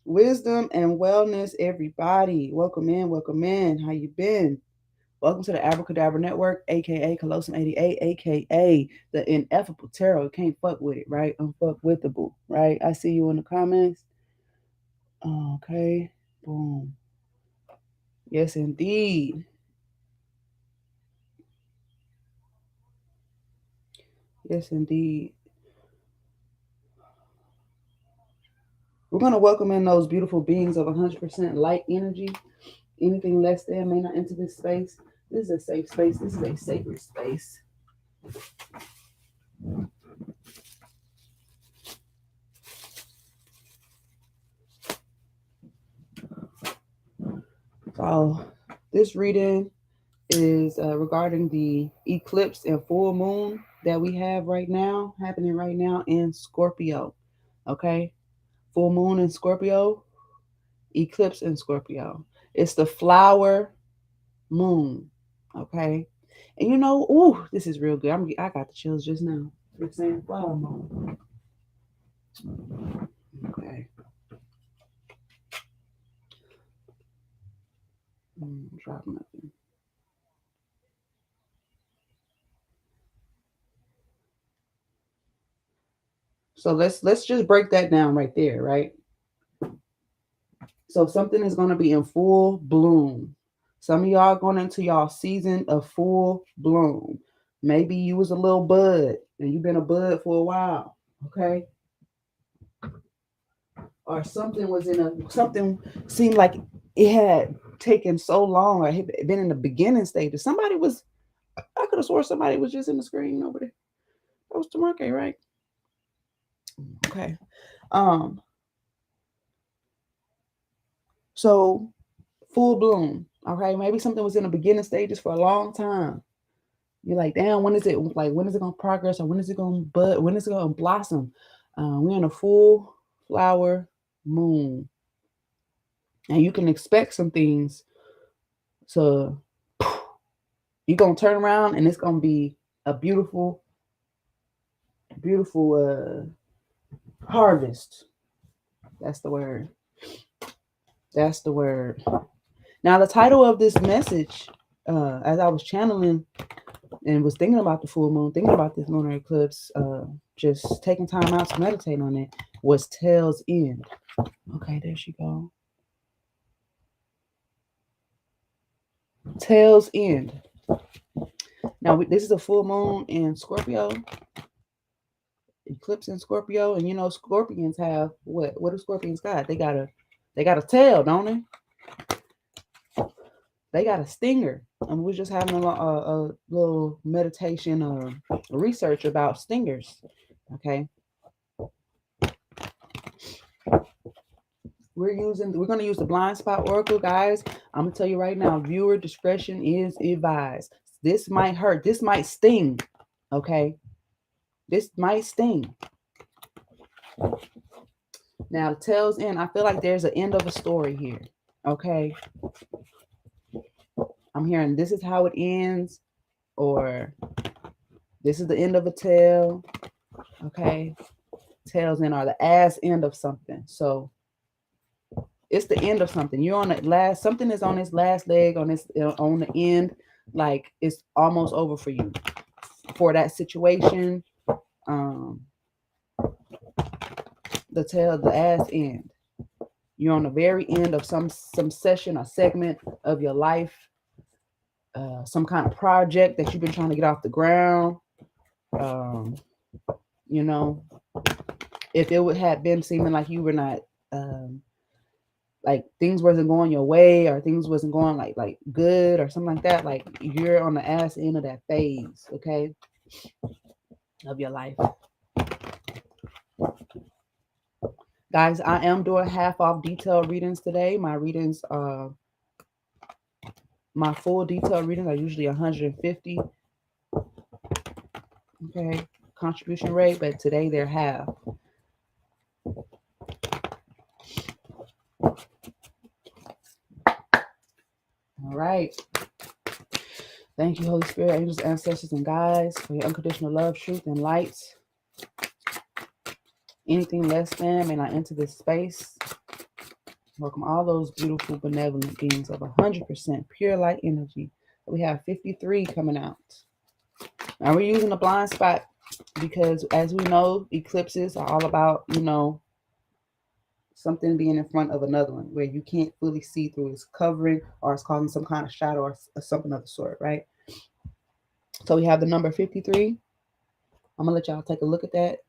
Wisdom and wellness, everybody. Welcome in, welcome in. How you been? Welcome to the Abracadabra Network, aka Callosum 88, aka the ineffable tarot. Can't fuck with it, right? Unfuckwithable, right? I see you in the comments. Okay, boom. Yes, indeed. Yes, indeed. We're gonna welcome in those beautiful beings of 100% light energy. Anything less than may not enter this space. This is a safe space. This is a sacred space. So this reading is regarding the eclipse and full moon that we have right now, happening right now in Scorpio. Okay, full moon in Scorpio, eclipse in Scorpio. It's the flower moon. Okay, and you know, ooh, this is real good. I got the chills just now. We're saying flower moon. Okay. Drop nothing. So let's just break that down right there, right? So something is going to be in full bloom. Some of y'all going into y'all season of full bloom. Maybe you was a little bud and you've been a bud for a while, okay? Or something seemed like it had taken so long or had been in the beginning stages. I could have swore somebody was just in the screen over there. That was Tamarke, right? Okay. Um, so full bloom. Okay, maybe something was in the beginning stages for a long time. You're like, damn, when is it gonna progress or when is it gonna bud? When is it gonna blossom? We're in a full flower moon. And you can expect some things to you're gonna turn around and it's gonna be a beautiful, beautiful harvest. That's the word. That's the word. Now the title of this message, as I was channeling and was thinking about the full moon, thinking about this lunar eclipse, just taking time out to meditate on it, was Tail's End. Okay, there she go. Tail's End. Now this is a full moon in Scorpio, eclipse in Scorpio, and you know scorpions have what? What do scorpions got? They got a tail, don't they? They got a stinger. And we're just having a little meditation or research about stingers. Okay, we're gonna use the blind spot oracle, guys. I'm gonna tell you right now, viewer discretion is advised. This might hurt. This might sting. Okay, this might sting. Now, the tail's end. I feel like there's an end of a story here. Okay, I'm hearing this is how it ends, or this is the end of a tale. Okay, tail's end or the ass end of something. So it's the end of something. You're on the last. Something is on its last leg. On the end. Like it's almost over for you for that situation. Um, the ass end. You're on the very end of some session or segment of your life, some kind of project that you've been trying to get off the ground. Um, you know, if it would have been seeming like you were not, like things wasn't going your way or things wasn't going like good or something like that, like you're on the ass end of that phase, okay, of your life. Guys, I am doing half off detailed readings today. My full detailed readings are usually 150. Okay, contribution rate, but today they're half. All right. Thank you, Holy Spirit, angels, ancestors, and guides for your unconditional love, truth, and light. Anything less than may not enter this space. Welcome all those beautiful, benevolent beings of 100% pure light energy. We have 53 coming out. Now we're using a blind spot because, as we know, eclipses are all about, something being in front of another one where you can't fully see through. It's covering or it's causing some kind of shadow or something of the sort, right? So we have the number 53. I'm going to let y'all take a look at that.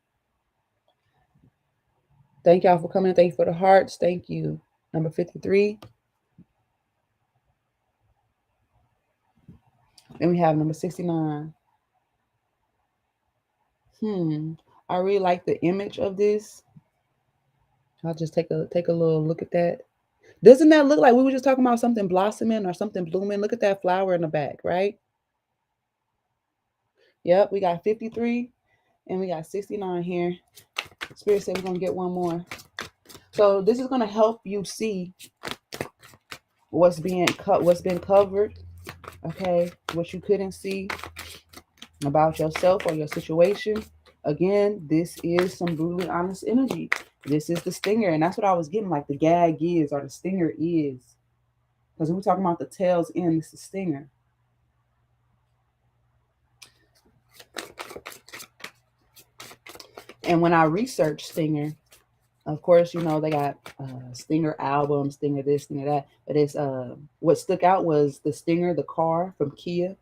Thank y'all for coming. Thank you for the hearts. Thank you. Number 53. Then we have number 69. I really like the image of this. I'll just take a little look at that. Doesn't that look like we were just talking about something blossoming or something blooming? Look at that flower in the back, right? Yep, we got 53 and we got 69 here. Spirit said we're going to get one more. So this is going to help you see what's been covered, okay? What you couldn't see about yourself or your situation. Again, this is some brutally honest energy. This is the stinger, and that's what I was getting, like the gag is or the stinger is. Because we're talking about the tails end, it's the stinger. And when I researched stinger, of course, they got stinger album, stinger this, stinger that. But it's what stuck out was the stinger, the car from Kia.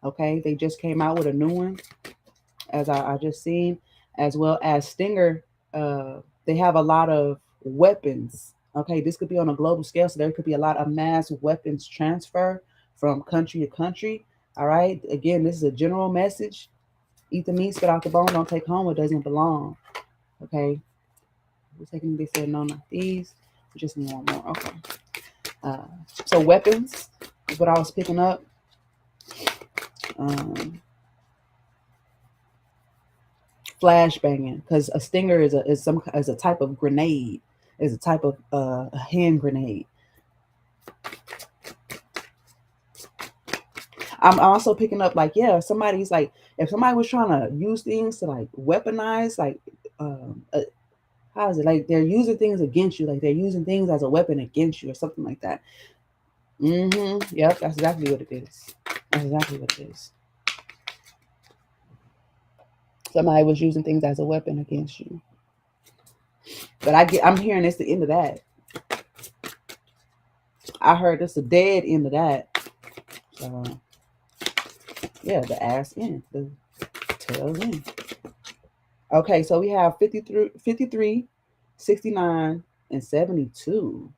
Okay, they just came out with a new one, as I just seen, as well as stinger. They have a lot of weapons. Okay, this could be on a global scale, so there could be a lot of mass weapons transfer from country to country. All right, again, this is a general message. Eat the meat, spit out the bone, don't take home what doesn't belong. Okay, we're taking this and no, not these. We just need one more. Okay. So weapons is what I was picking up. Flash banging, because a stinger is a type of grenade, is a type of a hand grenade. I'm also picking up like, yeah, somebody's like, if somebody was trying to use things to like weaponize, like how is it, like they're using things against you, like they're using things as a weapon against you or something like that. Yep, that's exactly what it is. That's exactly what it is. Somebody was using things as a weapon against you. But I'm hearing it's the end of that. I heard it's the dead end of that. So yeah, the ass end, the tail end. Okay, so we have 53, 69, and 72.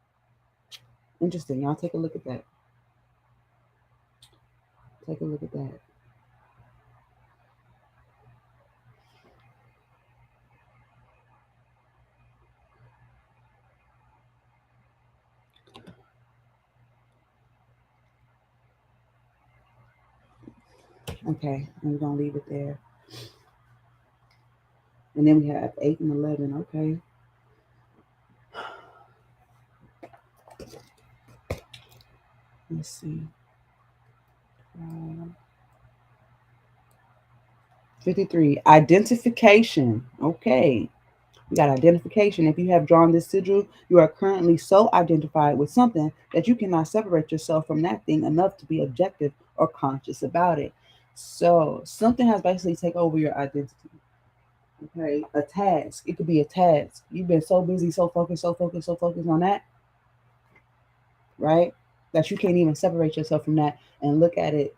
Interesting. Y'all take a look at that. Take a look at that. Okay, I'm gonna leave it there. And then we have 8 and 11. Okay. Let's see. 53. Identification. Okay. We got identification. If you have drawn this sigil, you are currently so identified with something that you cannot separate yourself from that thing enough to be objective or conscious about it. So something has basically taken over your identity. Okay, a task. It could be a task. You've been so busy, so focused, so focused, so focused on that, right? That you can't even separate yourself from that and look at it,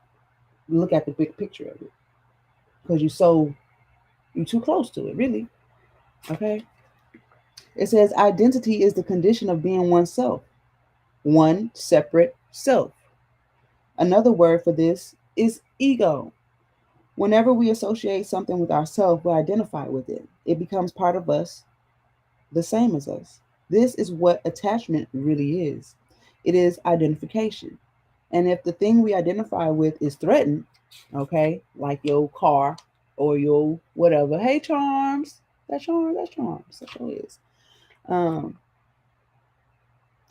look at the big picture of it. Because you're too close to it, really. Okay. It says identity is the condition of being oneself, one separate self. Another word for this is ego. Whenever we associate something with ourselves, we identify with it. It becomes part of us, the same as us. This is what attachment really is. It is identification. And if the thing we identify with is threatened, okay, like your car or your whatever, hey Charms, that's Charms, that sure is. And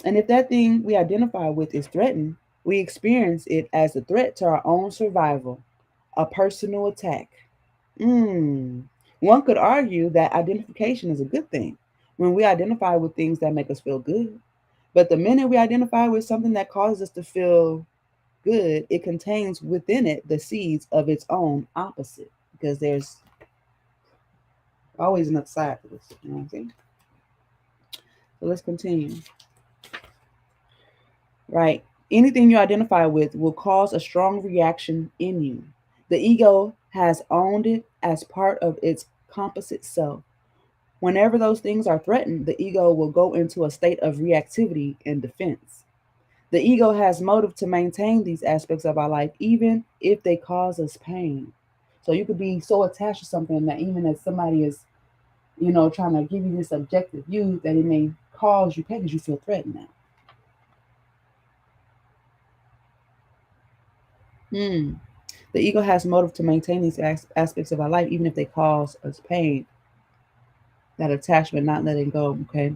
if that thing we identify with is threatened, we experience it as a threat to our own survival, a personal attack. One could argue that identification is a good thing when we identify with things that make us feel good. But the minute we identify with something that causes us to feel good, it contains within it the seeds of its own opposite, because there's always another side to this. You know what I'm saying? So let's continue. Right. Anything you identify with will cause a strong reaction in you. The ego has owned it as part of its composite self. Whenever those things are threatened, the ego will go into a state of reactivity and defense. The ego has motive to maintain these aspects of our life, even if they cause us pain. So you could be so attached to something that even if somebody is, trying to give you this objective view, that it may cause you pain because you feel threatened now. Hmm. The ego has motive to maintain these aspects of our life, even if they cause us pain. That attachment, not letting go, okay?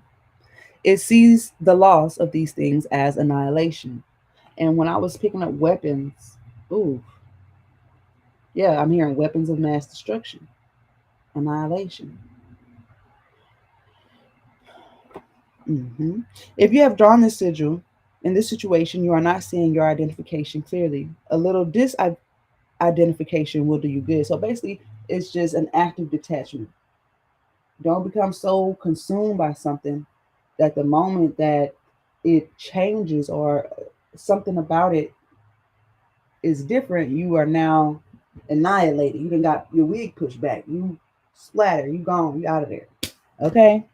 It sees the loss of these things as annihilation. And when I was picking up weapons, ooh, yeah, I'm hearing weapons of mass destruction, annihilation. hmm If you have drawn this sigil in this situation, you are not seeing your identification clearly. A little disidentification will do you good. So basically, it's just an active detachment. Don't become so consumed by something that the moment that it changes or something about it is different, you are now annihilated. You done got your wig pushed back. You splatter. You gone. You out of there. Okay.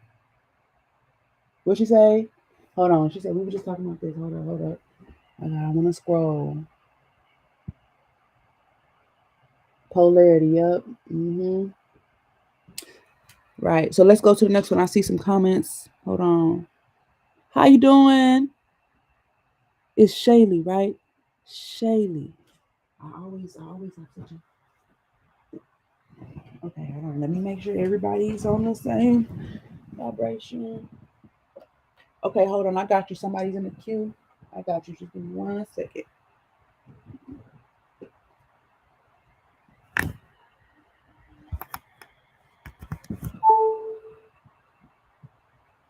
What she say? Hold on. She said we were just talking about this. Hold up. Hold up. I want to scroll. Polarity. Yep. Right. So let's go to the next one. I see some comments. Hold on. How you doing? It's Shaylee, right? Shaylee. I always have such a. Okay, hold on. Let me make sure everybody's on the same vibration. Okay, hold on. I got you. Somebody's in the queue. I got you. Just give me 1 second.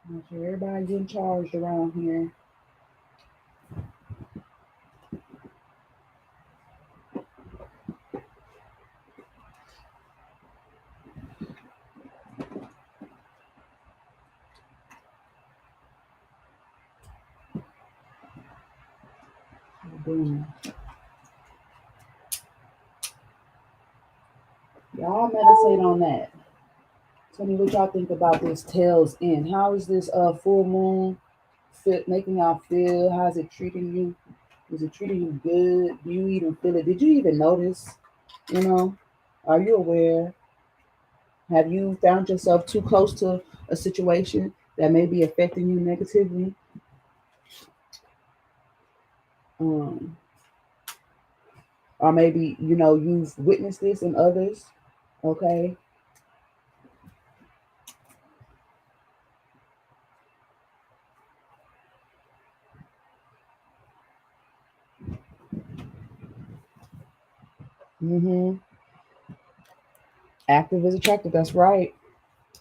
Make sure everybody getting charged around here. Boom. Y'all meditate on that. Tell me what y'all think about this tails end. How is this full moon fit making y'all feel? How's it treating you? Is it treating you good? Do you even feel it? Did you even notice? You know, are you aware? Have you found yourself too close to a situation that may be affecting you negatively? Um, or maybe you've witnessed this in others. Okay. Mm-hmm. Active is attractive. That's right.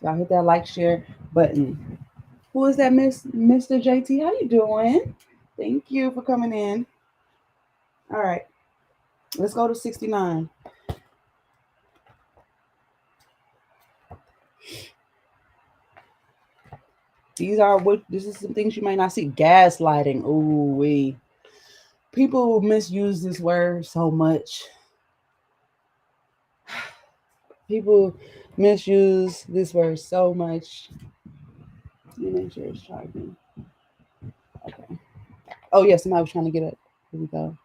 Y'all hit that like share button. Who is that, Mr. JT? How you doing? Thank you for coming in. All right, let's go to 69. These are what this is some things you might not see. Gaslighting. Ooh, we people misuse this word so much. People misuse this word so much. Let me make sure it's charging. Okay. Oh yes, somebody was trying to get up. Here we go.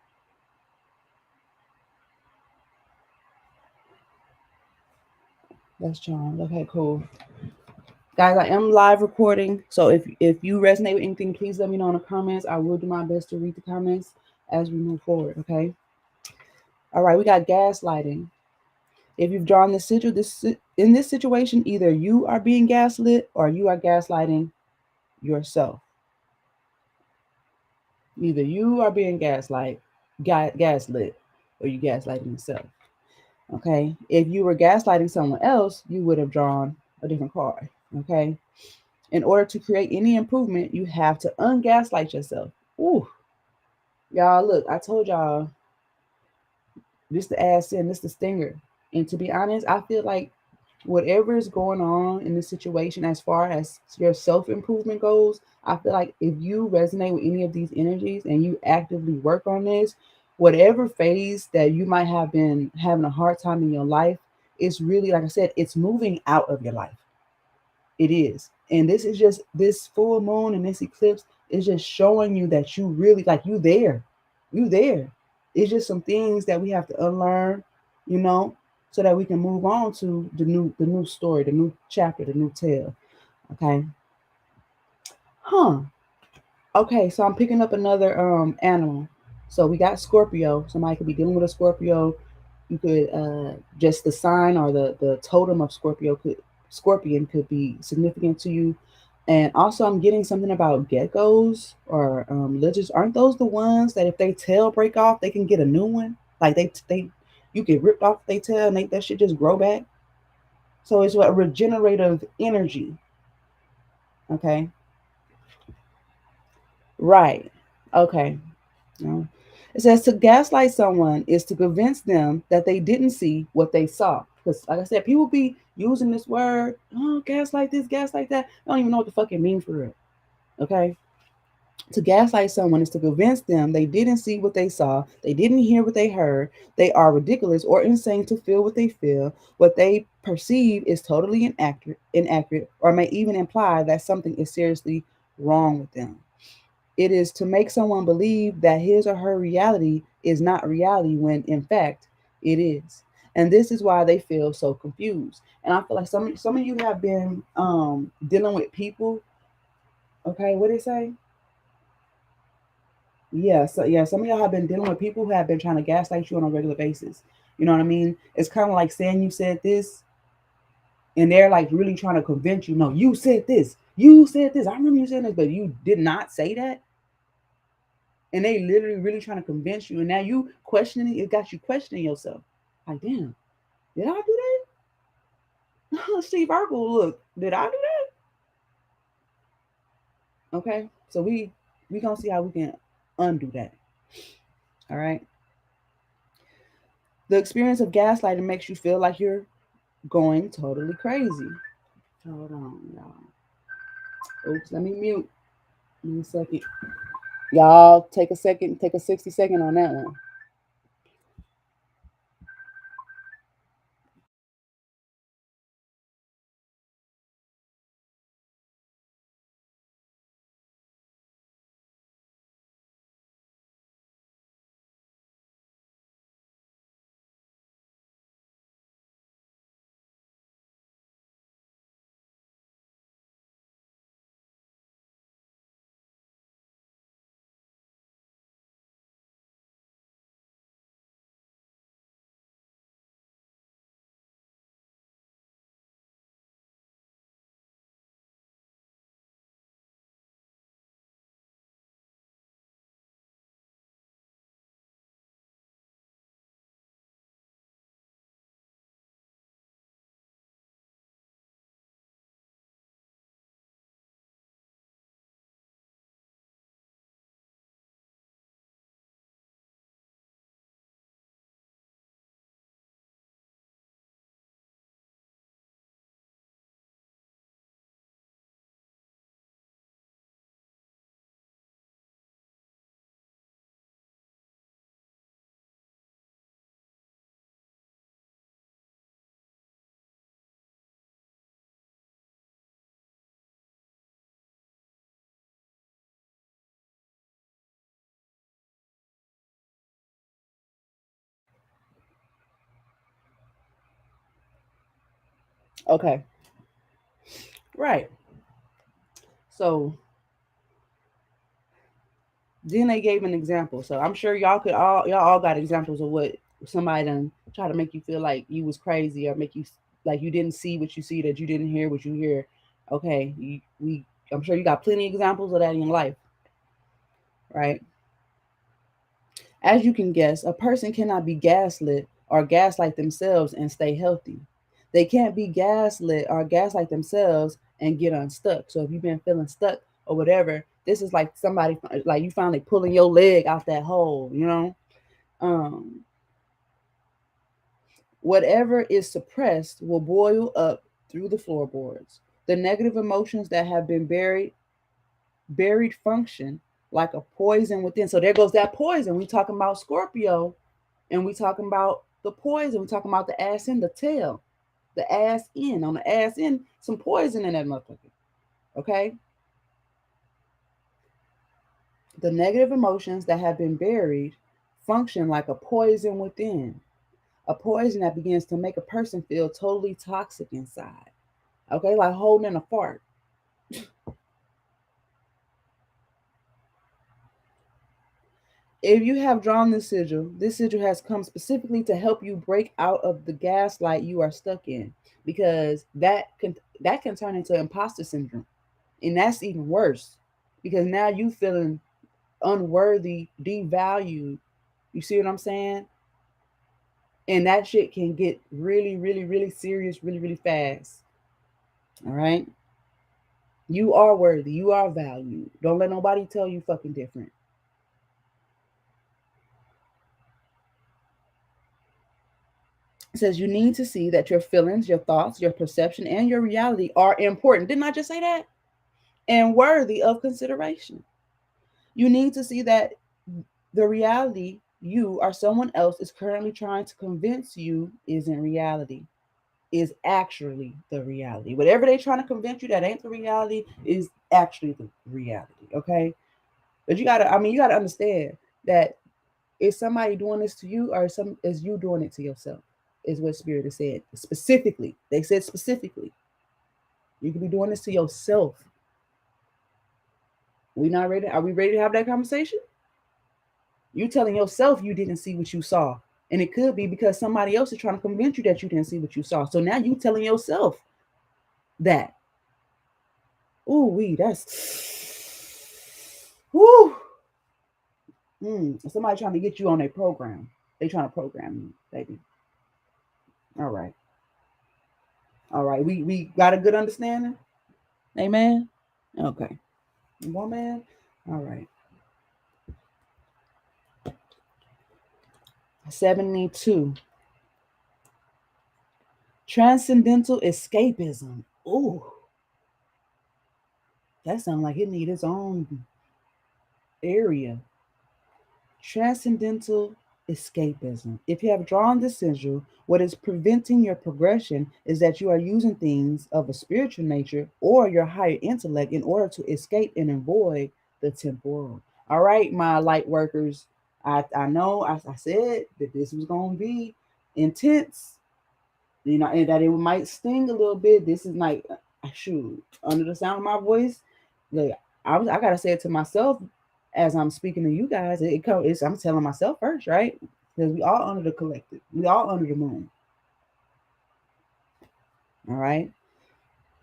That's charmed. Okay, cool. Guys, I am live recording. So if you resonate with anything, please let me know in the comments. I will do my best to read the comments as we move forward. Okay. All right, we got gaslighting. If you've drawn this sigil, in this situation, either you are being gaslit or you are gaslighting yourself. Either you are being gaslit, or you gaslighting yourself. Okay. If you were gaslighting someone else, you would have drawn a different card. Okay. In order to create any improvement, you have to ungaslight yourself. Ooh, y'all, look, I told y'all this the ass in, this the stinger. And to be honest, I feel like whatever is going on in this situation as far as your self-improvement goes, I feel like if you resonate with any of these energies and you actively work on this, whatever phase that you might have been having a hard time in your life, it's really, like I said, it's moving out of your life. It is. And this is just this full moon and this eclipse is just showing you that you really like you there. You there. It's just some things that we have to unlearn, you know, so that we can move on to the new story, the new chapter, the new tale. Okay. Huh. Okay, so I'm picking up another animal. So we got Scorpio. Somebody could be dealing with a Scorpio. You could just the sign or the totem of Scorpion could be significant to you. And also I'm getting something about geckos or lizards. Aren't those the ones that if they tail break off, they can get a new one? Like they you get ripped off their tail and that shit just grow back. So it's what regenerative energy. Okay. Right. Okay. No. It says to gaslight someone is to convince them that they didn't see what they saw. Because, like I said, people be using this word, oh, gaslight this, gaslight that. I don't even know what the fuck it means for real. Okay? To gaslight someone is to convince them they didn't see what they saw, they didn't hear what they heard, they are ridiculous or insane to feel what they feel. What they perceive is totally inaccurate, or may even imply that something is seriously wrong with them. It is to make someone believe that his or her reality is not reality when in fact it is. And this is why they feel so confused. And I feel like some of you have been dealing with people. Okay, what did it say? Yeah, so yeah, some of y'all have been dealing with people who have been trying to gaslight you on a regular basis. You know what I mean? It's kind of like saying you said this, and they're like really trying to convince you, no, you said this. You said this. I remember you saying this, but you did not say that. And they literally really trying to convince you, and now you questioning it got you questioning yourself. Like, damn, did I do that? Steve Urkel, look, did I do that? Okay, so we gonna see how we can undo that. All right. The experience of gaslighting makes you feel like you're going totally crazy. Hold on, y'all. Oops, let me mute. Give me a second. Y'all take a second, take a 60-second on that one. Okay, right. So then they gave an example. So I'm sure y'all all got examples of what somebody done try to make you feel like you was crazy or make you like you didn't see what you see, that you didn't hear what you hear. Okay, I'm sure you got plenty of examples of that in your life, right? As you can guess, a person cannot be gaslit or gaslight themselves and stay healthy. They can't be gaslit or gaslight themselves and get unstuck. So if you've been feeling stuck or whatever, this is like somebody, like you finally pulling your leg out that hole, you know? Um, Whatever is suppressed will boil up through the floorboards. The negative emotions that have been buried function like a poison within. So there goes that poison. We talking about Scorpio, and we talking about the poison. We talking about the ass in the tail, the ass in on the ass in, some poison in that motherfucker. Okay, the negative emotions that have been buried function like a poison within, a poison that begins to make a person feel totally toxic inside. Okay, like holding in a fart. If you have drawn this sigil has come specifically to help you break out of the gaslight you are stuck in, because that can turn into imposter syndrome, and that's even worse because now you feeling unworthy, devalued. You see what I'm saying? And that shit can get really, really, really serious, really, really fast. All right, you are worthy, you are valued. Don't let nobody tell you fucking different. It says you need to see that your feelings, your thoughts, your perception, and your reality are important. Didn't I just say that? And worthy of consideration. You need to see that the reality you or someone else is currently trying to convince you isn't reality, is actually the reality. Whatever they're trying to convince you that ain't the reality is actually the reality. Okay? But you gotta understand that is somebody doing this to you or is you doing it to yourself? Is what Spirit has said. Specifically. They said specifically. You could be doing this to yourself. We not ready? Are we ready to have that conversation? You telling yourself you didn't see what you saw. And it could be because somebody else is trying to convince you that you didn't see what you saw. So now you telling yourself that. Ooh, that's whoo. Somebody trying to get you on their program. They trying to program you, baby. All right. All right. We got a good understanding? Amen. Okay. Woman. All right. 72. Transcendental escapism. Ooh, that sounds like it need its own area. Transcendental escapism. If you have drawn this sigil, what is preventing your progression is that you are using things of a spiritual nature or your higher intellect in order to escape and avoid the temporal. All right, my light workers. I know I said that this was gonna be intense, you know, and that it might sting a little bit. This is like, shoot, under the sound of my voice, like I gotta say it to myself as I'm speaking to you guys. I'm telling myself first, right? Because we all under the collective, we all under the moon. All right.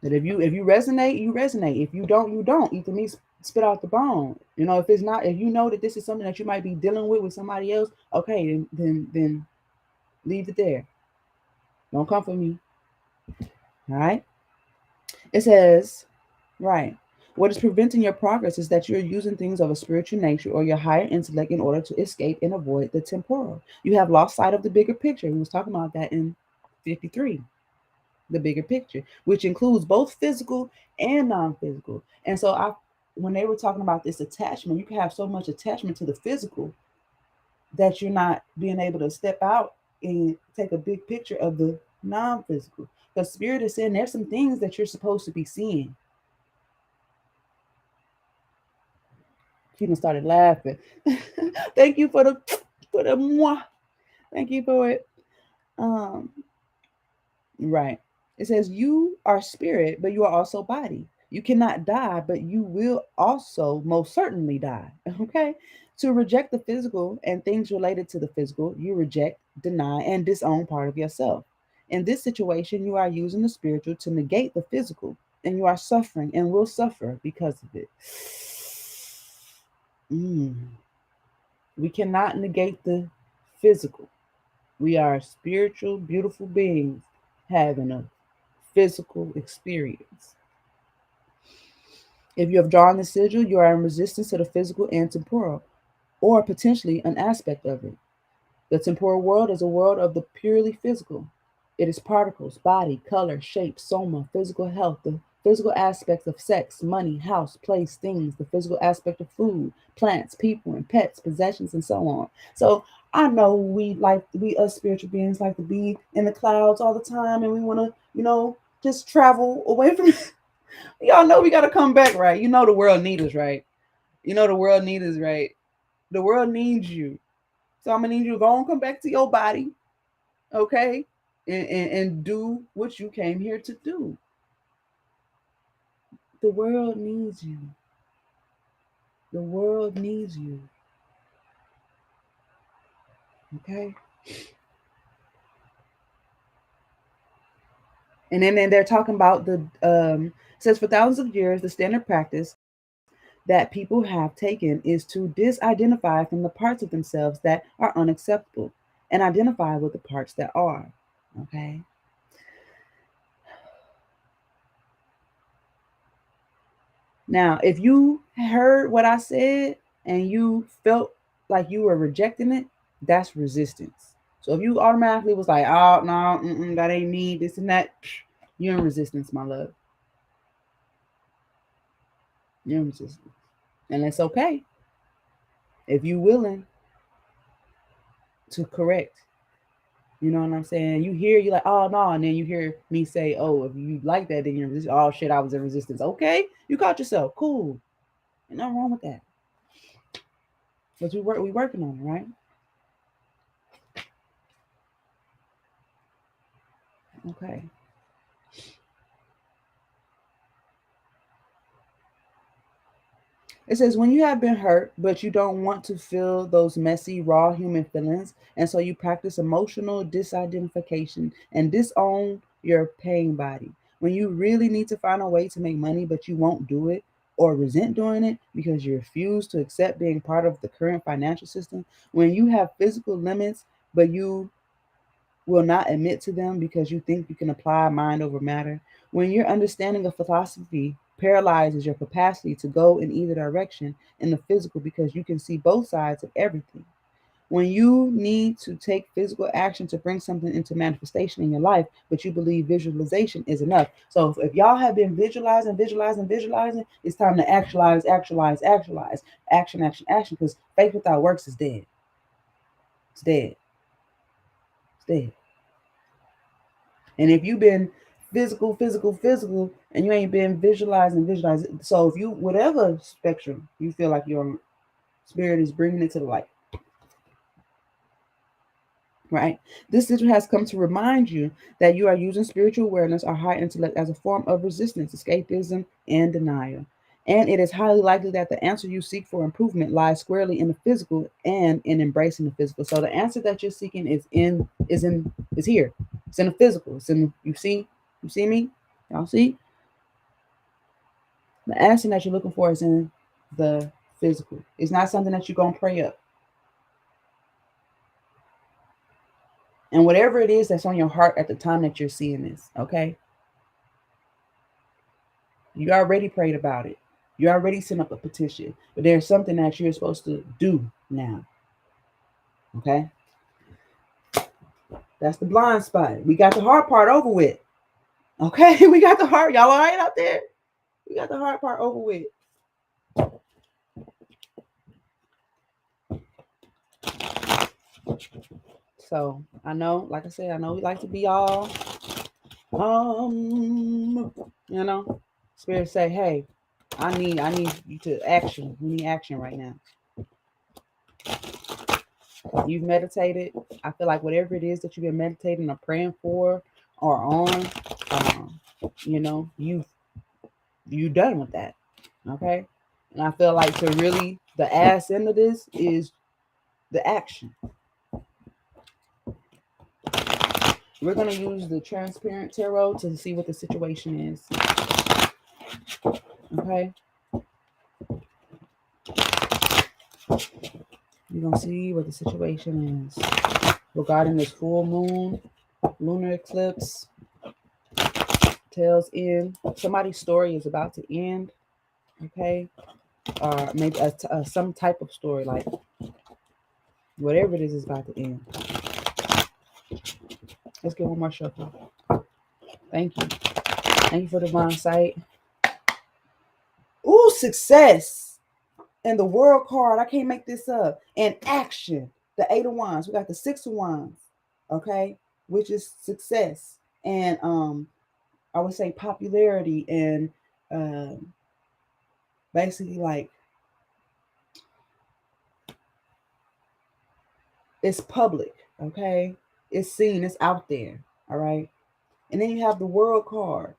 That if you resonate, you resonate. If you don't, you don't. Either me spit out the bone. You know, if it's not, if you know that this is something that you might be dealing with somebody else, okay, then leave it there. Don't come for me. All right. It says, right. What is preventing your progress is that you're using things of a spiritual nature or your higher intellect in order to escape and avoid the temporal. You have lost sight of the bigger picture. We was talking about that in 53. The bigger picture, which includes both physical and non-physical. And so when they were talking about this attachment, you can have so much attachment to the physical that you're not being able to step out and take a big picture of the non-physical. Because Spirit is saying there's some things that you're supposed to be seeing. She done started laughing. Thank you for the moi. Thank you for it. Um, right. It says you are spirit, but you are also body. You cannot die, but you will also most certainly die. Okay. To reject the physical and things related to the physical, you reject, deny, and disown part of yourself. In this situation, you are using the spiritual to negate the physical, and you are suffering and will suffer because of it. Mm. We cannot negate the physical. We are spiritual, beautiful beings having a physical experience. If you have drawn the sigil, you are in resistance to the physical and temporal, or potentially an aspect of it. The temporal world is a world of the purely physical. It is particles, body, color, shape, soma, physical health, the physical aspects of sex, money, house, place, things, the physical aspect of food, plants, people, and pets, possessions, and so on. So I know we us spiritual beings like to be in the clouds all the time, and we want to, just travel away from. Y'all know we got to come back, right? You know the world needs us, right? You know the world needs us, right? The world needs you. So I'm gonna need you to go and come back to your body, okay? And do what you came here to do. The world needs you. The world needs you. Okay? And then they're talking about the says for thousands of years, the standard practice that people have taken is to disidentify from the parts of themselves that are unacceptable and identify with the parts that are. Okay? Now, if you heard what I said and you felt like you were rejecting it, that's resistance. So if you automatically was like, oh, no, that ain't me, this and that, you're in resistance, my love. You're in resistance. And it's okay if you're willing to correct. You know what I'm saying? You're like, oh, no. And then you hear me say, oh, if you like that, then you're in resistance. Oh, shit, I was in resistance. Okay, you caught yourself. Cool. Ain't nothing wrong with that. Because we working on it, right? Okay. It says, when you have been hurt, but you don't want to feel those messy, raw human feelings, and so you practice emotional disidentification and disown your paying body. When you really need to find a way to make money, but you won't do it or resent doing it because you refuse to accept being part of the current financial system. When you have physical limits, but you will not admit to them because you think you can apply mind over matter. When your understanding of philosophy paralyzes your capacity to go in either direction in the physical because you can see both sides of everything. When you need to take physical action to bring something into manifestation in your life, but you believe visualization is enough. So if y'all have been visualizing, it's time to actualize, action, because faith without works is dead. It's dead. It's dead. And if you've been physical, and you ain't been visualizing, so if you, whatever spectrum you feel like your spirit is bringing it to the light, right? This sigil has come to remind you that you are using spiritual awareness or high intellect as a form of resistance, escapism, and denial. And it is highly likely that the answer you seek for improvement lies squarely in the physical and in embracing the physical. So the answer that you're seeking is here. It's in the physical. It's in, you see me? Y'all see? The answer that you're looking for is in the physical. It's not something that you're gonna pray up. And whatever it is that's on your heart at the time that you're seeing this, okay? You already prayed about it. You already sent up a petition, but there's something that you're supposed to do now. Okay? That's the blind spot. We got the hard part over with. Okay? We got the hard. Y'all all right out there? We got the hard part over with. So I know, like I said, I know we like to be all you know, spirit say, hey, I need you to action. We need action right now. You've meditated. I feel like whatever it is that you've been meditating or praying for or on, you know, you done with that. Okay. And I feel like to really the ass end of this is the action. We're gonna use the transparent tarot to see what the situation is. Okay. We're gonna see what the situation is regarding this full moon, lunar eclipse, tails end. Somebody's story is about to end. okay? Maybe some type of story, like whatever it is about to end. Let's get one more shuffle. Thank you. Thank you for divine sight. Ooh, success. And the world card, I can't make this up. And action, the 8 of wands. We got the 6 of wands, okay, which is success. And I would say popularity and basically like it's public, okay? It's seen, it's out there, all right? And then you have the world card.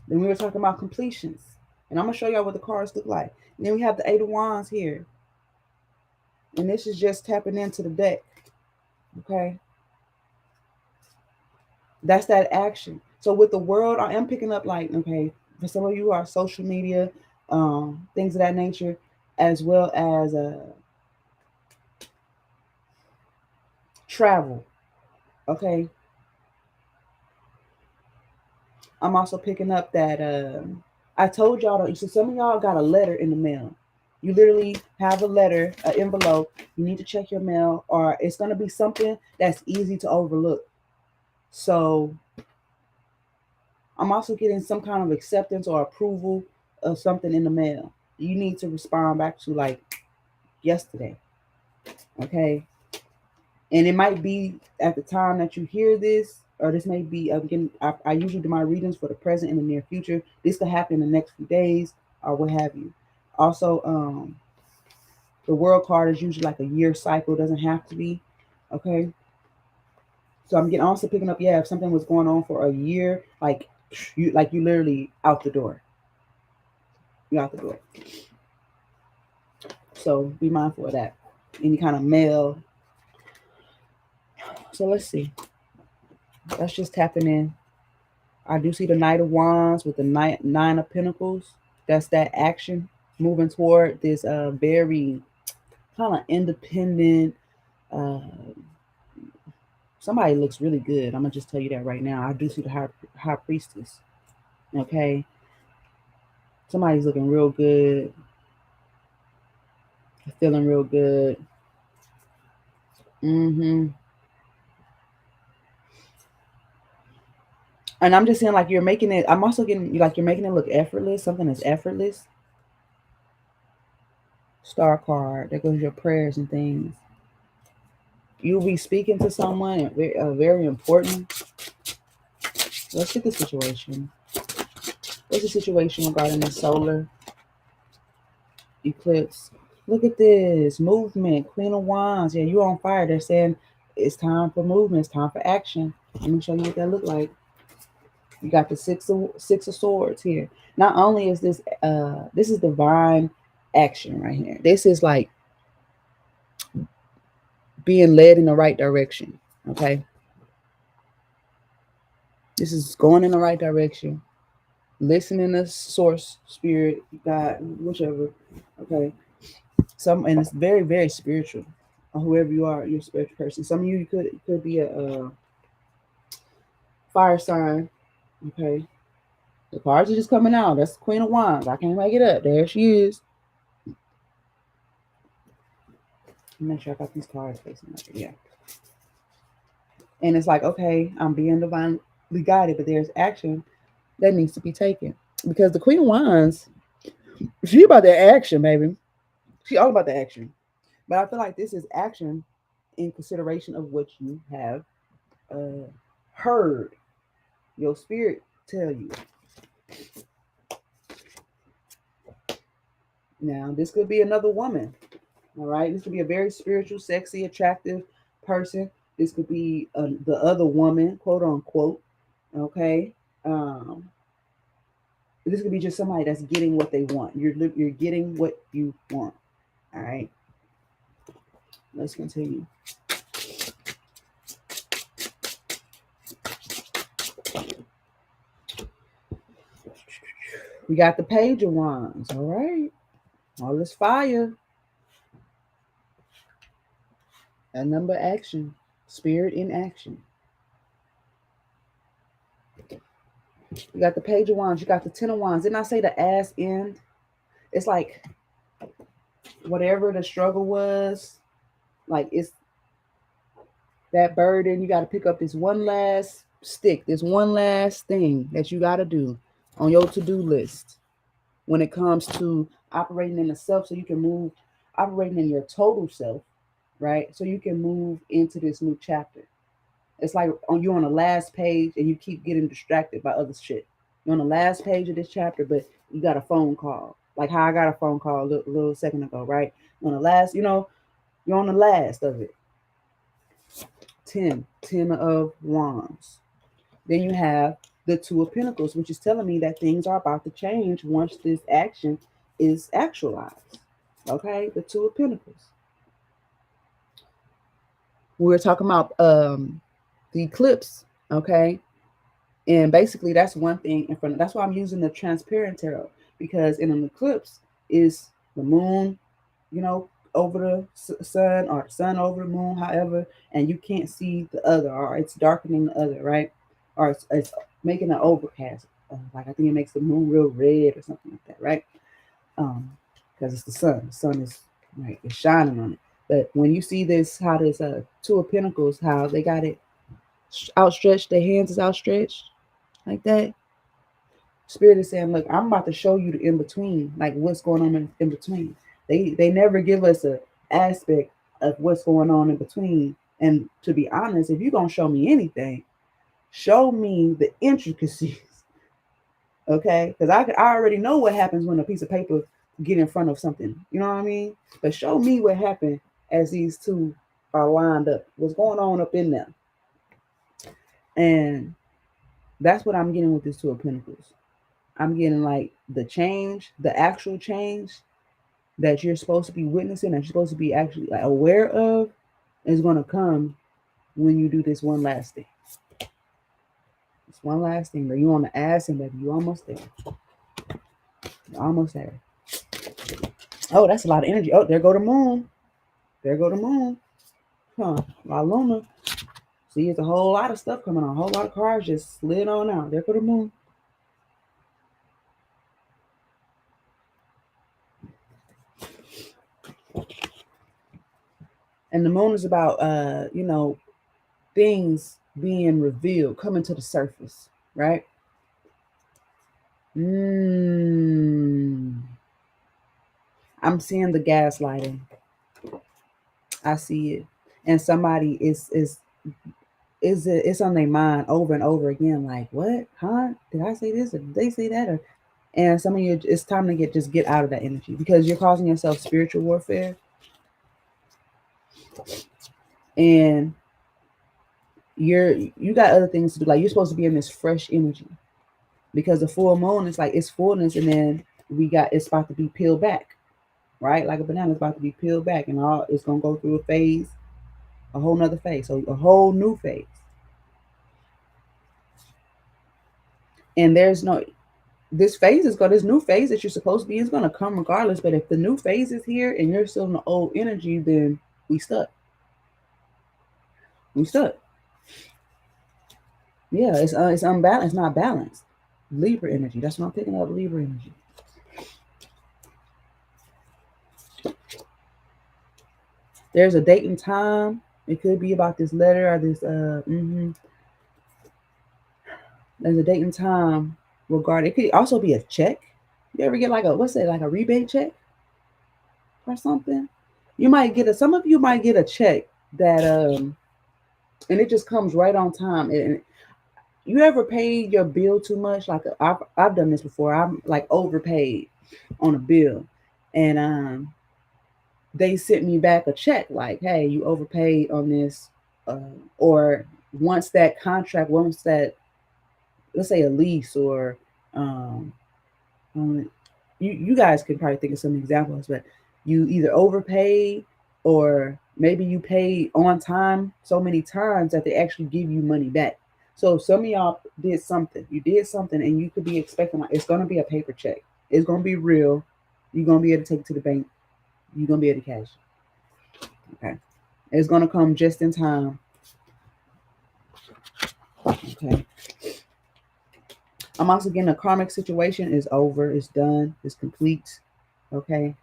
Then we were talking about completions. And I'm going to show y'all what the cards look like. And then we have the 8 of wands here. And this is just tapping into the deck, okay? That's that action. So with the world, I am picking up like, okay, for some of you are social media, things of that nature, as well as travel, okay? I'm also picking up that I told y'all that, so some of y'all got a letter in the mail. You literally have a letter, an envelope. You need to check your mail, or it's going to be something that's easy to overlook. So I'm also getting some kind of acceptance or approval of something in the mail. You need to respond back to like yesterday, okay? And it might be at the time that you hear this, or this may be again. I usually do my readings for the present and the near future. This could happen in the next few days or what have you. Also, the world card is usually like a year cycle. Doesn't have to be, okay. So I'm getting also picking up. Yeah, if something was going on for a year, like you literally out the door. You're out the door. So be mindful of that. Any kind of mail. So let's see. That's just tapping in. I do see the Knight of Wands with the nine of Pentacles. That's that action moving toward this very kind of independent. Uh, Somebody looks really good. I'm gonna just tell you that right now. I do see the high priestess. Okay, somebody's looking real good, feeling real good. Mm-hmm. And I'm just saying, like, you're making it. I'm also getting like you're making it look effortless. Something is effortless. Star card. That goes your prayers and things. You'll be speaking to someone very important. Let's get the situation. What's the situation regarding the solar eclipse? Look at this movement, Queen of Wands. Yeah, you're on fire. They're saying it's time for movement. It's time for action. Let me show you what that look like. You got the six of swords here. Not only is this is divine action right here. This is like being led in the right direction. Okay, this is going in the right direction. Listening to source, spirit, God, whichever. Okay, and it's very very spiritual. Whoever you are, you're a spiritual person. Some of you could be a fire sign. Okay, the cards are just coming out. That's the Queen of Wands. I can't make it up. There she is. Make sure I got these cards facing up. Yeah. And it's like, okay, I'm being divinely guided, but there's action that needs to be taken. Because the Queen of Wands, she about that action, baby. She all about the action. But I feel like this is action in consideration of what you have uh, heard your spirit tell you. Now, this could be another woman. All right. This could be a very spiritual, sexy, attractive person. This could be the other woman, quote unquote. Okay. Um, this could be just somebody that's getting what they want. You're getting what you want. All right. Let's continue. We got the Page of Wands. All right. All this fire. A number action. Spirit in action. You got the Page of Wands. You got the Ten of Wands. Didn't I say the ass end? It's like whatever the struggle was, like it's that burden. You got to pick up this one last stick, this one last thing that you got to do on your to-do list when it comes to operating in the self, so you can move, operating in your total self, right? So you can move into this new chapter. It's like you're on the last page and you keep getting distracted by other shit. You're on the last page of this chapter, but you got a phone call. Like how I got a phone call a little second ago, right? On the last, you're on the last of it. 10 of Wands. Then you have the Two of Pentacles, which is telling me that things are about to change once this action is actualized. Okay, the Two of Pentacles. We're talking about the eclipse, okay? And basically that's one thing in front of, that's why I'm using the transparent tarot, because in an eclipse is the moon, over the sun, or the sun over the moon, however, and you can't see the other, or it's darkening the other, right? Or it's making an overcast. Like I think it makes the moon real red or something like that, right? Because it's the sun. The sun is right, it's shining on it. But when you see this, how this Two of Pentacles, how they got it outstretched, their hands is outstretched like that. Spirit is saying, look, I'm about to show you the in between, like what's going on in between. They never give us a aspect of what's going on in between. And to be honest, if you're gonna show me anything, show me the intricacies. Okay, because I already know what happens when a piece of paper get in front of something. You know what I mean? But show me what happened as these two are lined up. What's going on up in there? And that's what I'm getting with this Two of Pentacles. I'm getting like the change, the actual change that you're supposed to be witnessing, that you're supposed to be actually like aware of, is going to come when you do this one last thing. It's one last thing. But you on the ass, and baby, you almost there. You're almost there. Oh, that's a lot of energy. Oh, there go the moon. There go the moon. Huh. La Lunar. See, it's a whole lot of stuff coming on. A whole lot of cards just slid on out. There go the moon. And the moon is about things being revealed, coming to the surface, right? I'm seeing the gaslighting. I see it. And somebody it's on their mind over and over again, like, what? Huh? Did I say this? Or did they say that? And some of you, it's time to get out of that energy, because you're causing yourself spiritual warfare. And you got other things to do. Like, you're supposed to be in this fresh energy, because the full moon is like it's fullness, and then it's about to be peeled back, right? Like a banana is about to be peeled back, and all it's gonna go through a phase, a whole nother phase, so a whole new phase. And there's no this new phase that you're supposed to be is gonna come regardless. But if the new phase is here and you're still in the old energy, then we stuck. Yeah, it's unbalanced. It's not balanced. Libra energy. That's what I'm picking up. Libra energy. There's a date and time. It could be about this letter or this. There's a date and time regarding. It could also be a check. You ever get like a rebate check or something? You might get some of you might get a check that and it just comes right on time. And you ever paid your bill too much? Like I've done this before. I'm like overpaid on a bill, and they sent me back a check like, hey, you overpaid on this, or once that, let's say a lease, or you guys could probably think of some examples, but you either overpaid, or maybe you paid on time so many times that they actually give you money back. So some of y'all did something. You did something, and you could be expecting like it's gonna be a paper check. It's gonna be real. You're gonna be able to take it to the bank. You're gonna be able to cash it. Okay. It's gonna come just in time. Okay. I'm also getting a karmic situation is over, it's done, it's complete. Okay.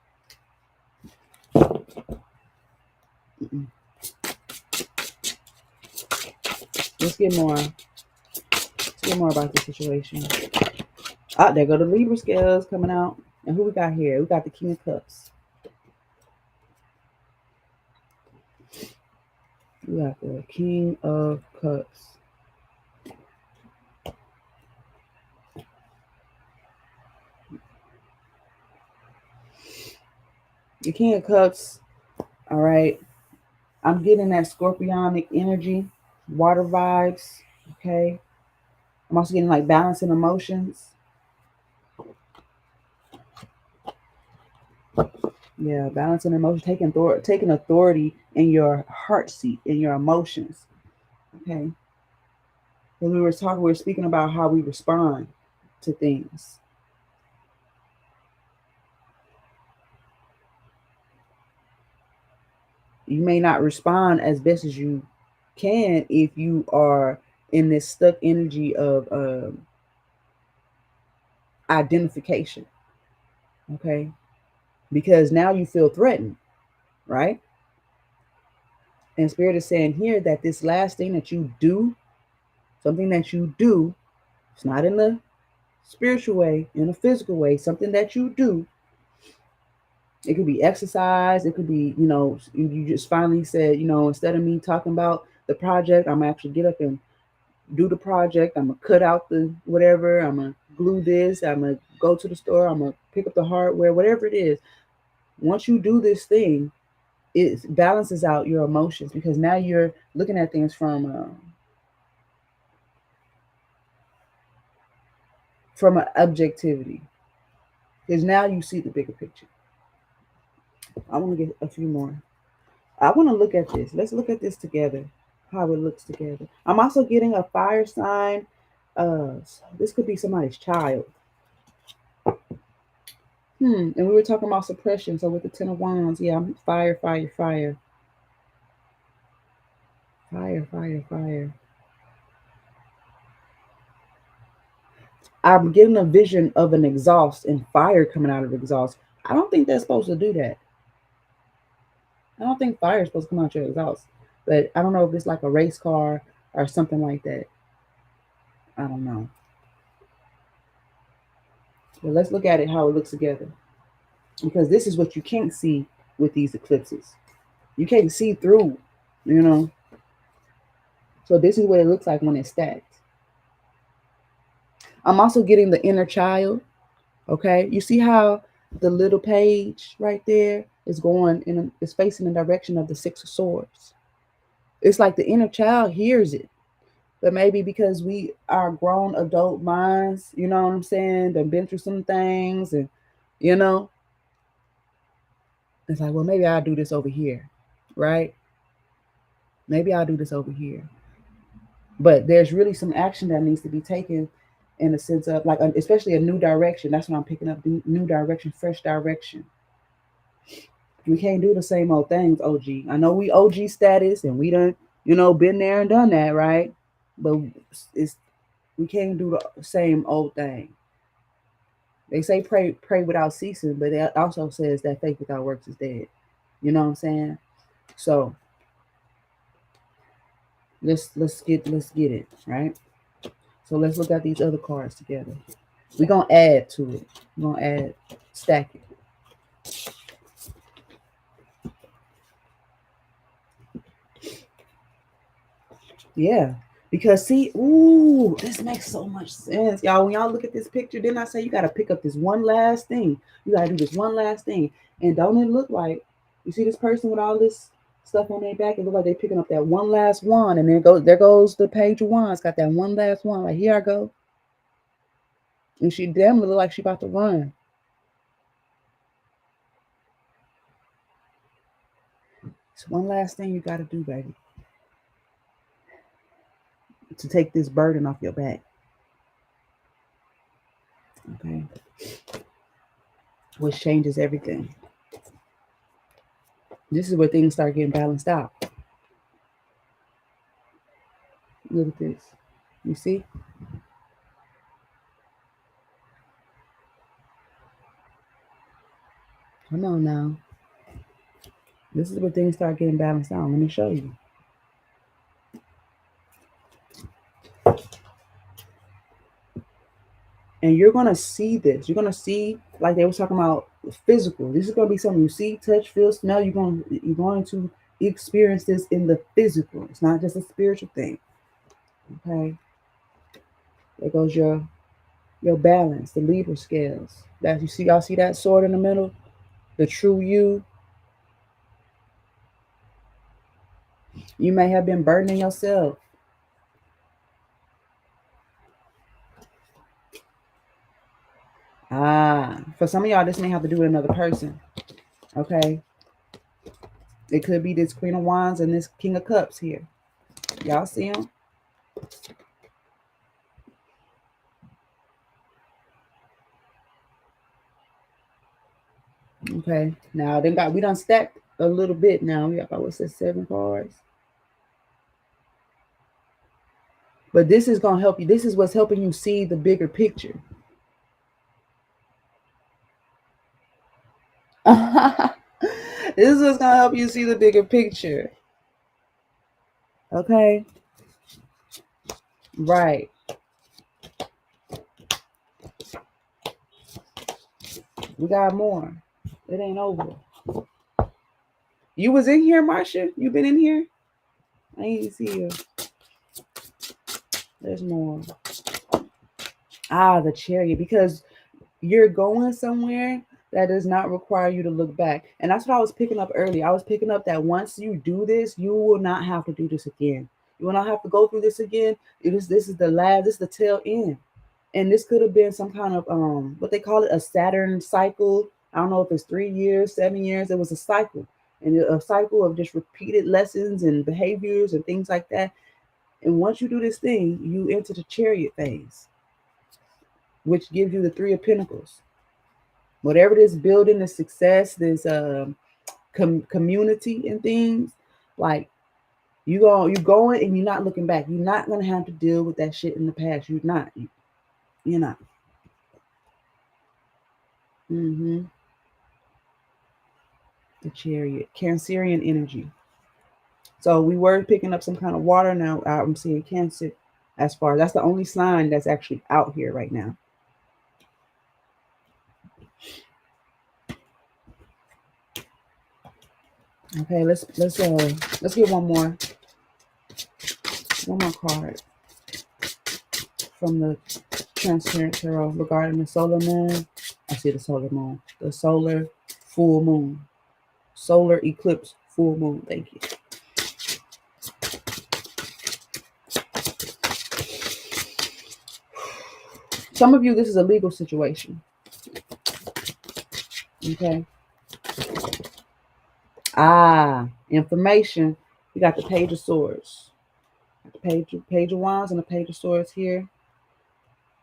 Let's get more. Let's get more about the situation. Ah, there go the Libra scales coming out. And who we got here? We got the King of Cups. We got the King of Cups. The King of Cups. All right. I'm getting that scorpionic energy, water vibes. Okay. I'm also getting like balancing emotions. Yeah, balancing emotions, taking authority in your heart seat, in your emotions. Okay. When we were speaking about how we respond to things. You may not respond as best as you can if you are in this stuck energy of identification. Okay. Because now you feel threatened, right? And Spirit is saying here that this last thing that you do, something that you do, it's not in the spiritual way, in a physical way, something that you do. It could be exercise. It could be, you just finally said, instead of me talking about the project, I'm actually get up and do the project. I'm gonna cut out the whatever. I'm gonna glue this. I'm gonna go to the store. I'm gonna pick up the hardware, whatever it is. Once you do this thing, it balances out your emotions because now you're looking at things from an objectivity. Because now you see the bigger picture. I want to get a few more. I want to look at this. Let's look at this together. How it looks together. I'm also getting a fire sign. This could be somebody's child. And we were talking about suppression. So with the Ten of Wands, yeah, I'm fire, fire, fire, fire, fire, fire. I'm getting a vision of an exhaust and fire coming out of the exhaust. I don't think that's supposed to do that. I don't think fire is supposed to come out your exhaust. But I don't know if it's like a race car or something like that. I don't know. But let's look at it how it looks together. Because this is what you can't see with these eclipses. You can't see through, you know. So this is what it looks like when it's stacked. I'm also getting the inner child. Okay. You see how the little page right there is facing the direction of the Six of Swords. It's like the inner child hears it. But maybe because we are grown adult minds, you know what I'm saying? They've been through some things and you know, it's like, well, maybe I'll do this over here, right? Maybe I'll do this over here. But there's really some action that needs to be taken in the sense of like, especially a new direction. That's what I'm picking up. New direction, fresh direction. We can't do the same old things, OG. I know we OG status and we done, been there and done that, right? But it's we can't do the same old thing. They say pray without ceasing, but it also says that faith without works is dead. You know what I'm saying? So let's get it, right? So let's look at these other cards together. We're gonna add to it. We're gonna add, stack it. Yeah. Because see, ooh, this makes so much sense. Y'all, when y'all look at this picture, didn't I say you gotta pick up this one last thing? You gotta do this one last thing. And don't it look like you see this person with all this stuff on their back? It look like they're picking up that one last one, and there goes the page of wands, got that one last one. Like, here I go. And she damn look like she about to run. It's one last thing you gotta do, baby, to take this burden off your back. Okay. Which changes everything. This is where things start getting balanced out. Look at this. You see? Come on now. This is where things start getting balanced out. Let me show you. And you're gonna see this. You're gonna see, like they were talking about, physical. This is gonna be something you see, touch, feel, smell. You're going to experience this in the physical. It's not just a spiritual thing. Okay. There goes your balance, the Libra scales. That you see, y'all see that sword in the middle? The true you. You may have been burdening yourself. For some of y'all, this may have to do with another person. Okay. It could be this Queen of Wands and this King of Cups here. Y'all see them? Okay. Now we done stacked a little bit now. We got, what's that, 7 cards? But this is gonna help you. This is what's helping you see the bigger picture. This is what's gonna help you see the bigger picture. Okay. Right. We got more. It ain't over. You was in here, Marsha? You been in here? I ain't see you. There's more. The Chariot. Because you're going somewhere that does not require you to look back. And that's what I was picking up earlier. I was picking up that once you do this, you will not have to do this again. You will not have to go through this again. This is the last, this is the tail end. And this could have been some kind of what they call it, a Saturn cycle. I don't know if it's 3 years, 7 years. It was a cycle. And a cycle of just repeated lessons and behaviors and things like that. And once you do this thing, you enter the Chariot phase, which gives you the 3 of Pentacles. Whatever this building, this success, this community and things, like you going and you're not looking back. You're not gonna have to deal with that shit in the past. You're not. You're not. The Chariot, Cancerian energy. So we were picking up some kind of water. Now I'm seeing Cancer. As far that's the only sign that's actually out here right now. Okay, let's get one more card from the Transparent Tarot regarding the solar moon. I see the solar moon, the solar full moon, solar eclipse full moon. Thank you. Some of you, this is a legal situation. Okay. Information. We got the Page of Swords. The Page of Wands and the Page of Swords here.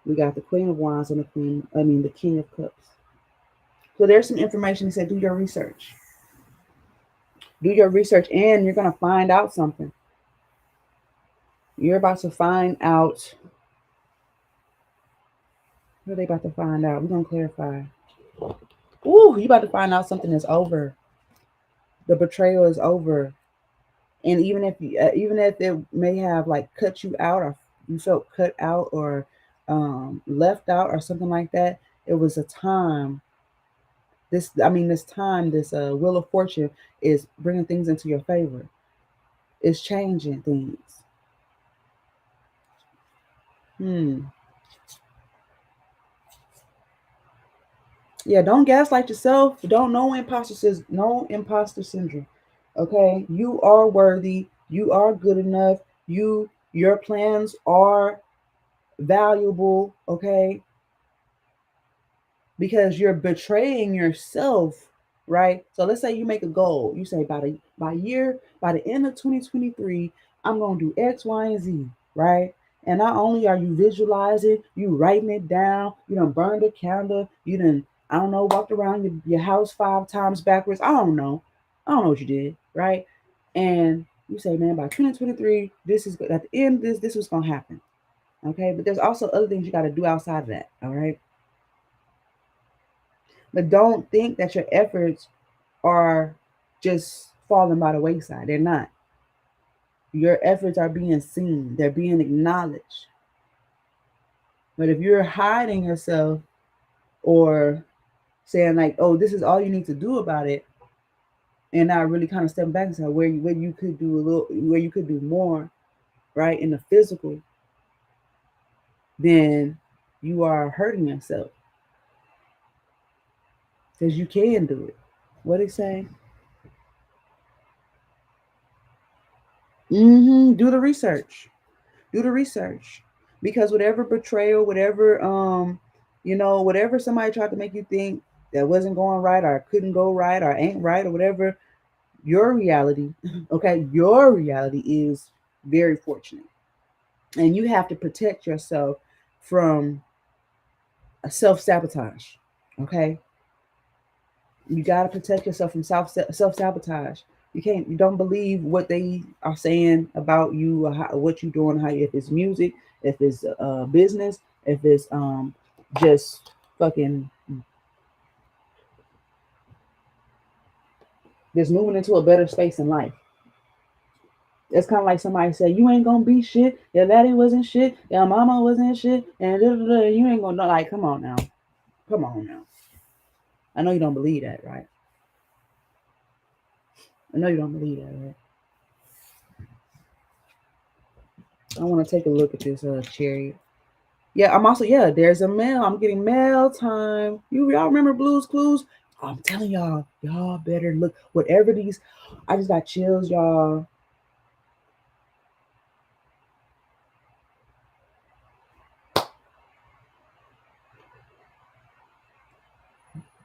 We got the Queen of Wands and the King of Cups. So there's some information that said do your research. Do your research and you're going to find out something. You're about to find out. What are they about to find out? We're going to clarify. You're about to find out something is over. The betrayal is over. And even if it may have like cut you out, or you felt cut out or left out or something like that, it was a time. This Wheel of Fortune is bringing things into your favor. It's changing things. Yeah, don't gaslight yourself. Don't no imposter syndrome. Okay, you are worthy. You are good enough. Your plans are valuable. Okay, because you're betraying yourself, right? So let's say you make a goal. You say by the end of 2023, I'm gonna do X, Y, and Z, right? And not only are you visualizing, you writing it down. You done burned a candle. You done, I don't know, walked around your house 5 times backwards. I don't know what you did, right? And you say, man, by 2023, this is good. At the end, this was gonna happen. Okay, but there's also other things you got to do outside of that. All right. But don't think that your efforts are just falling by the wayside. They're not. Your efforts are being seen, they're being acknowledged. But if you're hiding yourself or saying like, oh, this is all you need to do about it, and not really kind of stepping back and say where you could do a little, where you could do more, right, in the physical, then you are hurting yourself because you can do it. What they say? Do the research. Do the research, because whatever betrayal, whatever whatever somebody tried to make you think that wasn't going right or couldn't go right or ain't right or whatever, your reality, okay, your reality is very fortunate, and you have to protect yourself from a self-sabotage. Okay, you got to protect yourself from self-sabotage. You don't believe what they are saying about you or what you're doing, how, if it's music, if it's business, if it's just fucking just moving into a better space in life. It's kind of like somebody say, you ain't gonna be shit, your daddy wasn't shit, your mama wasn't shit, and you ain't gonna know. Like, come on now. Come on now. I know you don't believe that, right? I know you don't believe that, right? I want to take a look at this chariot. Yeah, I'm also, there's a mail. I'm getting mail time. Y'all remember Blue's Clues? I'm telling y'all better look. Whatever these, I just got chills, y'all.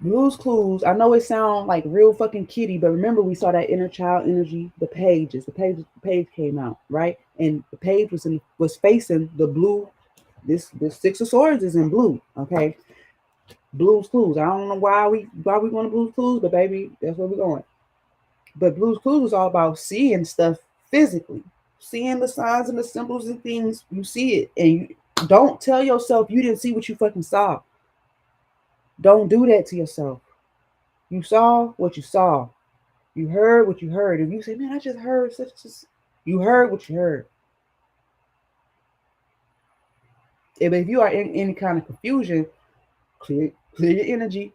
Blue's Clues. I know it sounds like real fucking kitty, but remember we saw that inner child energy. The page came out, right, and the page was facing the blue. This Six of Swords is in blue. Okay, Blue's Clues. I don't know why we want to Blue's Clues, but baby, that's where we're going. But Blue's Clues is all about seeing stuff physically, seeing the signs and the symbols and things. You see it, and you don't tell yourself you didn't see what you fucking saw. Don't do that to yourself. You saw what you saw. You heard what you heard. If you say, "Man, I just heard such," you heard what you heard. If you are in any kind of confusion, clear your energy.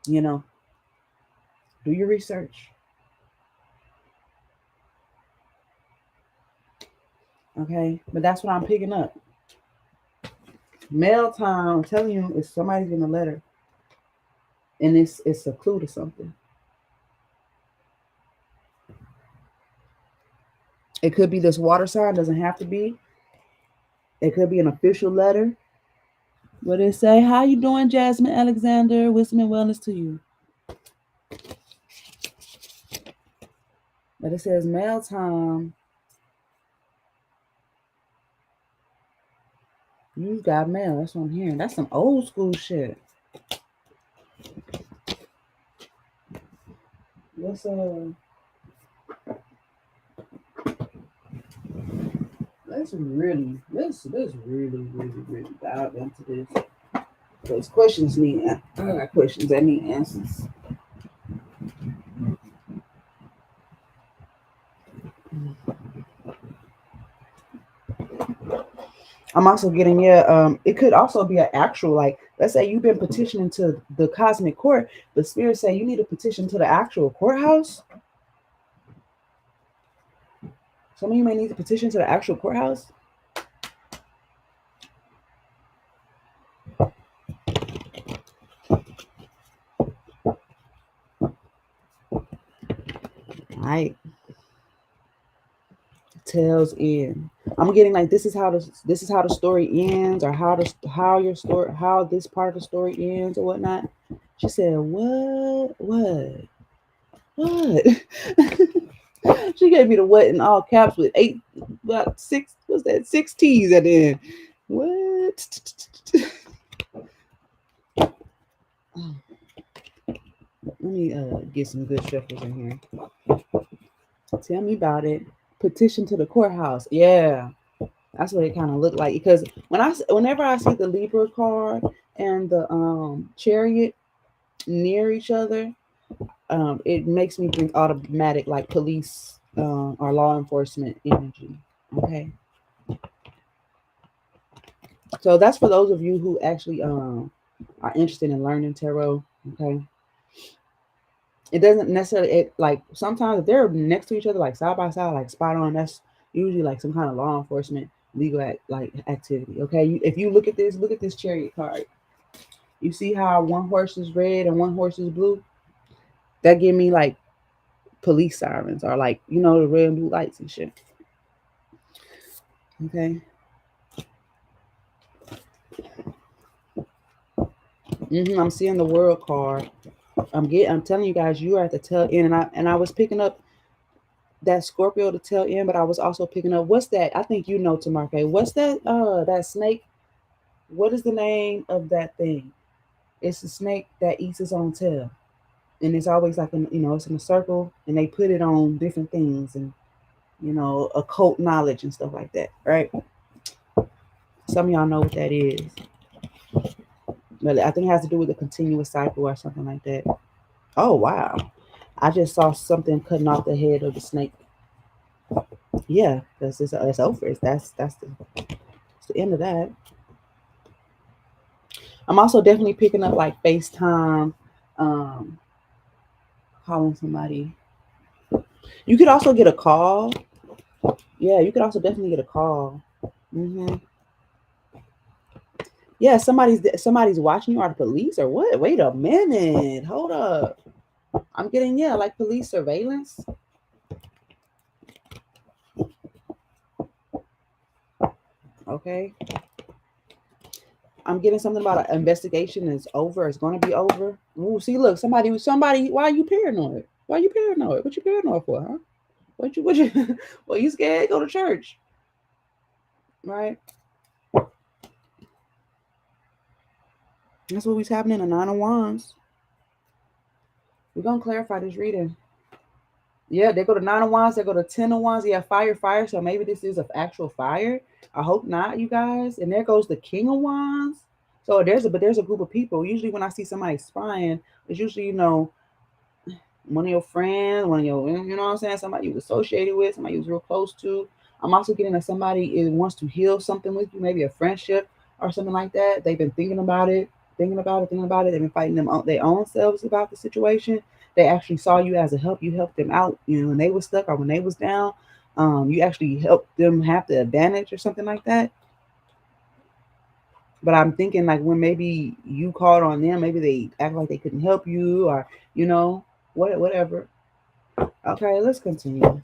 You know, do your research. Okay, but that's what I'm picking up. Mail time. I'm telling you, if somebody's getting a letter, and it's a clue to something. It could be this water sign. Doesn't have to be. It could be an official letter. What it say? How you doing, Jasmine Alexander? Wisdom and wellness to you. But it says mail time. You got mail. That's what I'm hearing. That's some old school shit. What's let's really dive into this. Those questions need. I got questions that need answers. I'm also getting it could also be an actual, like, let's say you've been petitioning to the cosmic court, but spirit say you need a petition to the actual courthouse. Some of you may need to petition to the actual courthouse. Right. Tails in. I'm getting like this is how the story ends, or how your story, how this part of the story ends or whatnot. She said, what? She gave me the what in all caps with about six. What's that? 6 T's at the end. What? Let me get some good shuffles in here. Tell me about it. Petition to the courthouse. Yeah, that's what it kind of looked like. Because whenever I see the Libra card and the chariot near each other, it makes me think automatic like police or law enforcement energy. Okay, so that's for those of you who actually are interested in learning tarot. Okay, it doesn't necessarily like sometimes if they're next to each other like side by side like spot on, that's usually like some kind of law enforcement legal like activity. Okay, if you look at this chariot card, you see how one horse is red and one horse is blue. That give me like police sirens or like the red and blue lights and shit. Okay. I'm seeing the world card. I'm telling you guys, you are at the tail end, and I was picking up that Scorpio to tail end, but I was also picking up what's that? I think you know, Tamarke. What's that snake? What is the name of that thing? It's a snake that eats its own tail, and it's always like it's in a circle, and they put it on different things and occult knowledge and stuff like that, right? Some of y'all know what that is, but I think it has to do with a continuous cycle or something like that. Oh wow! I just saw something cutting off the head of the snake. Yeah, it's over. That's the end of that. I'm also definitely picking up like FaceTime, um, calling somebody. You could also get a call. Yeah, you could also definitely get a call. hmm Yeah, somebody's watching you. Are the police or what? Wait a minute. Hold up. I'm getting like police surveillance. Okay. I'm getting something about an investigation is over. It's going to be over. Ooh, see, look, somebody. Why are you paranoid? Why are you paranoid? What you paranoid for, huh? What you? Well, you scared? Go to church, right? That's what was happening. A nine of wands. We're gonna clarify this reading. Yeah, they go to nine of wands. They go to 10 of wands. Yeah, fire, fire. So maybe this is an actual fire. I hope not, you guys. And there goes the king of wands. So there's a group of people. Usually when I see somebody spying, it's usually one of your friends, one of your, what I'm saying, somebody you was associated with, somebody you was real close to. I'm also getting that somebody wants to heal something with you, maybe a friendship or something like that. They've been thinking about it, thinking about it, thinking about it. They've been fighting their own selves about the situation. They actually saw you as a help. You helped them out, when they was stuck or when they was down. You actually helped them have the advantage or something like that. But I'm thinking like when maybe you called on them, maybe they act like they couldn't help you or whatever. Okay, let's continue.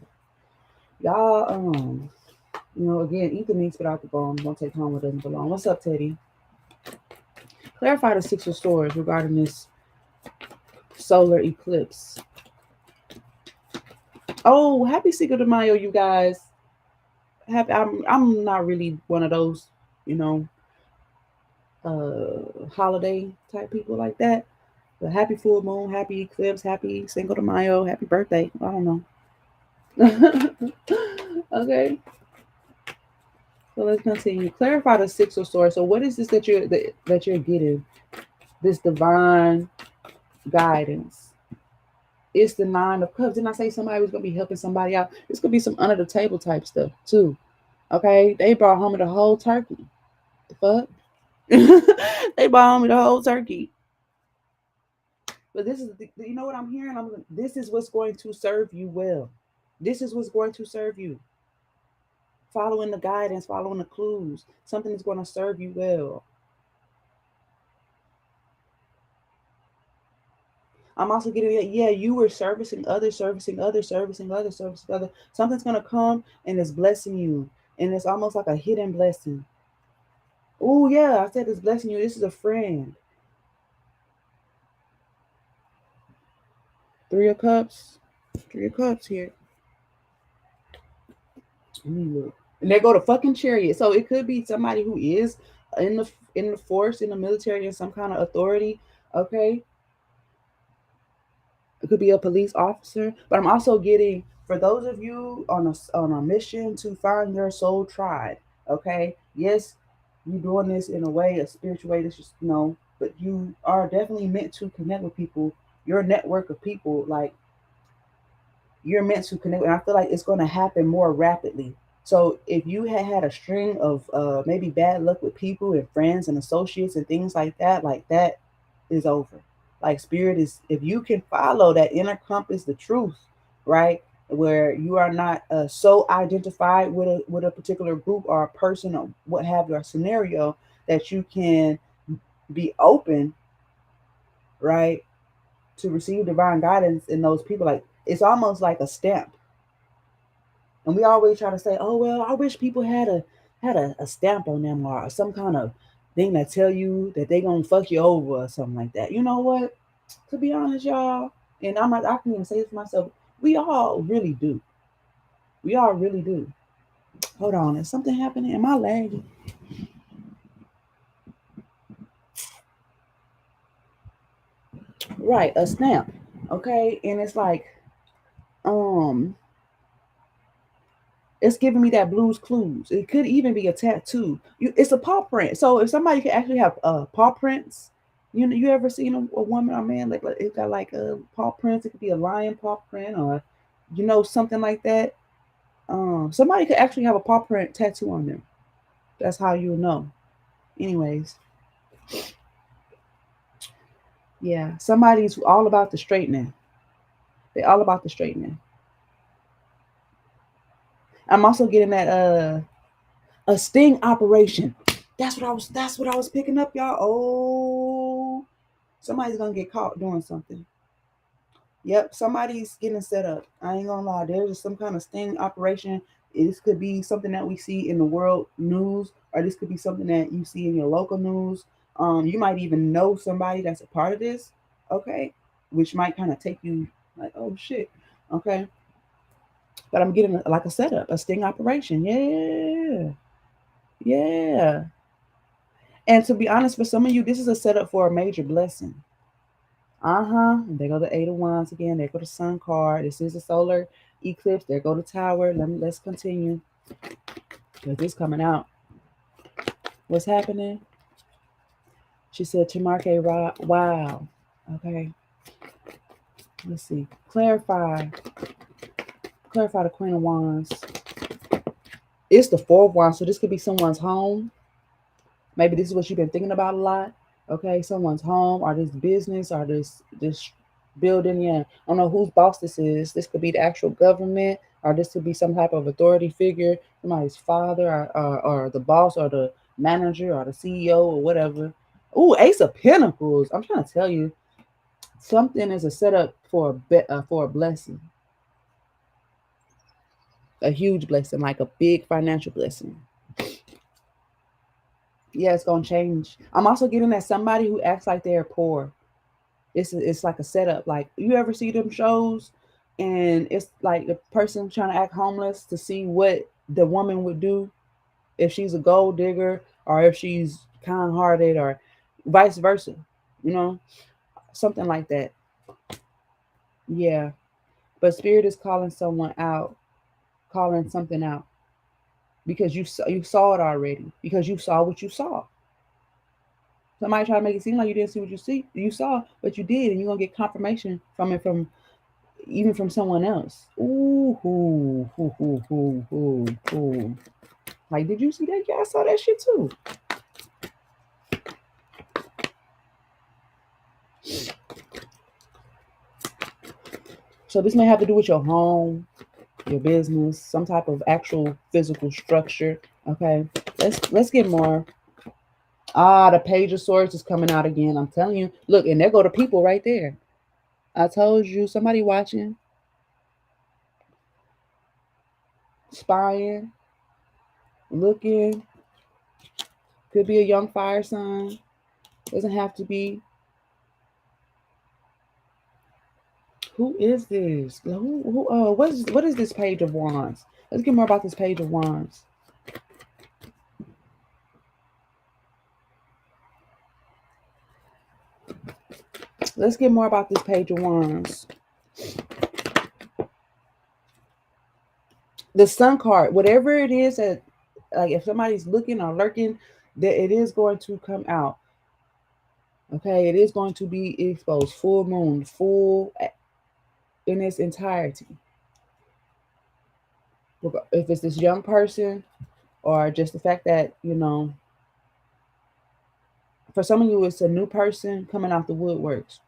Y'all, again, eat the meat, spit out the bones. Don't take home what doesn't belong. What's up, Teddy? Clarify the Six of Swords regarding this solar eclipse. Oh, happy Cinco de Mayo, you guys. Happy. I'm not really one of those, you know, holiday type people like that. But happy full moon, happy eclipse, happy Cinco de Mayo, happy birthday. I don't know. Okay. So let's continue. Clarify the Six of Swords. So what is this that you're getting? This divine guidance. It's the Nine of Cups. Didn't I say somebody was gonna be helping somebody out? This could be some under the table type stuff too. Okay, they brought home the whole turkey. The fuck? They brought home the whole turkey. But this is, you know what I'm hearing? This is what's going to serve you well. This is what's going to serve you. Following the guidance, following the clues. Something is going to serve you well. I'm also getting that, yeah, you were servicing others, servicing others, servicing others, servicing others. Something's going to come and it's blessing you. And it's almost like a hidden blessing. Oh, yeah, I said it's blessing you. This is a friend. Three of Cups. Three of Cups here. Let me look. And they go to fucking chariot. So it could be somebody who is in the force, in the military, in some kind of authority. Okay, it could be a police officer. But I'm also getting for those of you on a mission to find your soul tribe. Okay, yes, you're doing this in a way, a spiritual way. That's just but you are definitely meant to connect with people. Your network of people, like you're meant to connect, and I feel like it's going to happen more rapidly. So if you had had a string of maybe bad luck with people and friends and associates and things like that is over. Like spirit is, if you can follow that inner compass, the truth, right, where you are not so identified with a particular group or a person or what have you, or scenario, that you can be open, right, to receive divine guidance in those people. Like it's almost like a stamp. And we always try to say, oh well, I wish people had a stamp on them or some kind of thing that tell you that they gonna fuck you over or something like that. You know what? To be honest, y'all, and I can even say this for myself, we all really do. We all really do. Hold on, is something happening? Am I lagging? Right, a stamp. Okay, and it's like, um, it's giving me that Blues Clues. It could even be a tattoo. It's a paw print. So if somebody could actually have paw prints, you ever seen a woman or man like it got like a paw prints? It could be a lion paw print or something like that. Somebody could actually have a paw print tattoo on them. That's how you know. Anyways, yeah, somebody's all about the straightening. They all about the straightening. I'm also getting that a sting operation. That's what I was picking up, y'all. Oh, somebody's gonna get caught doing something. Yep, somebody's getting set up. I ain't gonna lie. There's some kind of sting operation. This could be something that we see in the world news, or this could be something that you see in your local news. You might even know somebody that's a part of this. Okay, which might kind of take you like, oh shit. Okay, but I'm getting like a setup, a sting operation. Yeah, yeah. And to be honest, for some of you, this is a setup for a major blessing. Uh-huh. There go the Eight of Wands again. There go the Sun card. This is a solar eclipse. There go the Tower. Let's continue. Because this coming out. What's happening? She said to Marque, wow. Okay. Let's see. Clarify. Clarify the Queen of Wands. It's the Four of Wands, so this could be someone's home. Maybe this is what you've been thinking about a lot. Okay, someone's home or this business or this building. Yeah, I don't know whose boss this is. This could be the actual government, or this could be some type of authority figure, somebody's father, or the boss, or the manager, or the CEO, or whatever. Ooh, Ace of Pentacles. I'm trying to tell you, something is a setup for a blessing, a huge blessing, like a big financial blessing. Yeah, it's gonna change. I'm also getting that somebody who acts like they're poor. It's like a setup. Like you ever see them shows, and it's like the person trying to act homeless to see what the woman would do if she's a gold digger or if she's kind-hearted or vice versa. You know, something like that. Yeah, but spirit is calling someone out, calling something out because you saw it already because you saw what you saw. Somebody try to make it seem like you didn't see what you saw, but you did, and you're gonna get confirmation from it from even from someone else. Ooh, ooh, ooh, ooh, ooh, ooh, ooh. Like, did you see that? Yeah, I saw that shit too. So this may have to do with your home, your business, some type of actual physical structure. Okay, let's get more. Ah, the Page of Swords is coming out again. I'm telling you. Look, and there go the people right there. I told you, somebody watching, spying, looking. Could be a young fire sign. Doesn't have to be. Who is this? What is this Page of Wands? Let's get more about this Page of Wands. Let's get more about this Page of Wands. The Sun card, whatever it is that, like, if somebody's looking or lurking, that it is going to come out. Okay, it is going to be exposed. Full moon, full in its entirety. If it's this young person, or just the fact that, for some of you, it's a new person coming out the woodworks.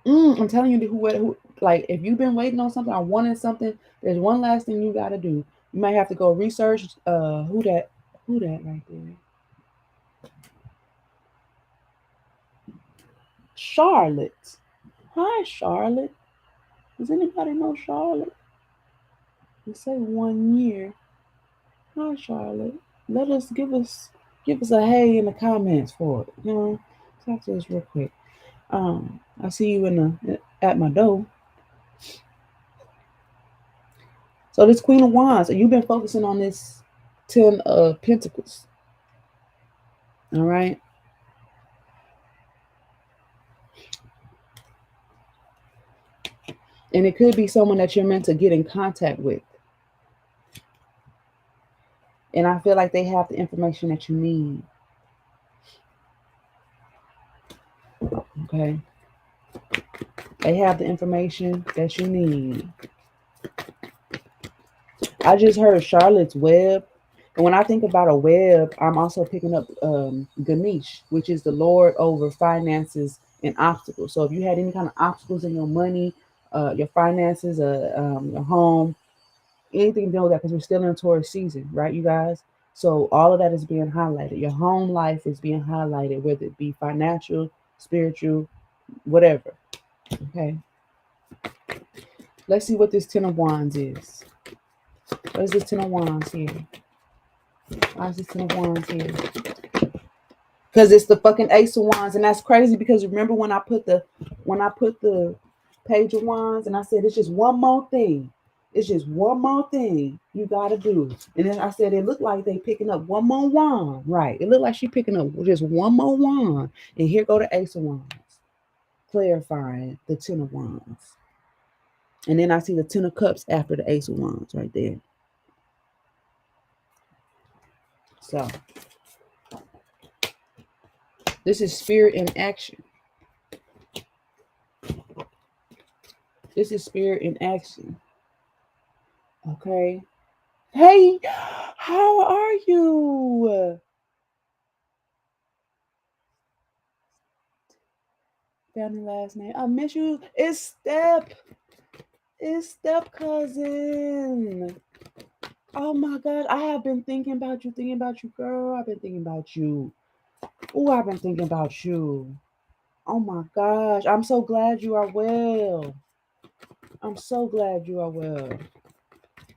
I'm telling you, who, like, if you've been waiting on something or wanting something, there's one last thing you gotta do. You might have to go research who that right there. Charlotte. Hi, Charlotte. Does anybody know Charlotte? You say 1 year. Hi, Charlotte. Give us a hey in the comments for it. Talk to us real quick. I see you at my door. So this Queen of Wands, you've been focusing on this Ten of Pentacles. All right. And it could be someone that you're meant to get in contact with. And I feel like they have the information that you need. Okay. They have the information that you need. I just heard Charlotte's Web. And when I think about a web, I'm also picking up Ganesh, which is the Lord over finances and obstacles. So if you had any kind of obstacles in your money, your finances, your home, anything to do with that, because we're still in Taurus season, right, you guys? So all of that is being highlighted. Your home life is being highlighted, whether it be financial, spiritual, whatever. Okay. Let's see what this Ten of Wands is. What is this Ten of Wands here? Why is this Ten of Wands here? Because it's the fucking Ace of Wands, and that's crazy. Because remember when I put the Page of Wands, and I said it's just one more thing. It's just one more thing you gotta do. And then I said it looked like they picking up one more wand. Right. It looked like she picking up just one more wand. And here go the Ace of Wands. Clarifying the Ten of Wands. And then I see the Ten of Cups after the Ace of Wands right there. So this is spirit in action. This is spirit in action. Okay. Hey, how are you? Family last name. I miss you. It's Step. It's Step cousin. Oh my God. I have been thinking about you, girl. I've been thinking about you. Oh, I've been thinking about you. Oh my gosh. I'm so glad you are well. I'm so glad you are well.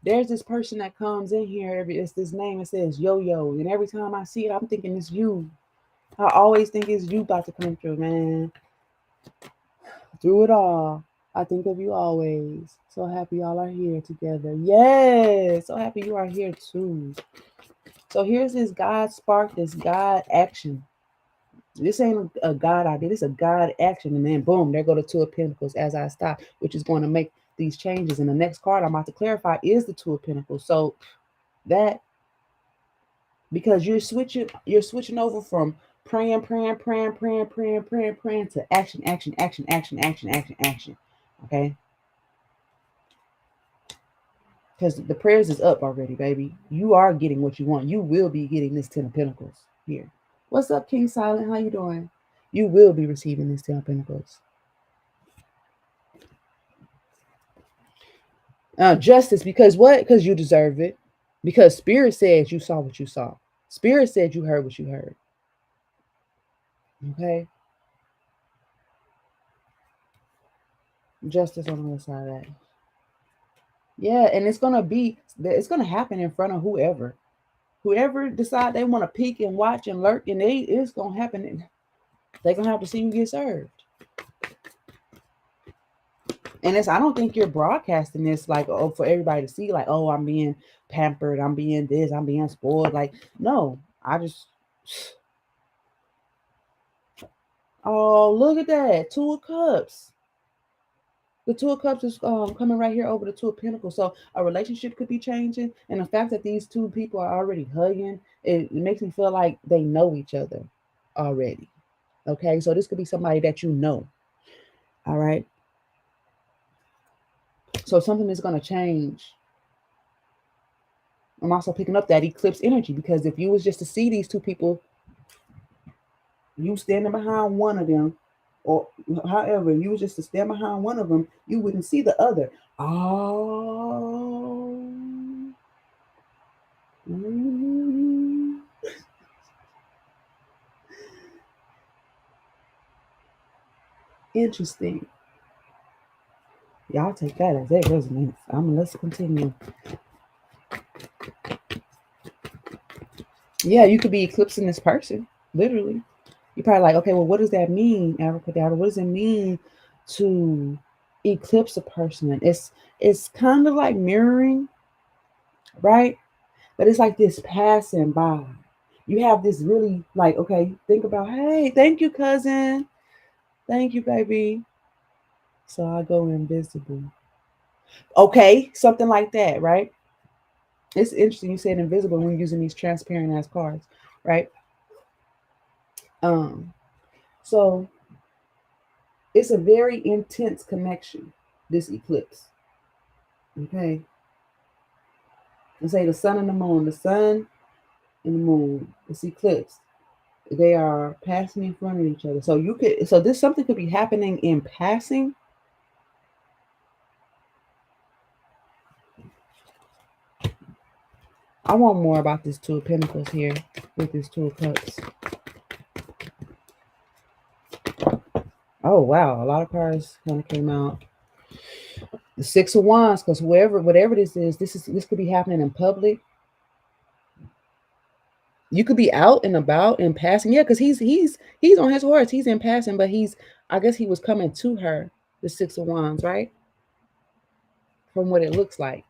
There's this person that comes in here. It's this name. It says Yo Yo. And every time I see it, I'm thinking it's you. I always think it's you about to come through, man. Through it all, I think of you always. So happy y'all are here together. Yes, so happy you are here too. So here's this God spark, this God action. This ain't a God idea. This is a God action. And then boom, there go the Two of Pentacles as I stop, which is going to make these changes. And the next card I'm about to clarify is the Two of Pentacles. So that, because you're switching over from praying to action. Okay. Because the prayers is up already, baby. You are getting what you want. You will be getting this Ten of Pentacles here. What's up, King Silent? How you doing? You will be receiving this Ten of Pentacles. Justice, because what? Because you deserve it. Because Spirit said you saw what you saw. Spirit said you heard what you heard. Okay? Justice on the other side of that. Yeah, and it's gonna happen in front of whoever. Whoever decide they want to peek and watch and lurk, and it's gonna happen. They're gonna have to see you get served. And I don't think you're broadcasting this like, oh, for everybody to see, like, oh, I'm being pampered, I'm being this, I'm being spoiled. Like, no, I just, oh, look at that, Two of Cups. The Two of Cups is coming right here over the Two of Pentacles. So a relationship could be changing. And the fact that these two people are already hugging, it makes me feel like they know each other already. Okay, so this could be somebody that you know. All right. So something is going to change. I'm also picking up that eclipse energy, because if you was just to see these two people, you standing behind one of them, or however, you was just to stand behind one of them, you wouldn't see the other. Oh. Mm. Interesting. Y'all take that as that resonates. Let's continue. Yeah, you could be eclipsing this person, literally. You're probably like, okay, well, what does that mean, Abracadabra? What does it mean to eclipse a person? It's kind of like mirroring, right? But it's like this passing by. You have this really like, okay, think about, hey, thank you, cousin. Thank you, baby. So I go invisible. Okay, something like that, right? It's interesting you said invisible when using these transparent ass cards, right? Um, so it's a very intense connection, this eclipse. Okay. And say the sun and the moon, the sun and the moon, it's eclipse. They are passing in front of each other. So you could so this something could be happening in passing. I want more about this Two of Pentacles here with this Two of Cups. Oh wow, a lot of cards kind of came out. The Six of Wands, because whatever this is, this could be happening in public. You could be out and about and passing. Yeah, because he's on his horse. He's in passing, but I guess he was coming to her. The Six of Wands, right? From what it looks like.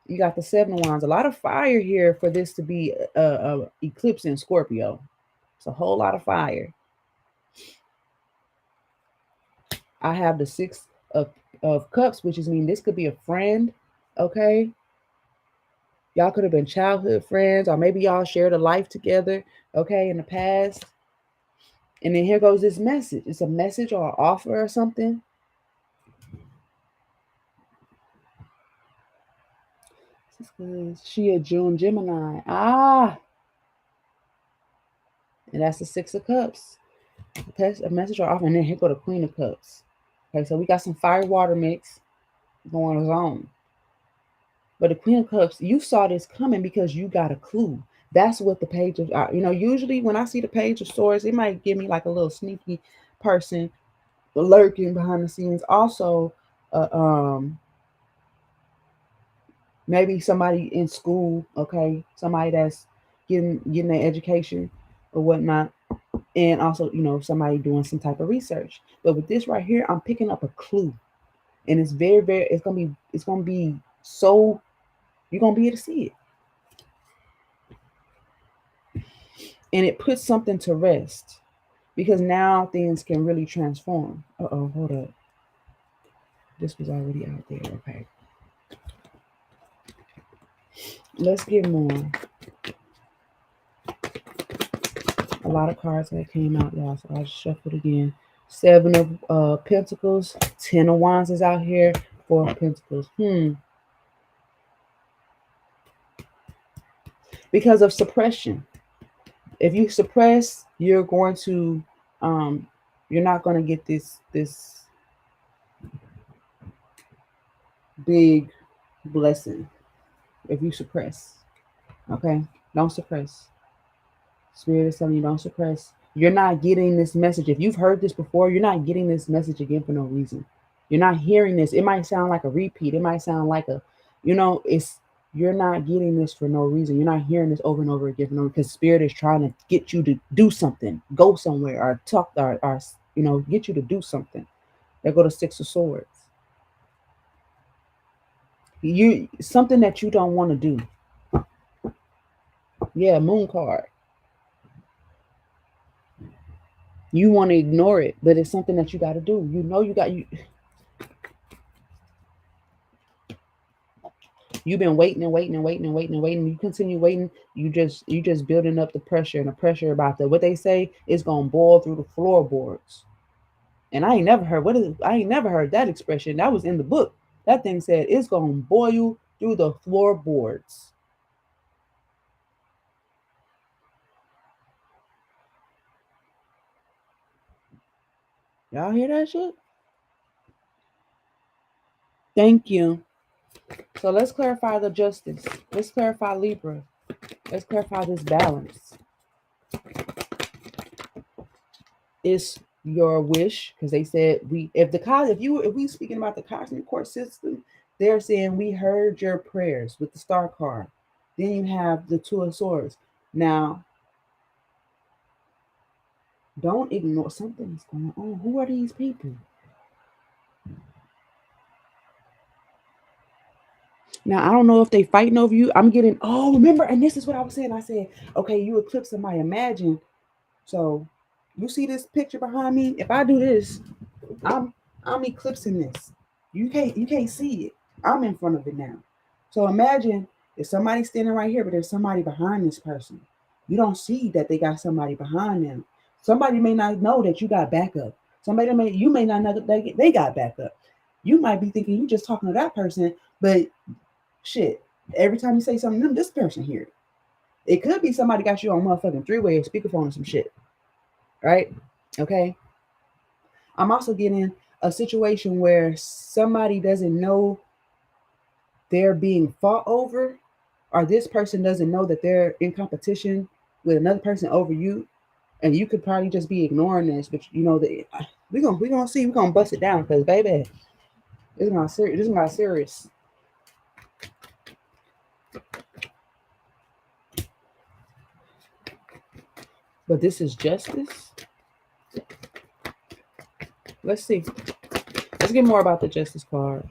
You got the Seven of Wands. A lot of fire here for this to be a eclipse in Scorpio. It's a whole lot of fire. I have the Six of Cups, which is mean this could be a friend. Okay. Y'all could have been childhood friends, or maybe y'all shared a life together, okay, in the past. And then here goes this message. It's a message or an offer or something. She a June Gemini. Ah, and that's the Six of Cups. A message or offer, and then here go the Queen of Cups. Okay, so we got some fire water mix going on. But the Queen of Cups, you saw this coming because you got a clue. That's what the Page of, usually when I see the Page of Swords, it might give me like a little sneaky person lurking behind the scenes. Also, uh, um, maybe somebody in school, okay, somebody that's getting their education or whatnot, and also somebody doing some type of research. But with this right here, I'm picking up a clue, and it's very it's gonna be so you're gonna be able to see it, and it puts something to rest because now things can really transform. Hold up, this was already out there. Okay, let's get more. A lot of cards that came out, y'all, so I'll shuffle it again. Seven of Pentacles, Ten of Wands is out here, Four of Pentacles. Because of suppression. If you suppress, you're going to you're not going to get this big blessing if you suppress. Okay? Don't suppress. Spirit is telling you don't suppress. You're not getting this message. If you've heard this before, you're not getting this message again for no reason. You're not hearing this. It might sound like a repeat. It might sound like it's you're not getting this for no reason. You're not hearing this over and over again for no, because Spirit is trying to get you to do something, go somewhere, or talk, or get you to do something. There go the Six of Swords. You something that you don't want to do. Yeah, Moon card. You want to ignore it, but it's something that you got to do. You know, you've been waiting and waiting and waiting and waiting and waiting. You continue waiting. You just building up the pressure, and the pressure about the what they say is gonna boil through the floorboards. And I ain't never heard that expression. That was in the book. That thing said it's gonna boil through the floorboards. Y'all hear that shit? Thank you. So let's clarify the justice. Let's clarify Libra. Let's clarify this balance. It's your wish, because they said if we speaking about the cosmic court system, they're saying we heard your prayers with the star card. Then you have the two of swords. Now, don't ignore something's going on. Who are these people? Now I don't know if they fighting over you. I'm getting remember, and this is what I was saying. I said, okay, you eclipsing my imagine. So you see this picture behind me? If I do this, I'm I'm eclipsing this. You can't see it. I'm in front of it now. So imagine if somebody's standing right here, but there's somebody behind this person. You don't see that they got somebody behind them. Somebody may not know that you got backup. You may not know that they got backup. You might be thinking you just talking to that person, but shit, every time you say something to them, this person hear it. It could be somebody got you on motherfucking three-way or speakerphone or some shit, right? Okay. I'm also getting a situation where somebody doesn't know they're being fought over, or this person doesn't know that they're in competition with another person over you, and you could probably just be ignoring this, but you know that we're gonna bust it down because baby, this is not serious. This is not serious. But this is justice. Let's see. Let's get more about the justice card.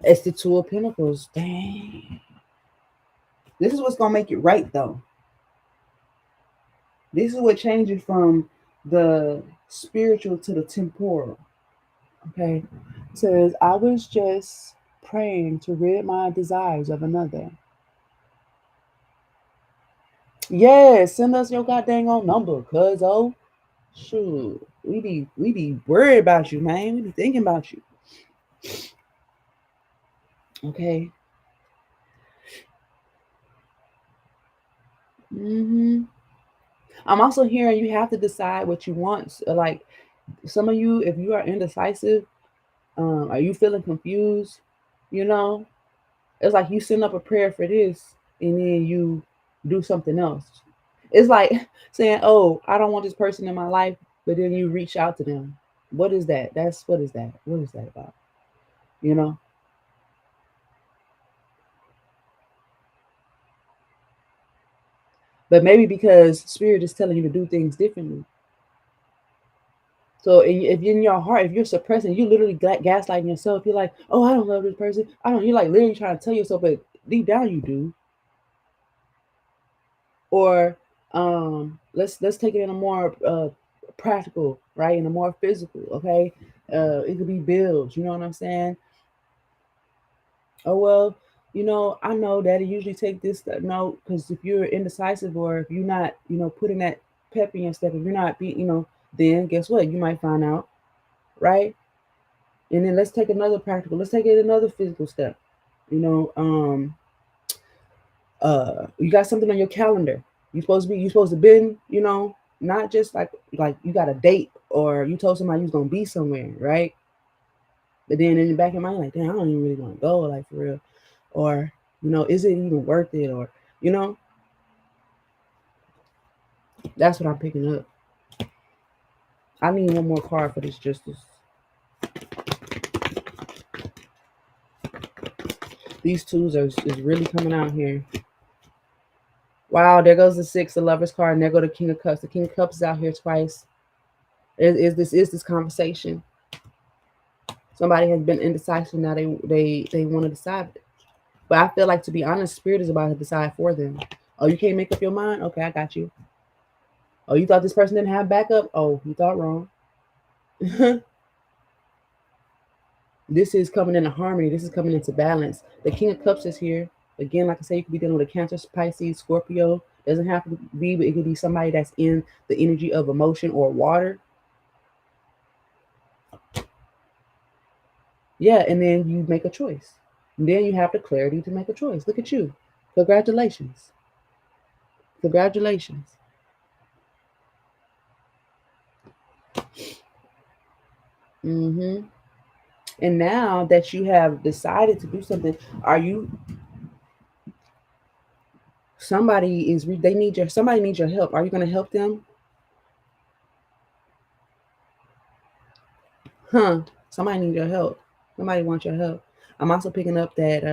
It's the Two of Pentacles. Dang. This is what's gonna make it right, though. This is what changes from the spiritual to the temporal. Okay. It says, I was just praying to rid my desires of another. Yeah, send us your goddamn own number, cuz shoot. We be worried about you, man. We be thinking about you. Okay. I'm also hearing you have to decide what you want. Like some of you, if you are indecisive, are you feeling confused? You know, it's like you send up a prayer for this and then you do something else. It's like saying, "Oh, I don't want this person in my life," but then you reach out to them. What is that? What is that? What is that about? You know. But maybe because spirit is telling you to do things differently. So if in your heart, if you're suppressing, you literally gaslighting yourself. You're like, "Oh, I don't love this person. I don't." You're like literally trying to tell yourself, but deep down you do. Or let's take it in a more practical, right? In a more physical, okay? It could be bills. You know what I'm saying? Oh well, I know that it usually take this no, because if you're indecisive or if you're not, putting that pep in your step, if you're not being, then guess what? You might find out, right? And then let's take another practical. Let's take it another physical step. You know, you got something on your calendar. You supposed to been, not just like you got a date or you told somebody you was gonna be somewhere, right? But then in the back of your mind, like, damn, I don't even really want to go, like for real. Or, is it even worth it? Or, you know, that's what I'm picking up. I need one more card for this justice. These twos is really coming out here. Wow, there goes the six, the lovers card, and there go the King of Cups. The King of Cups is out here twice. Is this conversation? Somebody has been indecisive. Now they want to decide. But I feel like, to be honest, spirit is about to decide for them. Oh, you can't make up your mind? Okay, I got you. Oh, you thought this person didn't have backup? Oh, you thought wrong. This is coming into harmony. This is coming into balance. The King of Cups is here. Again, like I say, you could be dealing with a Cancer, Pisces, Scorpio. Doesn't have to be, but it could be somebody that's in the energy of emotion or water. Yeah, and then you make a choice. And then you have the clarity to make a choice. Look at you. Congratulations. Congratulations. Mm-hmm. And now that you have decided to do something, are you they need somebody needs your help. Are you going to help them? Huh? Somebody needs your help. Somebody wants your help. I'm also picking up that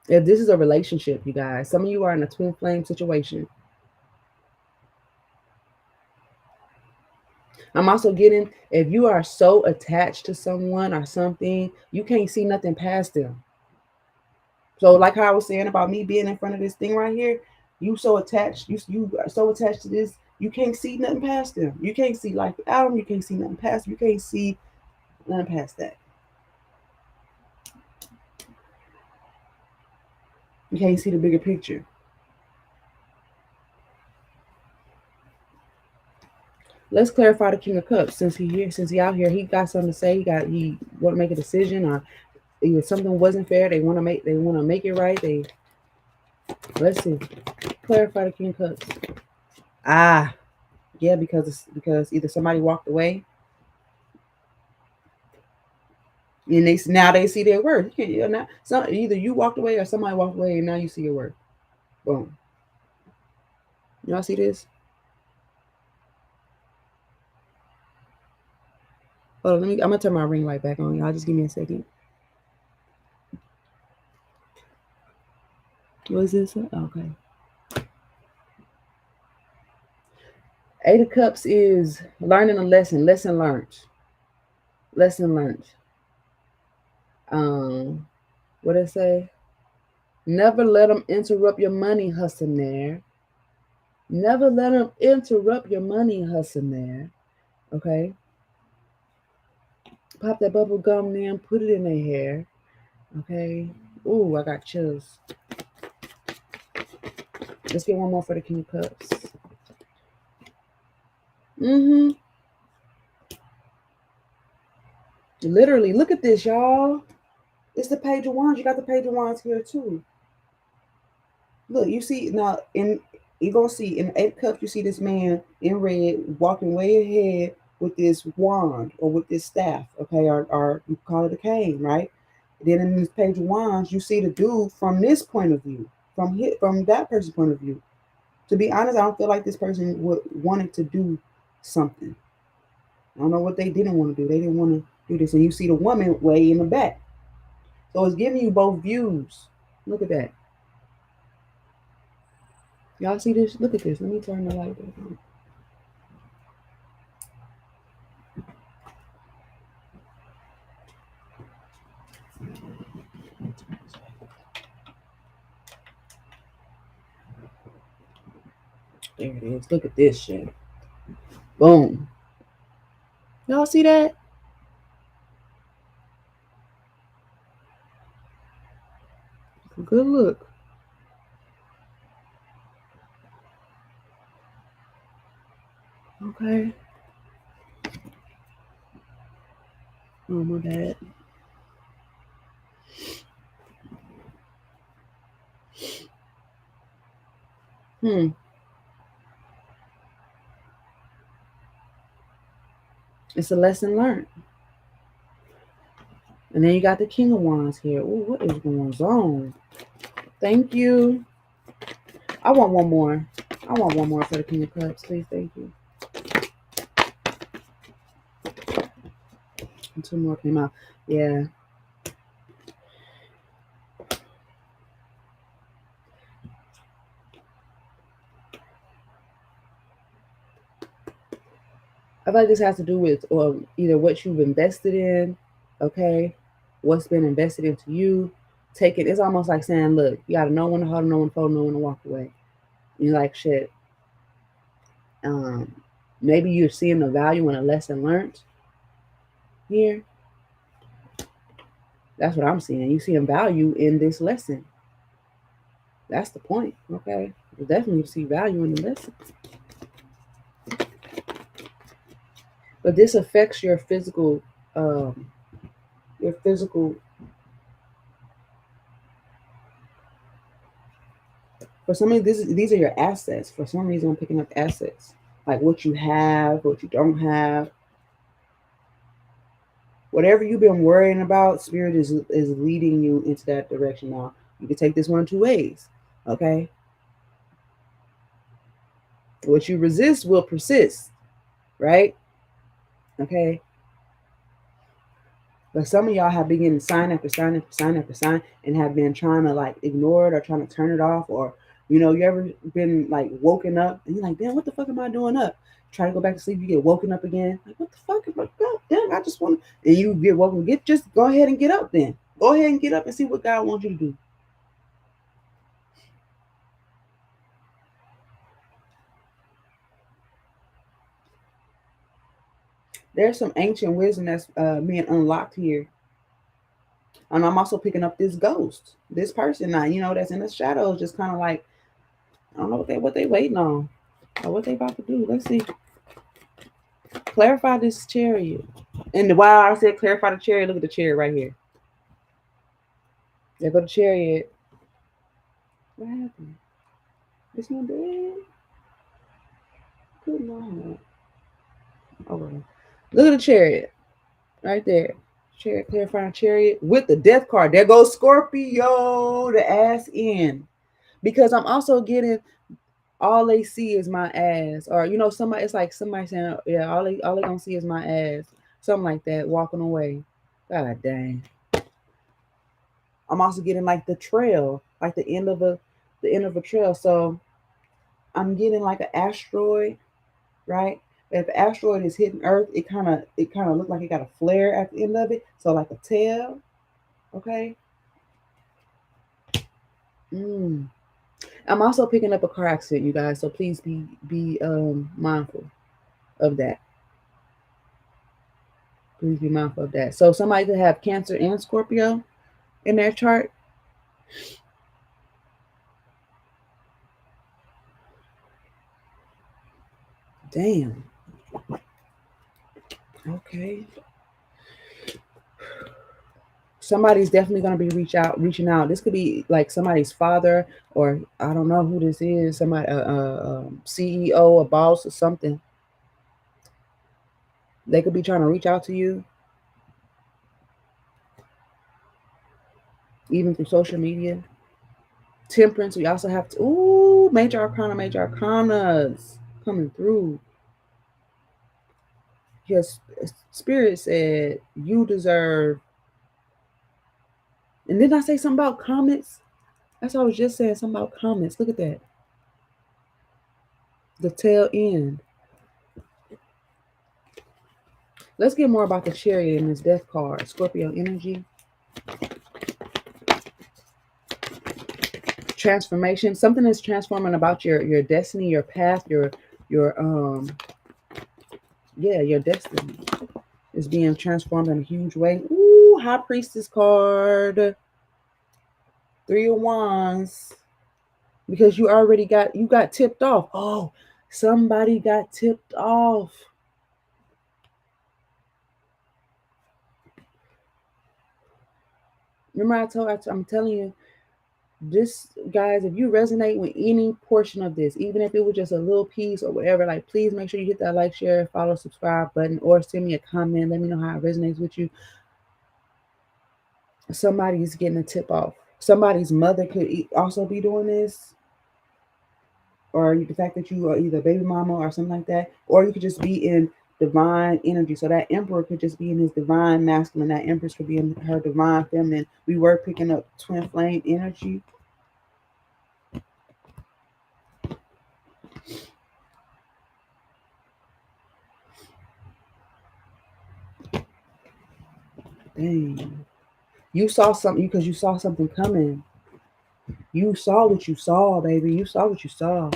if this is a relationship, you guys, some of you are in a twin flame situation. I'm also getting, if you are so attached to someone or something, you can't see nothing past them. So, like how I was saying about me being in front of this thing right here, you so attached, you are so attached to this, you can't see nothing past them. You can't see life without them. You can't see nothing past. You can't see nothing past that. You can't see the bigger picture. Let's clarify the King of Cups. Since he out here, he got something to say. He want to make a decision, or either something wasn't fair. They want to make it right. Let's see. Clarify the King of Cups. Ah, yeah, because either somebody walked away, and they see their worth. You not either you walked away or somebody walked away, and now you see your worth. Boom. Y'all see this? Hold on, I'm gonna turn my ring light back on. Y'all just give me a second. What is this? Okay. Eight of Cups is learning a lesson. Lesson learned. Lesson learned. What did I say? Never let them interrupt your money hustling there. Never let them interrupt your money hustling there. Okay. Pop that bubble gum then put it in their hair. Okay. Ooh, I got chills. Let's get one more for the King of Cups. Mm-hmm. Literally, look at this, y'all. It's the Page of Wands. You got the Page of Wands here too. Look, you see now you're gonna see in the Eight of Cups, you see this man in red walking way ahead with this wand or with this staff, okay, or you call it a cane, right? Then in this Page of Wands, you see the dude from this point of view, from that person's point of view. To be honest, I don't feel like this person wanted to do something. I don't know what they didn't want to do. They didn't want to do this. And you see the woman way in the back. So it's giving you both views. Look at that. Y'all see this? Look at this. Let me turn the light back on. There it is. Look at this shit. Boom. Y'all see that? Good look. Okay. Oh, my bad. It's a lesson learned. And then you got the King of Wands here. Ooh, what is going on? Thank you. I want one more. I want one more for the King of Cups, please. Thank you. And two more came out. Yeah. I feel like this has to do with either what you've invested in, okay, what's been invested into you. Take it. It's almost like saying, look, you got to know when to hold, know when to fold, know when to walk away. You're like, shit. Maybe you're seeing the value in a lesson learned here. That's what I'm seeing. You seeing value in this lesson. That's the point. Okay. You definitely see value in the lesson. But this affects your physical, your physical. For some reason, these are your assets. For some reason, I'm picking up assets, like what you have, what you don't have. Whatever you've been worrying about, spirit is leading you into that direction. Now, you can take this one two ways. Okay. What you resist will persist, right? Okay. But some of y'all have been getting sign after sign after sign after sign and have been trying to like ignore it or trying to turn it off, or you ever been like woken up and you're like, damn, what the fuck am I doing up? Try to go back to sleep, you get woken up again. Like, what the fuck am I? God damn, I just want to. And you get woken. Just go ahead and get up then. Go ahead and get up and see what God wants you to do. There's some ancient wisdom that's being unlocked here. And I'm also picking up this ghost, this person now, that's in the shadows, just kind of like, I don't know what they waiting on or what they about to do. Let's see. Clarify this chariot. And while I said clarify the chariot, look at the chariot right here. There go the chariot. What happened? It's not dead. Good Lord. Oh, well. Look at the chariot right there. Chariot, clarifying chariot with the death card. There goes Scorpio, the ass in. Because I'm also getting all they see is my ass, or somebody. It's like somebody saying, "Yeah, all they gonna see is my ass," something like that. Walking away. God dang. I'm also getting like the trail, like the end of a trail. So I'm getting like an asteroid, right? If the asteroid is hitting Earth, it kind of look like it got a flare at the end of it. So like a tail, okay. Mm. I'm also picking up a car accident, you guys. So please be mindful of that. Please be mindful of that. So somebody could have Cancer and Scorpio in their chart. Damn. Okay. Somebody's definitely going to be reaching out. This could be like somebody's father, or I don't know who this is. Somebody, CEO, a boss, or something. They could be trying to reach out to you, even through social media. Temperance. We also have to major arcanas coming through. His spirit said you deserve. And then I say something about comments. That's what I was just saying. Something about comments. Look at that. The tail end. Let's get more about the chariot in this death card. Scorpio energy. Transformation. Something is transforming about your destiny, your path, your your destiny is being transformed in a huge way. Ooh, High Priestess card. 3 of Wands. Because you got tipped off. Oh, somebody got tipped off. Remember I'm telling you, this, guys, if you resonate with any portion of this, even if it was just a little piece or whatever, like, please make sure you hit that like, share, follow, subscribe button, or send me a comment. Let me know how it resonates with you. Somebody's getting a tip off. Somebody's mother could also be doing this, or the fact that you are either baby mama or something like that, or you could just be in divine energy. So that emperor could just be in his divine masculine. That empress could be in her divine feminine. We were picking up twin flame energy. Dang. You saw something because you saw something coming. You saw what you saw, baby. You saw what you saw.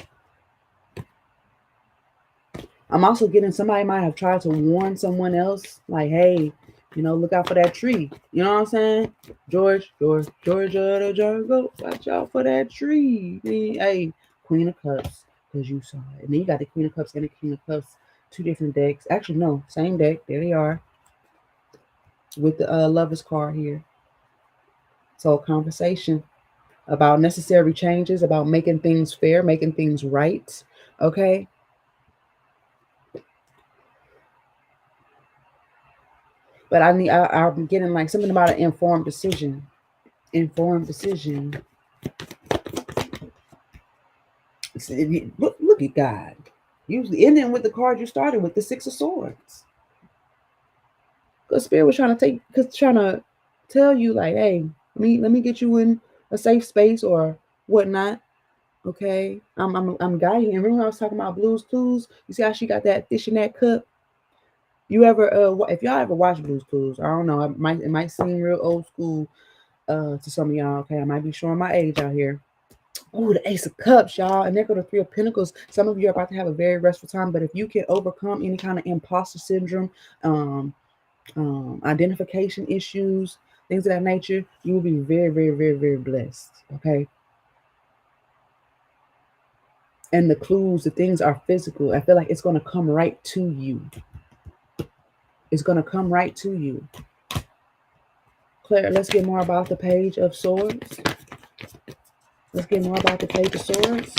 I'm also getting somebody might have tried to warn someone else, like, hey, look out for that tree. You know what I'm saying? Georgia the jungle, watch out for that tree. Hey, Queen of Cups, because you saw it. And then you got the Queen of Cups and the King of Cups, two different decks. Actually, no, same deck. There they are. With the Lover's card here. So, conversation about necessary changes, about making things fair, making things right. Okay. But I'm getting like something about an informed decision. Informed decision. Look at God. Usually ending with the card you started with, the Six of Swords. Because Spirit was trying to tell you like, hey, let me get you in a safe space or whatnot. Okay, I'm guiding. And remember I was talking about Blue's Clues. You see how she got that fish in that cup. You ever if y'all ever watch Blue's Clues, I don't know. It might seem real old school to some of y'all. Okay, I might be showing my age out here. Oh, the Ace of Cups, y'all, and there go the Three of Pentacles. Some of you are about to have a very restful time, but if you can overcome any kind of imposter syndrome, um, identification issues, things of that nature, you will be very, very, very, very blessed. Okay. And the clues, the things are physical. I feel like it's going to come right to you. It's going to come right to you. Claire, let's get more about the Page of Swords. Let's get more about the Page of Swords.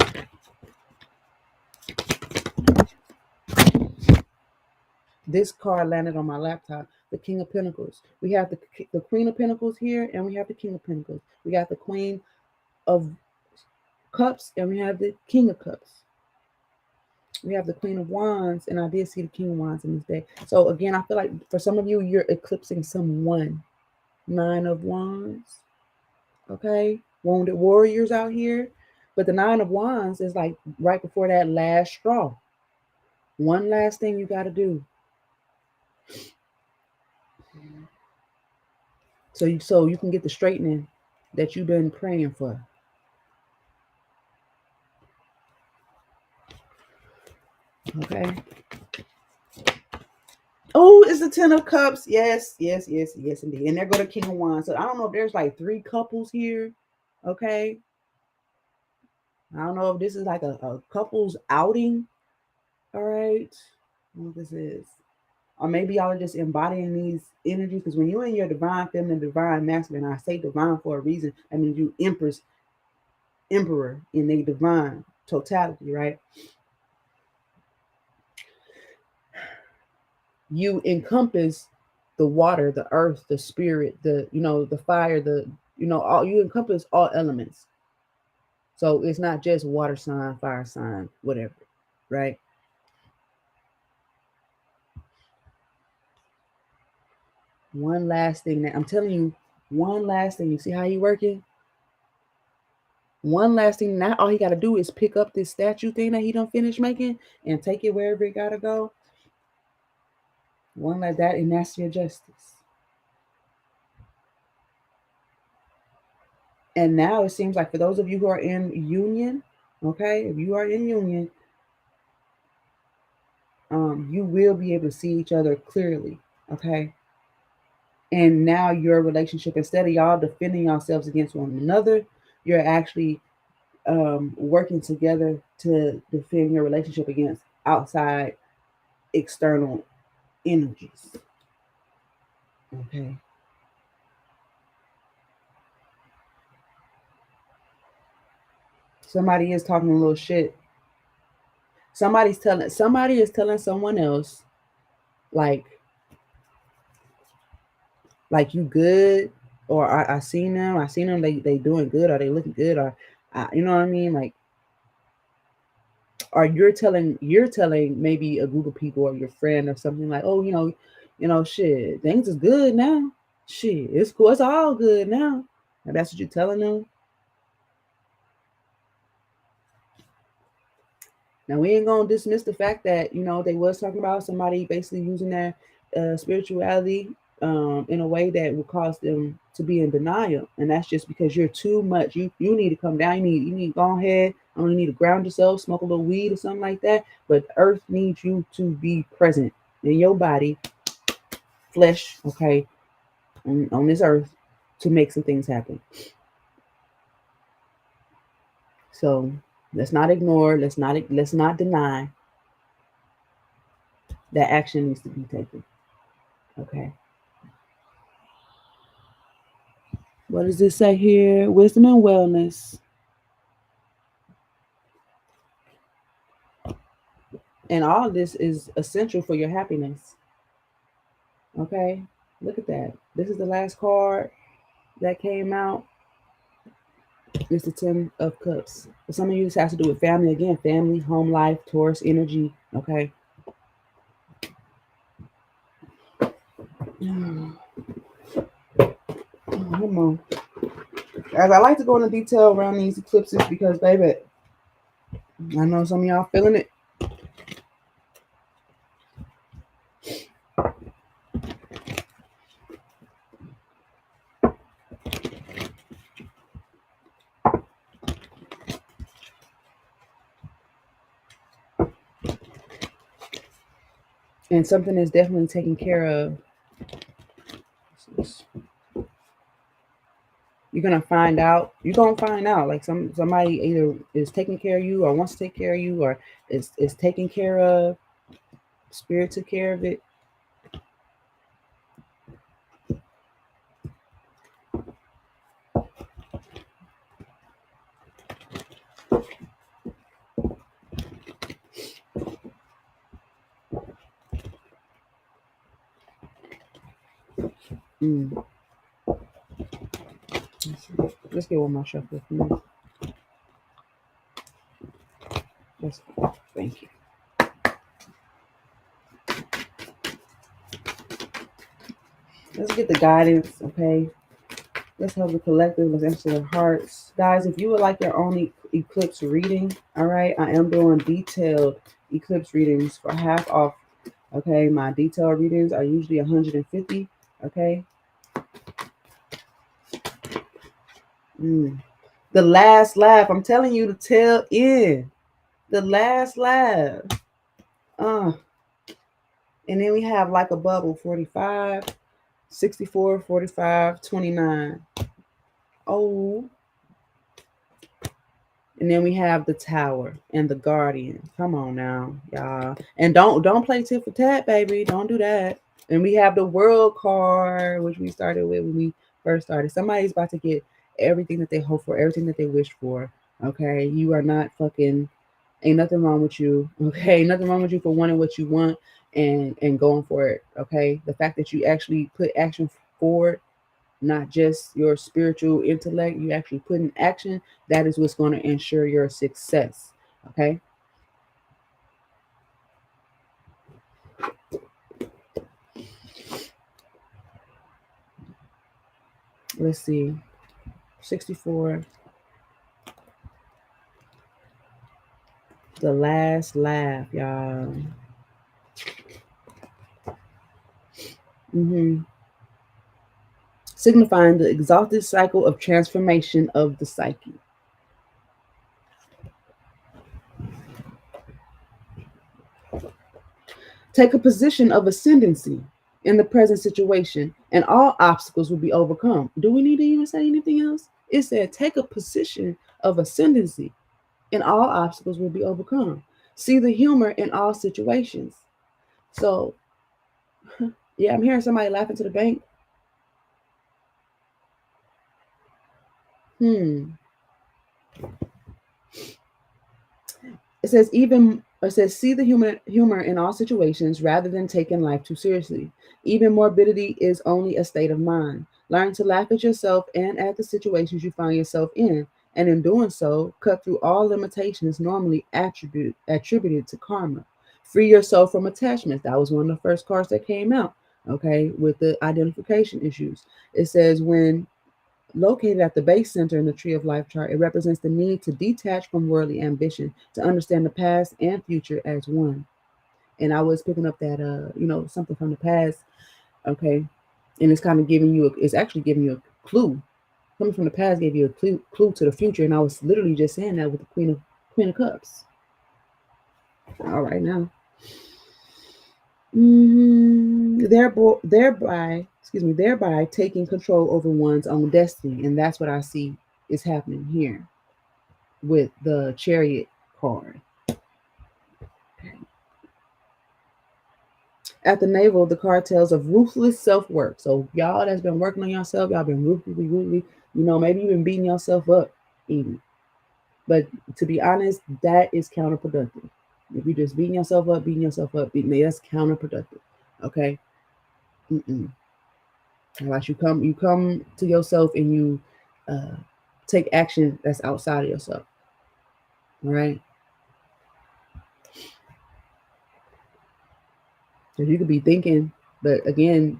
This card landed on my laptop. The King of Pentacles. We have the Queen of Pentacles here, and we have the King of Pentacles. We got the Queen of Cups, and we have the King of Cups. We have the Queen of Wands, and I did see the King of Wands in this day. So again, I feel like for some of you, you're eclipsing someone. Nine of Wands. Okay, wounded warriors out here. But the Nine of Wands is like right before that last straw. One last thing you got to do. So you can get the straightening that you've been praying for. Okay. Oh, it's the Ten of Cups. Yes, yes, yes, yes, indeed. And there go the King of Wands. So I don't know if there's like three couples here. Okay. I don't know if this is like a couple's outing. All right. What this is. Or maybe y'all are just embodying these energies. Because when you're in your divine feminine, divine masculine, I say divine for a reason. I mean, you emperor in a divine totality, right? You encompass the water, the earth, the spirit, the fire, all you encompass all elements. So it's not just water sign, fire sign, whatever, right? One last thing that I'm telling you, one last thing. You see how he working? One last thing. Now all he got to do is pick up this statue thing that he don't finish making and take it wherever it got to go. One like that, and that's your justice. And now it seems like for those of you who are in union, okay, if you are in union, you will be able to see each other clearly, okay? And now your relationship, instead of y'all defending yourselves against one another, you're actually working together to defend your relationship against outside external energies, okay? Somebody is talking a little shit. Somebody is telling someone else like you good, or I seen them, they doing good, or they looking good, or you know what I mean, like, or you're telling maybe a group of people or your friend or something like, oh, shit, things is good now, shit, it's cool, it's all good now, and that's what you're telling them. Now we ain't gonna dismiss the fact that they was talking about somebody basically using their spirituality in a way that will cause them to be in denial, and that's just because you're too much. You need to come down. You need to go ahead. You need to ground yourself, smoke a little weed or something like that. But Earth needs you to be present in your body, flesh, okay, on this Earth, to make some things happen. So let's not ignore. Let's not deny that action needs to be taken. Okay. What does this say here? Wisdom and wellness. And all of this is essential for your happiness. Okay? Look at that. This is the last card that came out. It's the Ten of Cups. For some of you, this has to do with family. Again, family, home life, Taurus energy. Okay? Come on. As I like to go into detail around these eclipses because, baby, I know some of y'all feeling it. And something is definitely taken care of. You're gonna find out. You're gonna find out. Like somebody either is taking care of you or wants to take care of you or is taken care of. Spirit took care of it. Let's get one more shuffle, please. Yes, thank you. Let's get the guidance, okay? Let's help the collective. Let's answer the hearts. Guys, if you would like your own eclipse reading, all right, I am doing detailed eclipse readings for half off. Okay, my detailed readings are usually 150. Okay. The last laugh. I'm telling you to tell in. The last laugh. And then we have like a bubble 45, 64, 45, 29. Oh. And then we have the Tower and the Guardian. Come on now, y'all. And don't play tit for tat, baby. Don't do that. And we have the World card, which we started with when we first started. Somebody's about to get everything that they hope for, everything that they wish for. Okay, you are not fucking. Ain't nothing wrong with you. Okay, nothing wrong with you for wanting what you want and going for it. Okay, the fact that you actually put action forward, not just your spiritual intellect, you actually put in action, that is what's going to ensure your success. Okay. Let's see. 64. The last laugh, y'all. Signifying the exalted cycle of transformation of the psyche. Take a position of ascendancy in the present situation, and all obstacles will be overcome. Do we need to even say anything else? It said, take a position of ascendancy, and all obstacles will be overcome. See the humor in all situations. So, yeah, I'm hearing somebody laughing to the bank. It says see the humor in all situations rather than taking life too seriously. Even morbidity is only a state of mind. Learn to laugh at yourself and at the situations you find yourself in, and in doing so, cut through all limitations normally attributed to karma. Free yourself from attachments. That was one of the first cards that came out, okay, with the identification issues. It says when located at the base center in the Tree of Life chart, it represents the need to detach from worldly ambition, to understand the past and future as one. And I was picking up that, something from the past. Okay. And it's kind of giving you, it's actually giving you a clue. Coming from the past gave you a clue to the future. And I was literally just saying that with the Queen of Cups. All right, now. Thereby taking control over one's own destiny. And that's what I see is happening here with the Chariot card. At the navel, the card tells of ruthless self-work. So y'all that's been working on yourself, y'all been ruthlessly, maybe you've been beating yourself up even. But to be honest, that is counterproductive. If you're just beating yourself up, that's counterproductive. Okay? Mm-mm. Unless you come to yourself and you take action that's outside of yourself. All right? Because you could be thinking, but again,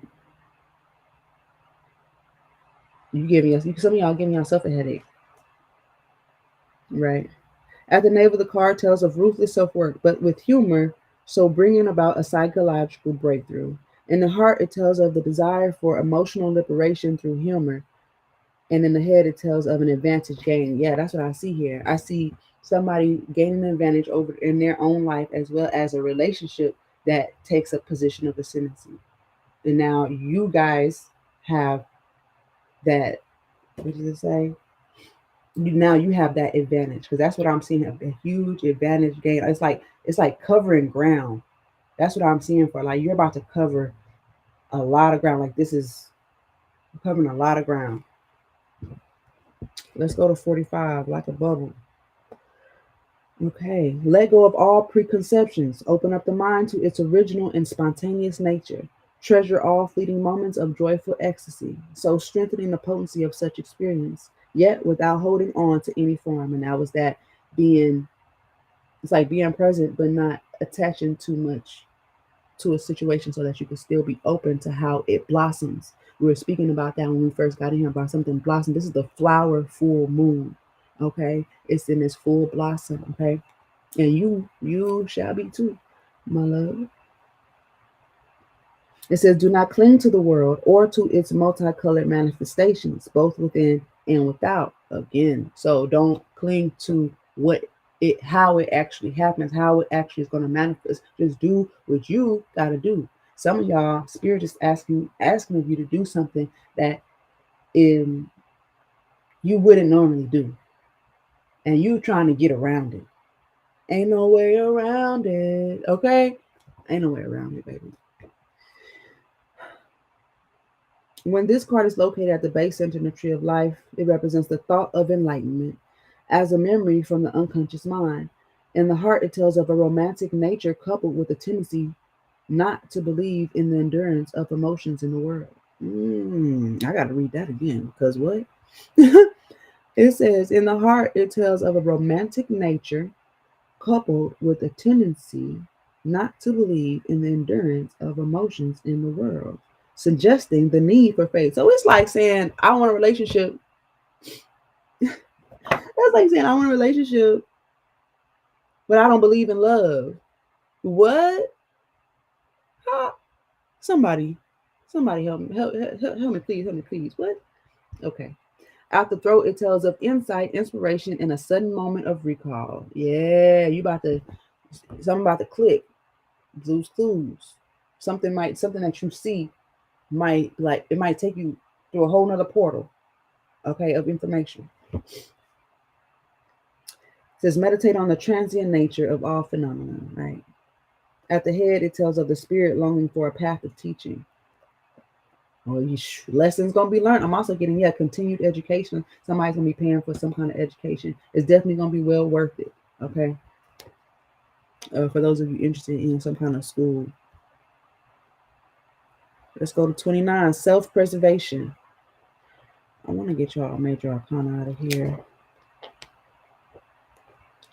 some of y'all giving yourself a headache. Right? At the navel, the card tells of ruthless self-work, but with humor, so bringing about a psychological breakthrough. In the heart, it tells of the desire for emotional liberation through humor. And in the head, it tells of an advantage gain. Yeah, that's what I see here. I see somebody gaining an advantage over in their own life as well as a relationship that takes a position of ascendancy. And now you guys have that, what does it say? Now you have that advantage because that's what I'm seeing, a huge advantage gain. It's like covering ground. That's what I'm seeing for, like, you're about to cover a lot of ground. Like, this is covering a lot of ground. Let's go to 45, like a bubble. Okay, let go of all preconceptions. Open up the mind to its original and spontaneous nature. Treasure all fleeting moments of joyful ecstasy, so strengthening the potency of such experience, yet without holding on to any form. And that was that being, it's like being present, but not attaching too much to a situation so that you can still be open to how it blossoms. We were speaking about that when we first got in here, about something blossom. This is the flower full moon. Okay, it's in this full blossom. Okay, and you shall be too, my love. It says, do not cling to the world or to its multicolored manifestations, both within and without. Again, so don't cling to how it actually happens, how it actually is going to manifest. Just do what you got to do. Some of y'all, spirit is asking of you to do something that you wouldn't normally do, and you trying to get around it. Ain't no way around it. Okay, ain't no way around it, baby. When this card is located at the base center in the tree of life, it represents the thought of enlightenment as a memory from the unconscious mind. In the heart, it tells of a romantic nature coupled with a tendency not to believe in the endurance of emotions in the world. I got to read that again because what? It says, in the heart, it tells of a romantic nature coupled with a tendency not to believe in the endurance of emotions in the world, suggesting the need for faith. So it's like saying, I want a relationship. That's like saying, I want a relationship, but I don't believe in love. What? How? Somebody help me. Help me, please. Help me, please. What? Okay. Out the throat, it tells of insight, inspiration, and a sudden moment of recall. Yeah, something about to click. Blue's Clues. Something that you see might, like, it might take you through a whole nother portal, okay, of information. It says meditate on the transient nature of all phenomena, right? At the head, it tells of the spirit longing for a path of teaching. Well, lessons gonna be learned. I'm also getting continued education. Somebody's gonna be paying for some kind of education. It's definitely gonna be well worth it. Okay. For those of you interested in some kind of school. Let's go to 29. Self-preservation. I want to get y'all major arcana out of here.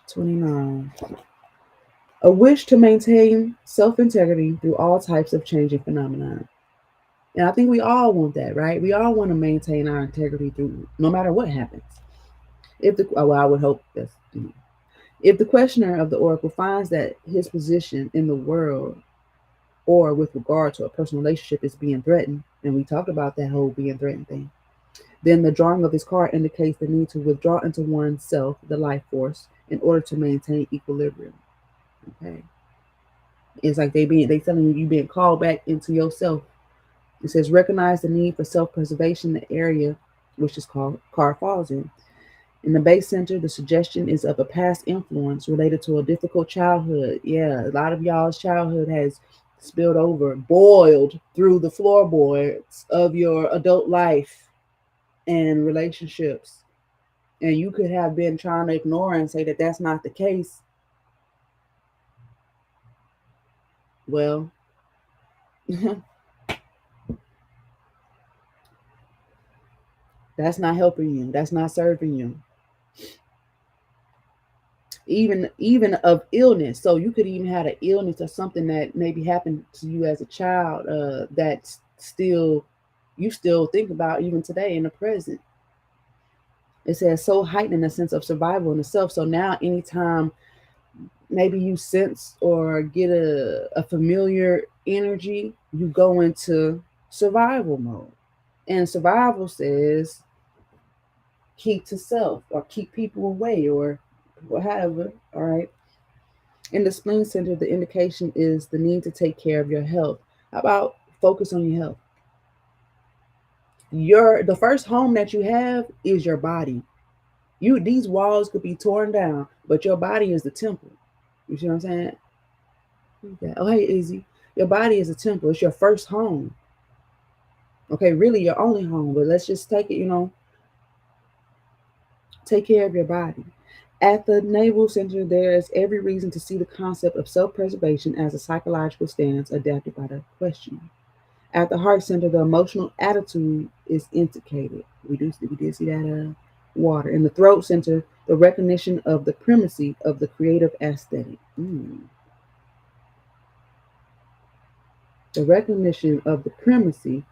29. A wish to maintain self-integrity through all types of changing phenomena. And I think we all want that, right? We all want to maintain our integrity through no matter what happens. I would hope that's. If the questioner of the oracle finds that his position in the world or with regard to a personal relationship is being threatened, and we talked about that whole being threatened thing, then the drawing of this card indicates the need to withdraw into oneself, the life force, in order to maintain equilibrium. Okay. It's like they telling you being called back into yourself. It says recognize the need for self-preservation in the area which is called card falls in. In the base center, the suggestion is of a past influence related to a difficult childhood. Yeah, a lot of y'all's childhood has spilled over, boiled through the floorboards of your adult life and relationships. And you could have been trying to ignore and say that that's not the case. Well, that's not helping you. That's not serving you. Even of illness. So you could even have an illness or something that maybe happened to you as a child that still you still think about even today in the present. It says so heightening a sense of survival in the self. So now anytime maybe you sense or get a familiar energy, you go into survival mode. And survival says keep to self or keep people away or whatever. All right. In the spleen center, the indication is the need to take care of your health. How about focus on your health? The first home that you have is your body. These walls could be torn down, but your body is the temple. You see what I'm saying? Okay. Oh, hey, Izzy. Your body is a temple. It's your first home. Okay, really your only home. But let's just take it, take care of your body. At the navel center, there is every reason to see the concept of self preservation as a psychological stance adapted by the question. At the heart center, the emotional attitude is indicated. We did see that water. In the throat center, the recognition of the primacy of the creative aesthetic. The recognition of the primacy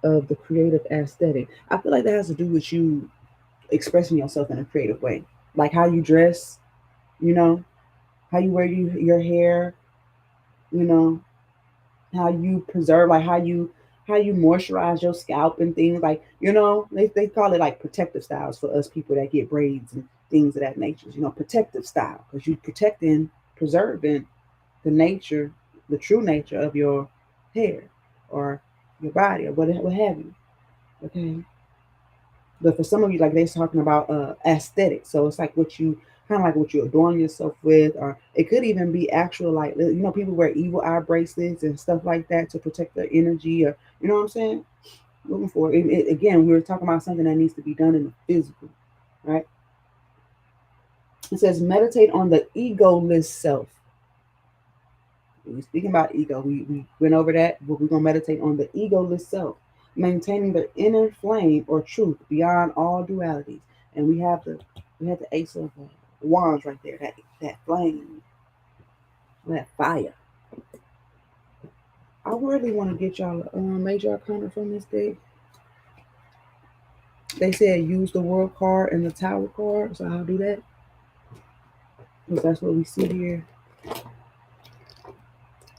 of the creative aesthetic. I feel like that has to do with you expressing yourself in a creative way, like how you dress, you know, how you wear your hair, you know, how you preserve, like how you moisturize your scalp and things like they call it like protective styles for us people that get braids and things of that nature. Protective style because you protecting, preserving the nature, the true nature of your hair or your body or what have you. Okay. But for some of you, like they're talking about aesthetics, so it's like what you kind of like what you adorn yourself with, or it could even be actual like people wear evil eye bracelets and stuff like that to protect their energy, or you know what I'm saying. Moving forward, again, we were talking about something that needs to be done in the physical, right? It says meditate on the egoless self. We're speaking about ego. We went over that, but we're gonna meditate on the egoless self, maintaining the inner flame or truth beyond all dualities. And we had the ace of wands right there. That flame, that fire. I really want to get y'all a major arcana from this deck. They said use the world card and the tower card, so I'll do that because that's what we see here.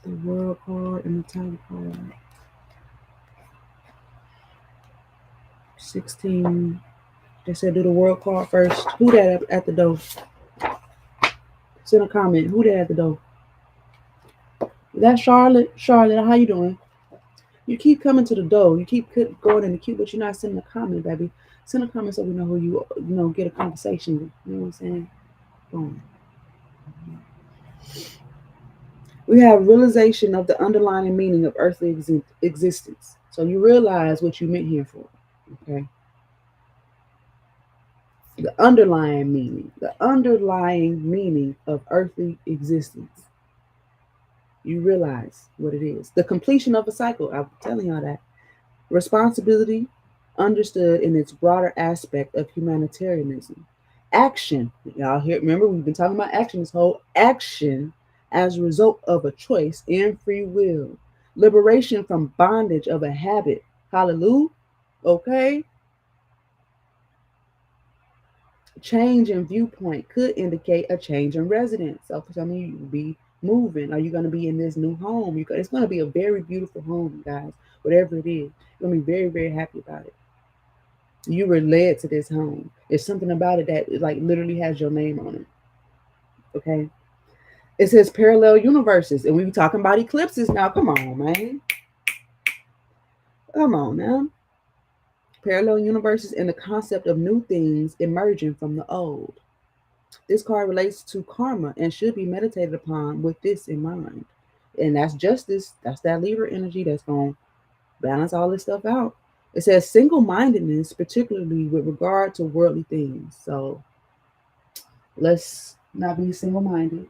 The world card and the tower card. 16. They said do the world card first. Who that at the door? Send a comment. Who that at the door? That's Charlotte. Charlotte, how you doing? You keep coming to the door. You keep going in the queue, but you're not sending a comment, baby. Send a comment so we know who get a conversation. You know what I'm saying? Boom. We have realization of the underlying meaning of earthly existence. So you realize what you meant here for. Okay. The underlying meaning of earthly existence. You realize what it is. The completion of a cycle. I'm telling y'all that. Responsibility, understood in its broader aspect of humanitarianism. Action. Y'all here, remember, we've been talking about action, this whole action as a result of a choice and free will. Liberation from bondage of a habit. Hallelujah. Okay. Change in viewpoint could indicate a change in residence. So for some of you, be moving? Are you going to be in this new home? It's going to be a very beautiful home, guys. Whatever it is, you're going to be very, very happy about it. You were led to this home. There's something about it that like literally has your name on it. Okay. It says parallel universes, and we be talking about eclipses now. Come on, man. Come on now. Parallel universes and the concept of new things emerging from the old. This card relates to karma and should be meditated upon with this in mind. And that's justice. That's that Libra energy that's going to balance all this stuff out. It says single mindedness, particularly with regard to worldly things. So let's not be single minded.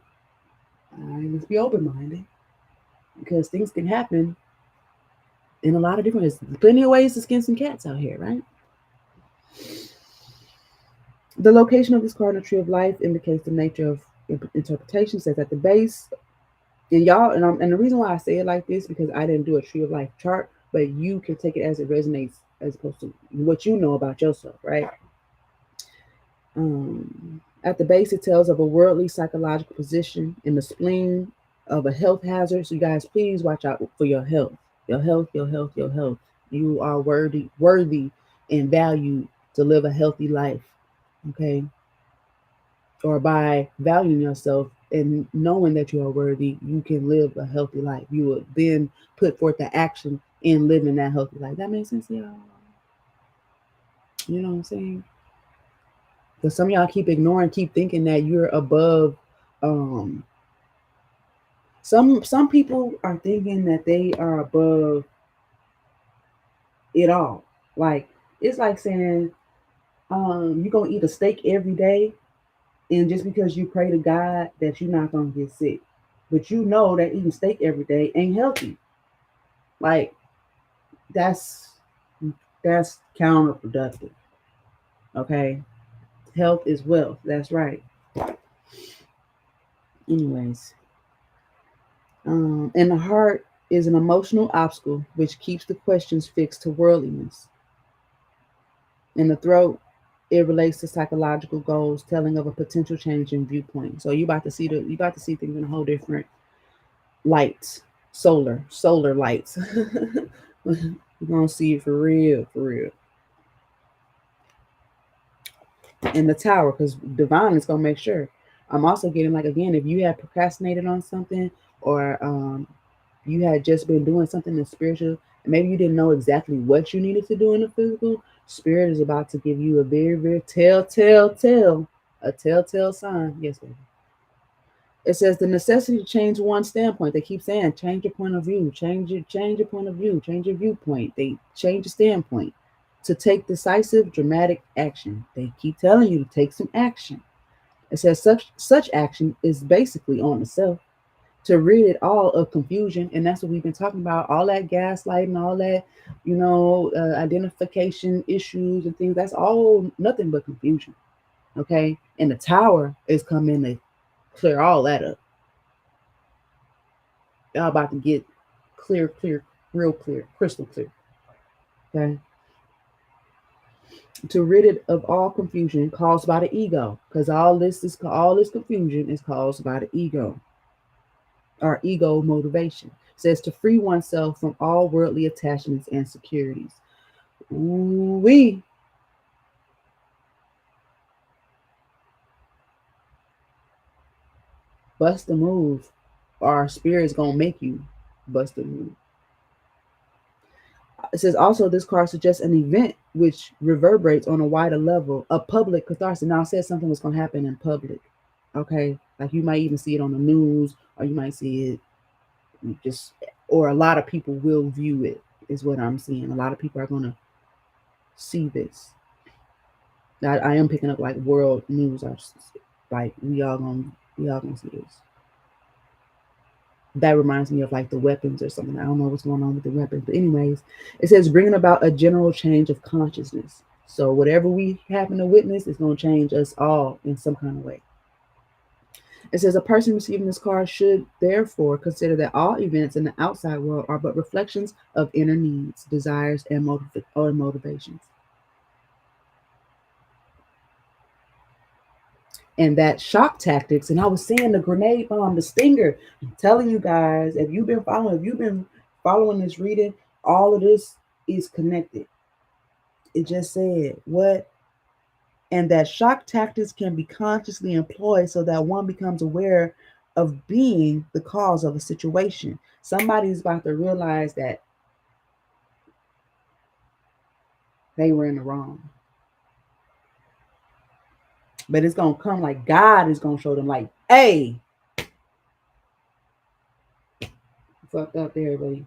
Let's be open minded because things can happen in a lot of different ways. Plenty of ways to skin some cats out here, right? The location of this card in the Tree of Life indicates the nature of interpretation. Says at the base, and y'all, and the reason why I say it like this because I didn't do a Tree of Life chart, but you can take it as it resonates as opposed to what you know about yourself, right? At the base, it tells of a worldly psychological position in the spleen of a health hazard. So you guys, please watch out for your health. Your health, your health, your health. You are worthy and valued to live a healthy life. Okay. Or by valuing yourself and knowing that you are worthy, you can live a healthy life. You will then put forth the action in living that healthy life. That makes sense, y'all? You know what I'm saying? Because some of y'all keep ignoring, keep thinking that you're above. Um, some people are thinking that they are above it all. Like it's like saying, you're gonna eat a steak every day, and just because you pray to God that you're not gonna get sick, but you know that eating steak every day ain't healthy. Like that's that's counterproductive. Okay, health is wealth. That's right. Anyways, and the heart is an emotional obstacle which keeps the questions fixed to worldliness. In the throat, it relates to psychological goals, telling of a potential change in viewpoint. So you about to see things in a whole different lights, solar lights. You're gonna see it for real, for real. In the tower, because divine is gonna make sure. I'm also getting like again, if you have procrastinated on something or you had just been doing something in spiritual, and maybe you didn't know exactly what you needed to do in the physical, spirit is about to give you a very, very telltale sign. Yes, baby. It says the necessity to change one's standpoint. They keep saying change your point of view, change your point of view, change your viewpoint. They change the standpoint to take decisive, dramatic action. They keep telling you to take some action. It says such action is basically on the self to rid it all of confusion, and that's what we've been talking about. All that gaslighting, all that, identification issues and things. That's all nothing but confusion. Okay, and the tower is coming to clear all that up. Y'all about to get clear, real clear, crystal clear. Okay, to rid it of all confusion caused by the ego, because all this confusion is caused by the ego. Our ego motivation. It says to free oneself from all worldly attachments and securities. We bust the move. Our spirit's gonna make you bust the move. It says also this card suggests an event which reverberates on a wider level, a public catharsis. Now it says something was gonna happen in public. Okay, like you might even see it on the news, or you might see it just, or a lot of people will view it. Is what I'm seeing. A lot of people are gonna see this. I am picking up like world news. Like we all gonna see this. That reminds me of like the weapons or something. I don't know what's going on with the weapons, but anyways, it says bringing about a general change of consciousness. So whatever we happen to witness is going to change us all in some kind of way. It says a person receiving this card should therefore consider that all events in the outside world are but reflections of inner needs, desires, and motivations. and that shock tactics. And I was seeing the grenade bomb, the stinger. I'm telling you guys, if you've been following this reading, all of this is connected. It just said what, and that shock tactics can be consciously employed so that one becomes aware of being the cause of a situation. Somebody's about to realize that they were in the wrong. But it's going to come like God is going to show them, like, hey, fucked up there, buddy.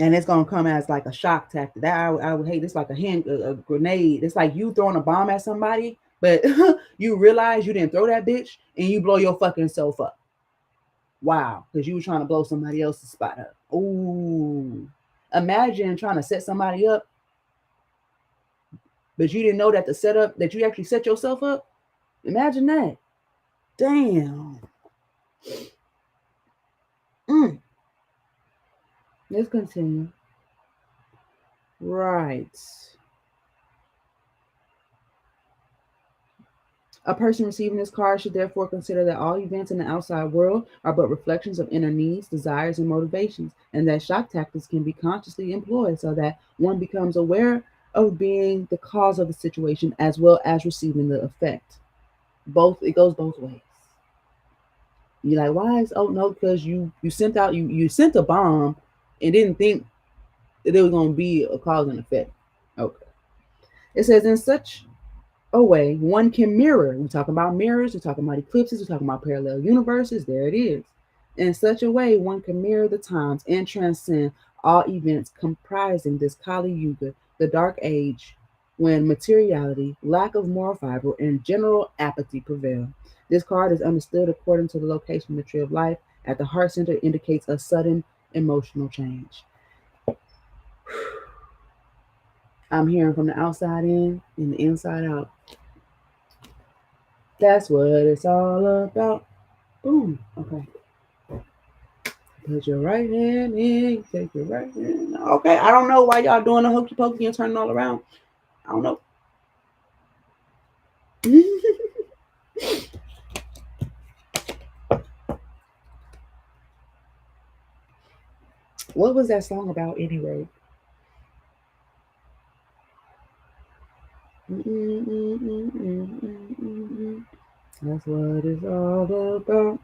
And it's going to come as like a shock tactic. That I would hate. It's like a grenade. It's like you throwing a bomb at somebody, but you realize you didn't throw that bitch and you blow your fucking self up. Wow, because you were trying to blow somebody else's spot up. Ooh. Imagine trying to set somebody up, but you didn't know that the setup, that you actually set yourself up. Imagine that. Damn. Let's continue. Right. A person receiving this card should therefore consider that all events in the outside world are but reflections of inner needs, desires, and motivations, and that shock tactics can be consciously employed so that one becomes aware of being the cause of the situation as well as receiving the effect. It goes both ways. You're like, why is because you sent out you sent a bomb and didn't think that there was gonna be a cause and effect. Okay. It says in such a way, one can mirror. We're talking about mirrors, we're talking about eclipses, we're talking about parallel universes. There it is. In such a way, one can mirror the times and transcend all events comprising this Kali Yuga, the dark age, when materiality, lack of moral fiber, and general apathy prevail. This card is understood according to the location of the tree of life. At the heart center indicates a sudden emotional change. I'm hearing from the outside in and the inside out. That's what it's all about. Boom. Okay. Put your right hand in. Take your right hand. Okay. I don't know why y'all doing the hokey pokey and turning all around. I don't know. What was that song about anyway? That's what it's all about.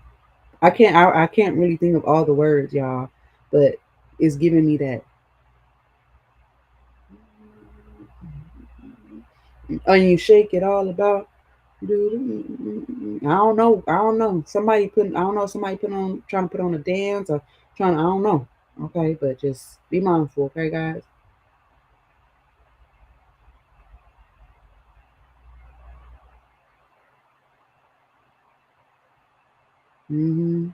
I can't really think of all the words, y'all, but it's giving me that. And you shake it all about. I don't know. I don't know. Somebody putting on, trying to put on a dance or trying. I don't know. Okay, but just be mindful. Okay, guys. Mm-hmm.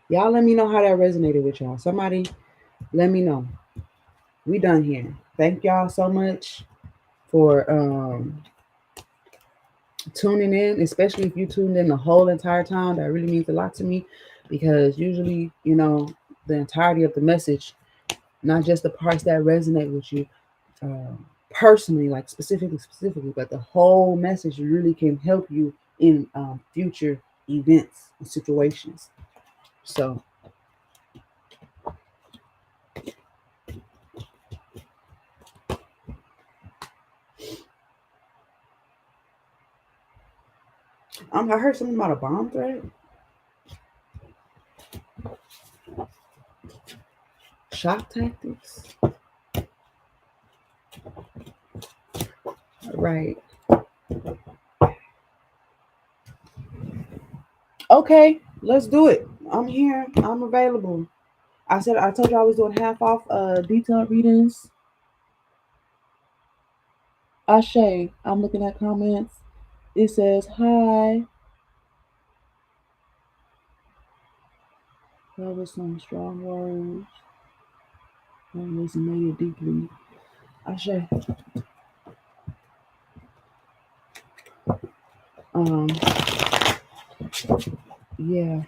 Y'all let me know how that resonated with y'all. Somebody let me know. We done here. Thank y'all so much for tuning in, especially if you tuned in the whole entire time. That really means a lot to me because usually, the entirety of the message, not just the parts that resonate with you personally, like specifically, but the whole message really can help you in future events and situations. So I heard something about a bomb threat. Shock tactics. Right. Okay, let's do it. I'm here. I'm available. I told you I was doing half off detailed readings. Ashay, I'm looking at comments. It says hi. That was some strong words. That resonated deeply. Ashay. Um, yeah.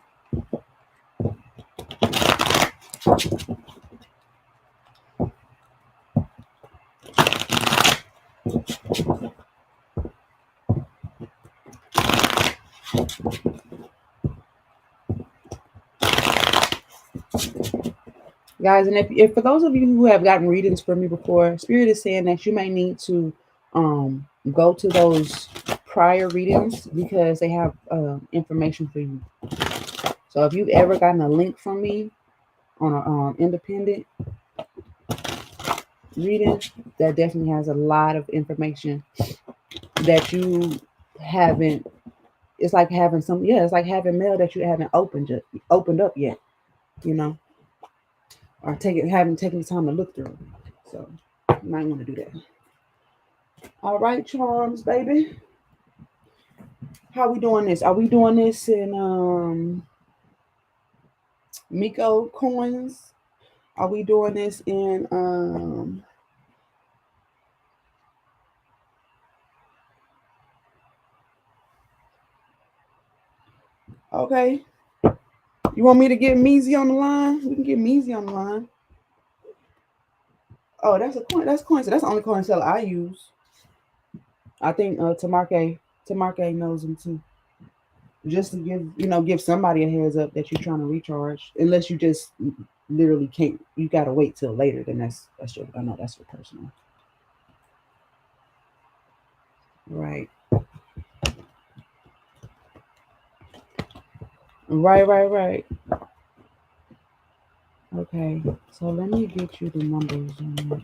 Guys, and if for those of you who have gotten readings from me before, Spirit is saying that you may need to go to those prior readings because they have information for you. So if you've ever gotten a link from me on an independent reading, that definitely has a lot of information that you haven't. It's like having it's like having mail that you haven't opened up yet, you know, or haven't taken the time to look through. So you might want to do that. All right, charms, baby. How we doing this? Are we doing this in Miko coins? Are we doing this in okay. You want me to get Measy on the line? We can get Measy on the line. Oh, that's a coin. That's coin. So that's the only coin seller I use. I think Tamarke knows him too. Just to give somebody a heads up that you're trying to recharge. Unless you just literally can't, you gotta wait till later. Then that's your, I know that's your personal. Right. Right. Okay. So let me get you the numbers on that.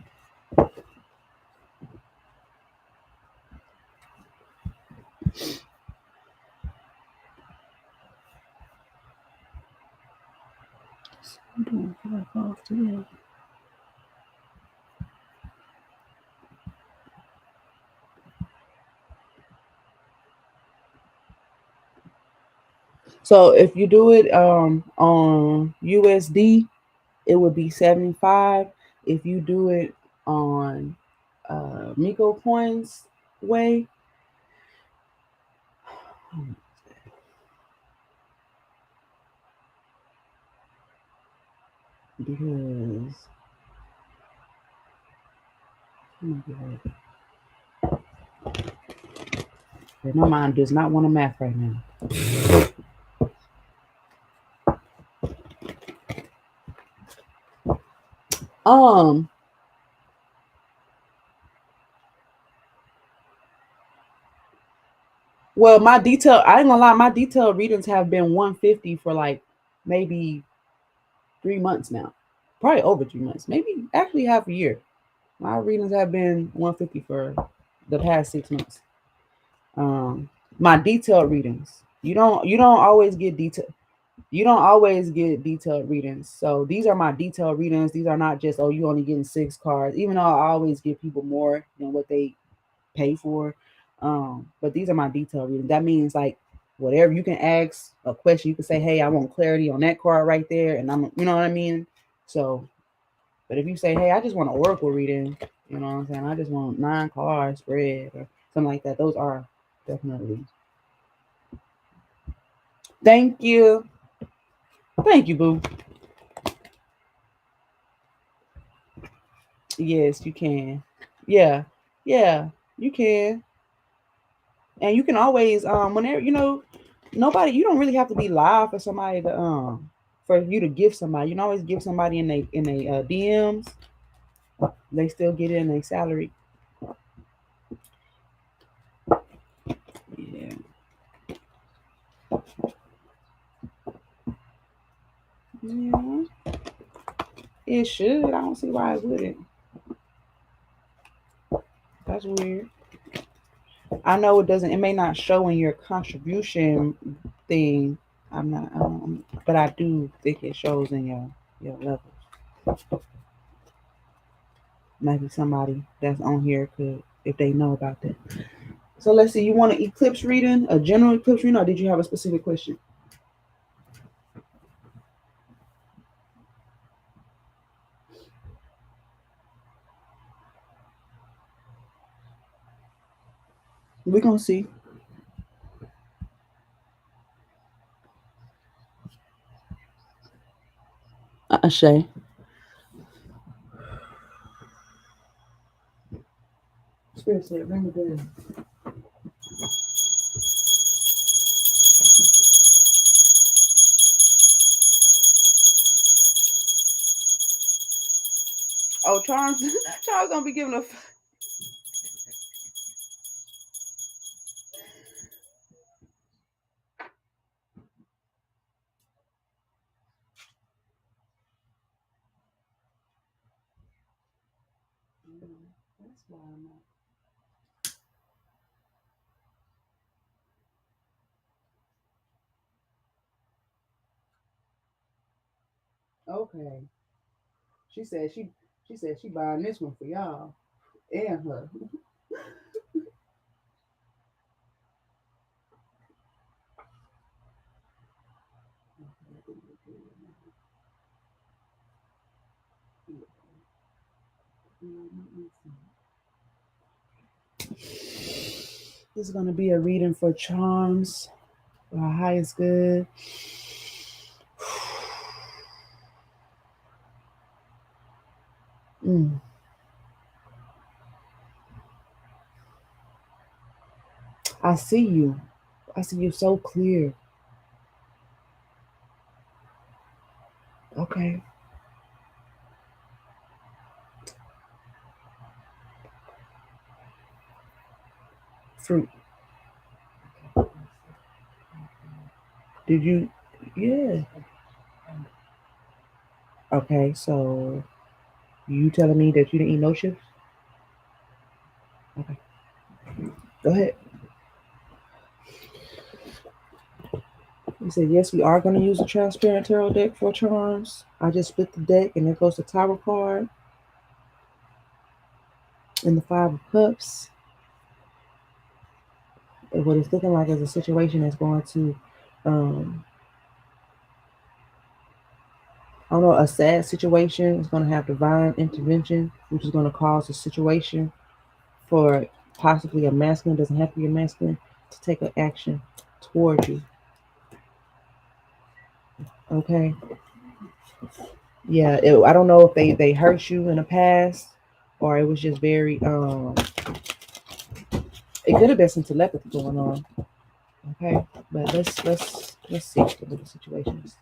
So if you do it on USD, it would be 75. If you do it on Miko Coins way, because my mind does not want to math right now. Um, well, I ain't gonna lie, my detailed readings have been 150 for like maybe 3 months now. Probably over 3 months, maybe actually half a year. My readings have been 150 for the past 6 months. Um, my detailed readings. You don't always get detail. You don't always get detailed readings. So these are my detailed readings. These are not just, oh, you only getting 6 cards. Even though I always give people more than what they pay for. But these are my detailed readings. That means like whatever you can ask a question, you can say, hey, I want clarity on that card right there, and you know what I mean. So, but if you say, hey, I just want an oracle reading, you know what I'm saying? I just want 9 cards spread or something like that. Those are definitely. Thank you. Thank you, boo. Yes, you can. Yeah. Yeah, you can. And you can always whenever nobody, you don't really have to be live for somebody to for you to give somebody. You can always give somebody in a DMs. They still get it in their salary. Yeah. Yeah. It should. I don't see why it wouldn't. That's weird. I know it doesn't. It may not show in your contribution thing. I'm not. But I do think it shows in your levels. Maybe somebody that's on here could, if they know about that. So let's see. You want an eclipse reading, a general eclipse reading, or did you have a specific question? We're gonna see. Shay. Spirit said, ring the bell. Oh, Charms, Charms don't be giving a. That's why I'm not. Okay. She said she buying this one for y'all and her. This is gonna be a reading for Charms. Our highest good. Mm, I see you. I see you so clear. Okay. Fruit. Did you? Yeah. Okay. So you telling me that you didn't eat no chips? Okay. Go ahead. You said yes. We are going to use a transparent tarot deck for Charms. I just split the deck, and there goes the Tower card and the Five of Cups. And what it's looking like is a situation that's going to, um, I don't know, a sad situation is going to have divine intervention, which is going to cause a situation for possibly a masculine, doesn't have to be a masculine, to take an action toward you. Okay. Yeah. I don't know if they hurt you in the past, or it was just very it could have been some telepathy going on. Okay. But let's see what the situation is.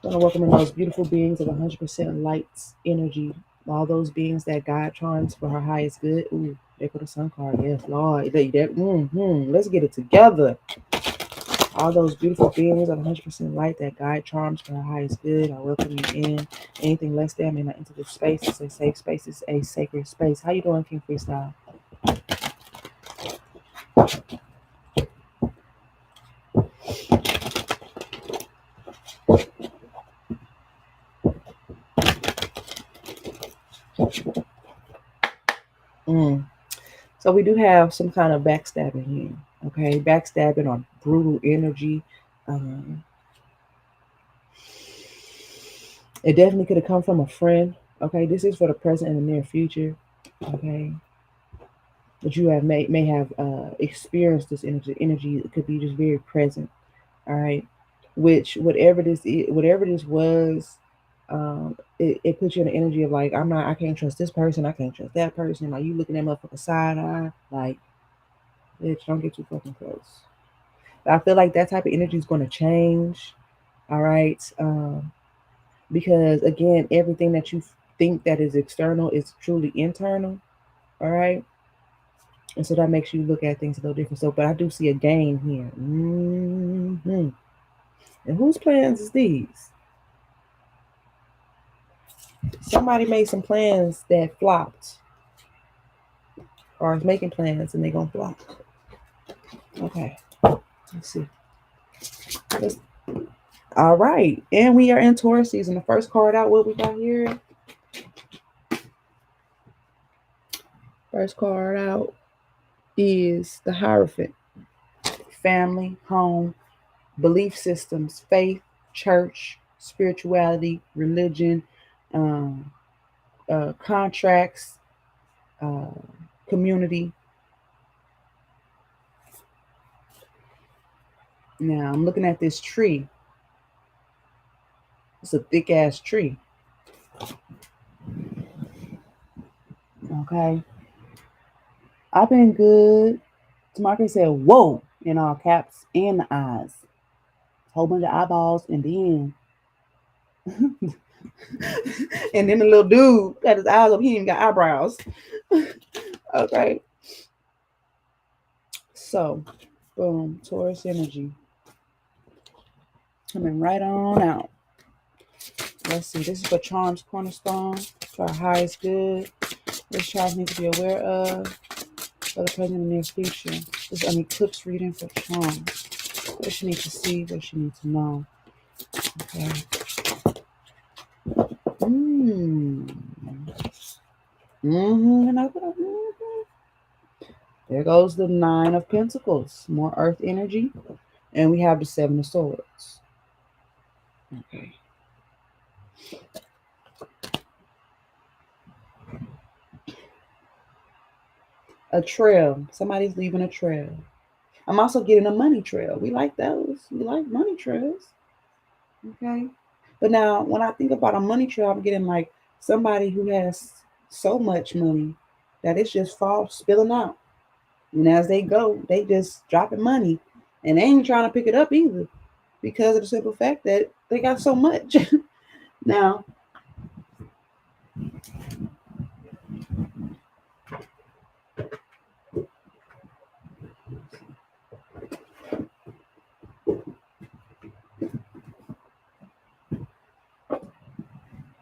I want to welcome in those beautiful beings of 100% lights energy. All those beings that God charms for her highest good. Ooh, there go the sun card. Yes, Lord. Let's get it together. All those beautiful beings of 100% light that guide charms for her highest good. I welcome you in. Anything less than may not enter this space. It's a safe space. It's a sacred space. How you doing, King Freestyle? Mm. So we do have some kind of backstabbing here. Okay, backstabbing or brutal energy. Um, it definitely could have come from a friend. Okay, this is for the present and the near future. Okay, but you have may have experienced this energy. Energy could be just very present. All right, which whatever this was, it puts you in the energy of like, I can't trust this person, I can't trust that person. Like, you looking at motherfucker side eye, like, bitch, don't get too fucking close. But I feel like that type of energy is going to change. All right, because again, everything that you think that is external is truly internal. All right, and so that makes you look at things a little different. So, but I do see a gain here. And whose plans is these? Somebody made some plans that flopped, or is making plans and they're gonna flop. Okay, let's see. Let's, all right, and we are in Taurus season. The first card out, what we got here? First card out is the Hierophant. Family, home, belief systems, faith, church, spirituality, religion, um, contracts, uh, community. Now I'm looking at this tree. It's a thick ass tree. Okay. I've been good. Tamarcus said, whoa, in all caps and the eyes. Whole bunch of eyeballs, and then And then the little dude got his eyes up. He ain't even got eyebrows. Okay. So, boom, Taurus energy. Coming right on out. Let's see. This is for Charms Cornerstone. For our highest good. This child needs to be aware of for the present and near future. This is an eclipse reading for Charms. What she needs to see, what she needs to know. Okay. There goes the Nine of Pentacles. More earth energy. And we have the Seven of Swords. Okay. A trail. Somebody's leaving a trail. I'm also getting a money trail. We like those. We like money trails. Okay. But now, when I think about a money trail, I'm getting like somebody who has so much money that it's just spilling out. And as they go, they just dropping money. And they ain't trying to pick it up either because of the simple fact that they got so much. Now,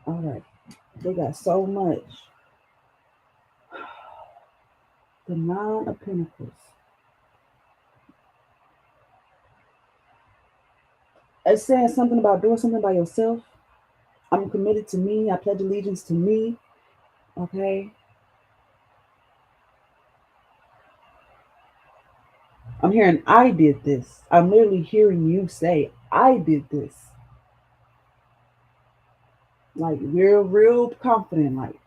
all right, they got so much. The Nine of Pentacles. It's saying something about doing something by yourself. I'm committed to me. I pledge allegiance to me. Okay. I'm hearing I did this. I'm literally hearing you say I did this. Like real confident. Like,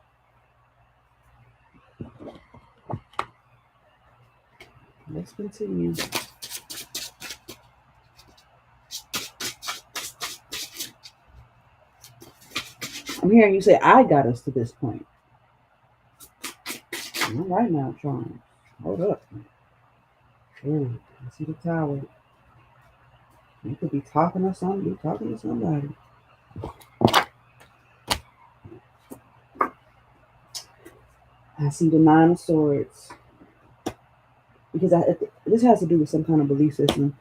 let's continue. I'm hearing you say I got us to this point. All right now, Charms. Hold up. Ooh, I see the tower. You could be talking to somebody. You're talking to somebody. I see the Nine of Swords. Because this has to do with some kind of belief system.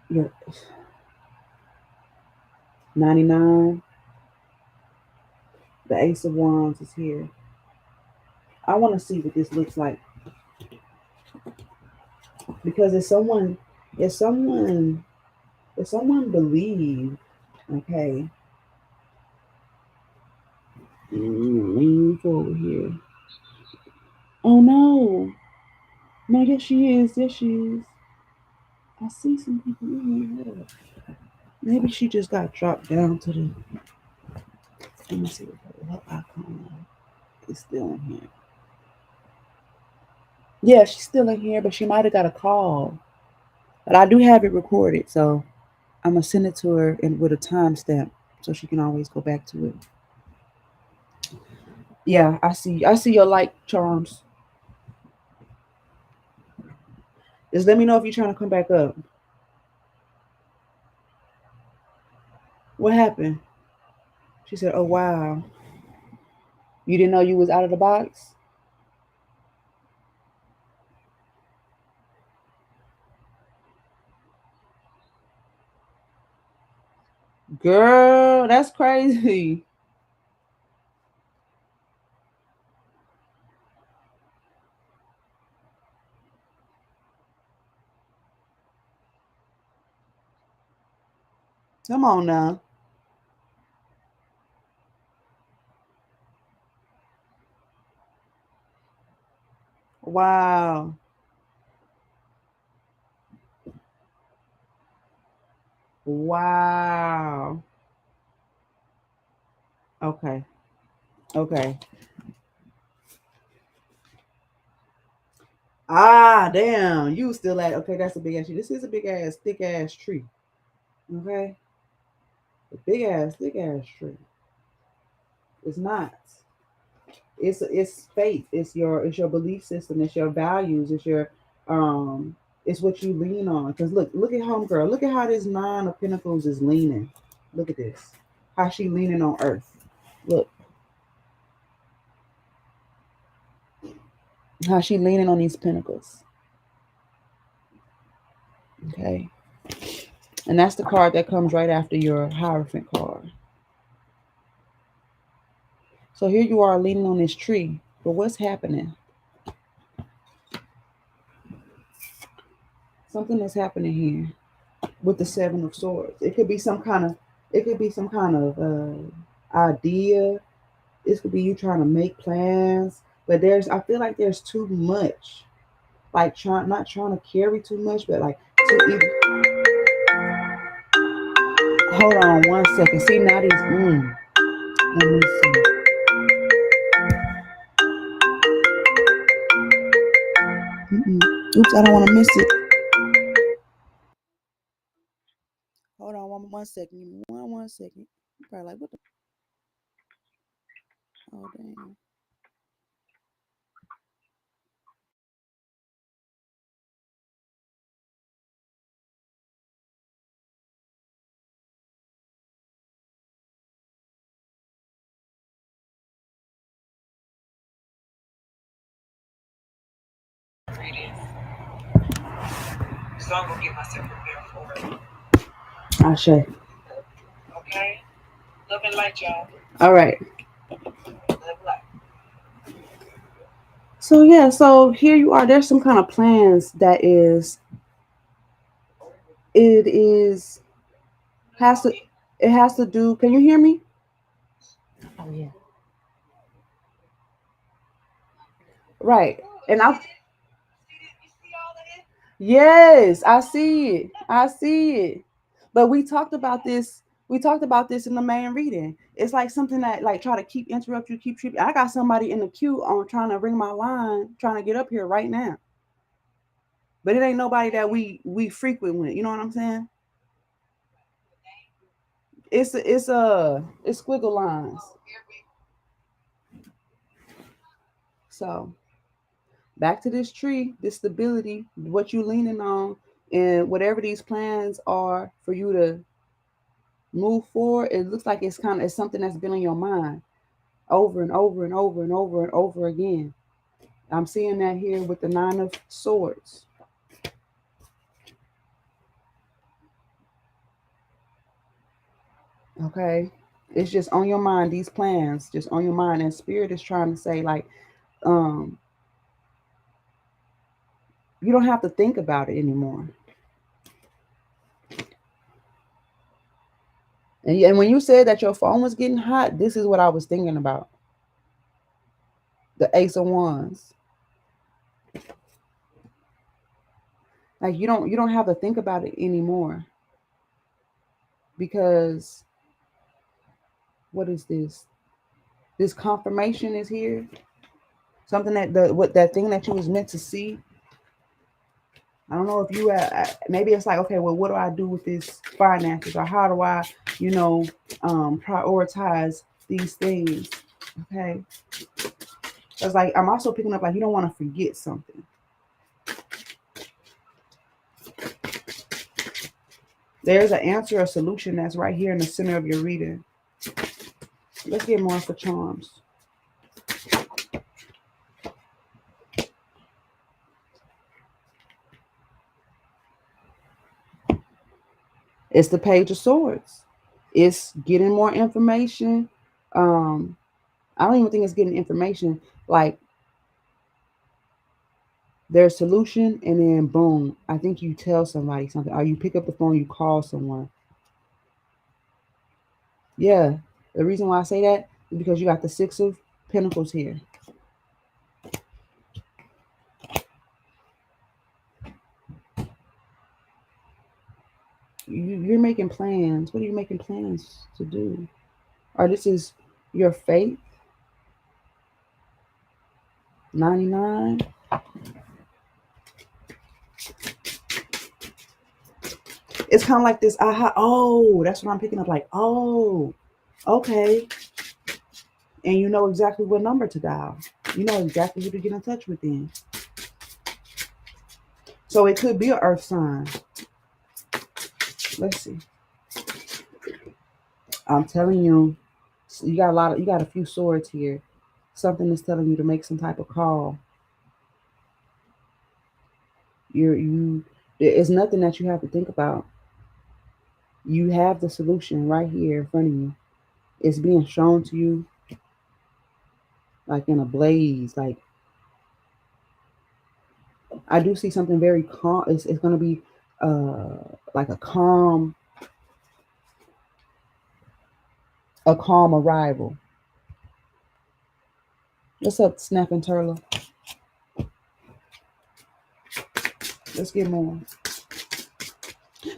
Yeah. 99. The Ace of Wands is here. I want to see what this looks like. Because if someone believe, okay. Lean forward here. Oh no. No, yes she is. Yes she is. I see some people in here. Maybe she just got dropped down to the. Let me see what icon is still in here. Yeah, she's still in here, but she might have got a call. But I do have it recorded, so I'm gonna send it to her and with a timestamp so she can always go back to it. Yeah, I see your light, Charms. Just let me know if you're trying to come back up. What happened? She said, "Oh wow, you didn't know you was out of the box." Girl, that's crazy. Come on now. Wow. Wow. Okay. Okay. Ah, damn. You still at okay, that's a big ass tree. This is a big ass, thick ass tree. Okay. A big ass, thick ass tree. It's not. It's faith. It's your belief system. It's your values. It's what you lean on. Because look at homegirl. Look at how this Nine of Pentacles is leaning. Look at this. how she leaning on earth. Look. How she leaning on these pentacles. Okay. And that's the card that comes right after your Hierophant card. So here you are leaning on this tree. But what's happening? Something is happening here with the Seven of Swords. It could be some kind of idea. This could be you trying to make plans. But I feel like there's too much. Like not trying to carry too much, but like hold on one second. See now these let me see. Oops, I don't want to miss it. Hold on one second. One second. You're probably like, what the? Oh, damn. So I'm gonna get myself prepared for it. I say. Okay. Love and light, y'all. All right. Love light. So yeah, so here you are. There's some kind of plans that is. It has to do. Can you hear me? Oh yeah. Right, and I. Yes, I see it. I see it. But we talked about this. We talked about this in the main reading. It's like something that like try to keep interrupt you, keep tripping. I got somebody in the queue on trying to ring my line, trying to get up here right now. But it ain't nobody that we frequent with. You know what I'm saying? It's squiggle lines. So back to this tree, this stability, what you leaning on, and whatever these plans are for you to move forward. It looks like it's something that's been on your mind over and over and over and over and over again. I'm seeing that here with the Nine of Swords. Okay. It's just on your mind, these plans, just on your mind. And Spirit is trying to say, like, you don't have to think about it anymore. And when you said that your phone was getting hot, this is what I was thinking about. The Ace of Wands. Like you don't have to think about it anymore. Because what is this? This confirmation is here. Something that that thing that you was meant to see. I don't know if you maybe it's like, okay, well, what do I do with this finances, or how do I, prioritize these things? Okay, it's like I'm also picking up like you don't want to forget something. There's an answer, a solution that's right here in the center of your reading. Let's get more for charms. It's the Page of Swords. It's getting more information. I don't even think it's getting information. Like there's solution, and then boom, I think you tell somebody something, or you pick up the phone, you call someone. Yeah, the reason why I say that is because you got the Six of Pentacles here. You're making plans. What are you making plans to do? Or this is your faith. 99. It's kind of like this aha. Oh, that's what I'm picking up. Like, oh, okay. And you know exactly what number to dial. You know exactly who to get in touch with then. So it could be an earth sign. Let's see. I'm telling you, you got a few swords here. Something is telling you to make some type of call. It's nothing that you have to think about. You have the solution right here in front of you. It's being shown to you like in a blaze. Like, I do see something very calm. It's gonna be like a calm arrival. What's up, Snapping Turtle? Let's get more.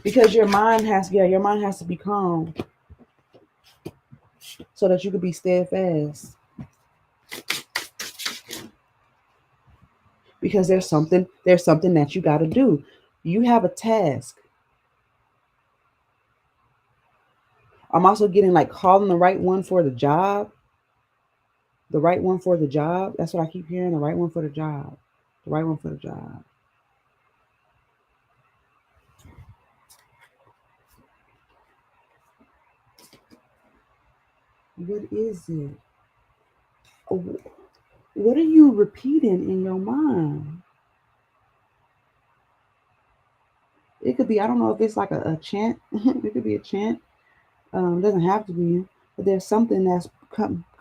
Because your mind has to be calm so that you could be steadfast. Because there's something that you got to do. You have a task. I'm also getting like calling the right one for the job. The right one for the job. That's what I keep hearing. The right one for the job. The right one for the job. What is it? What are you repeating in your mind? It could be, I don't know if it's like a chant. It could be a chant. Doesn't have to be, but there's something that's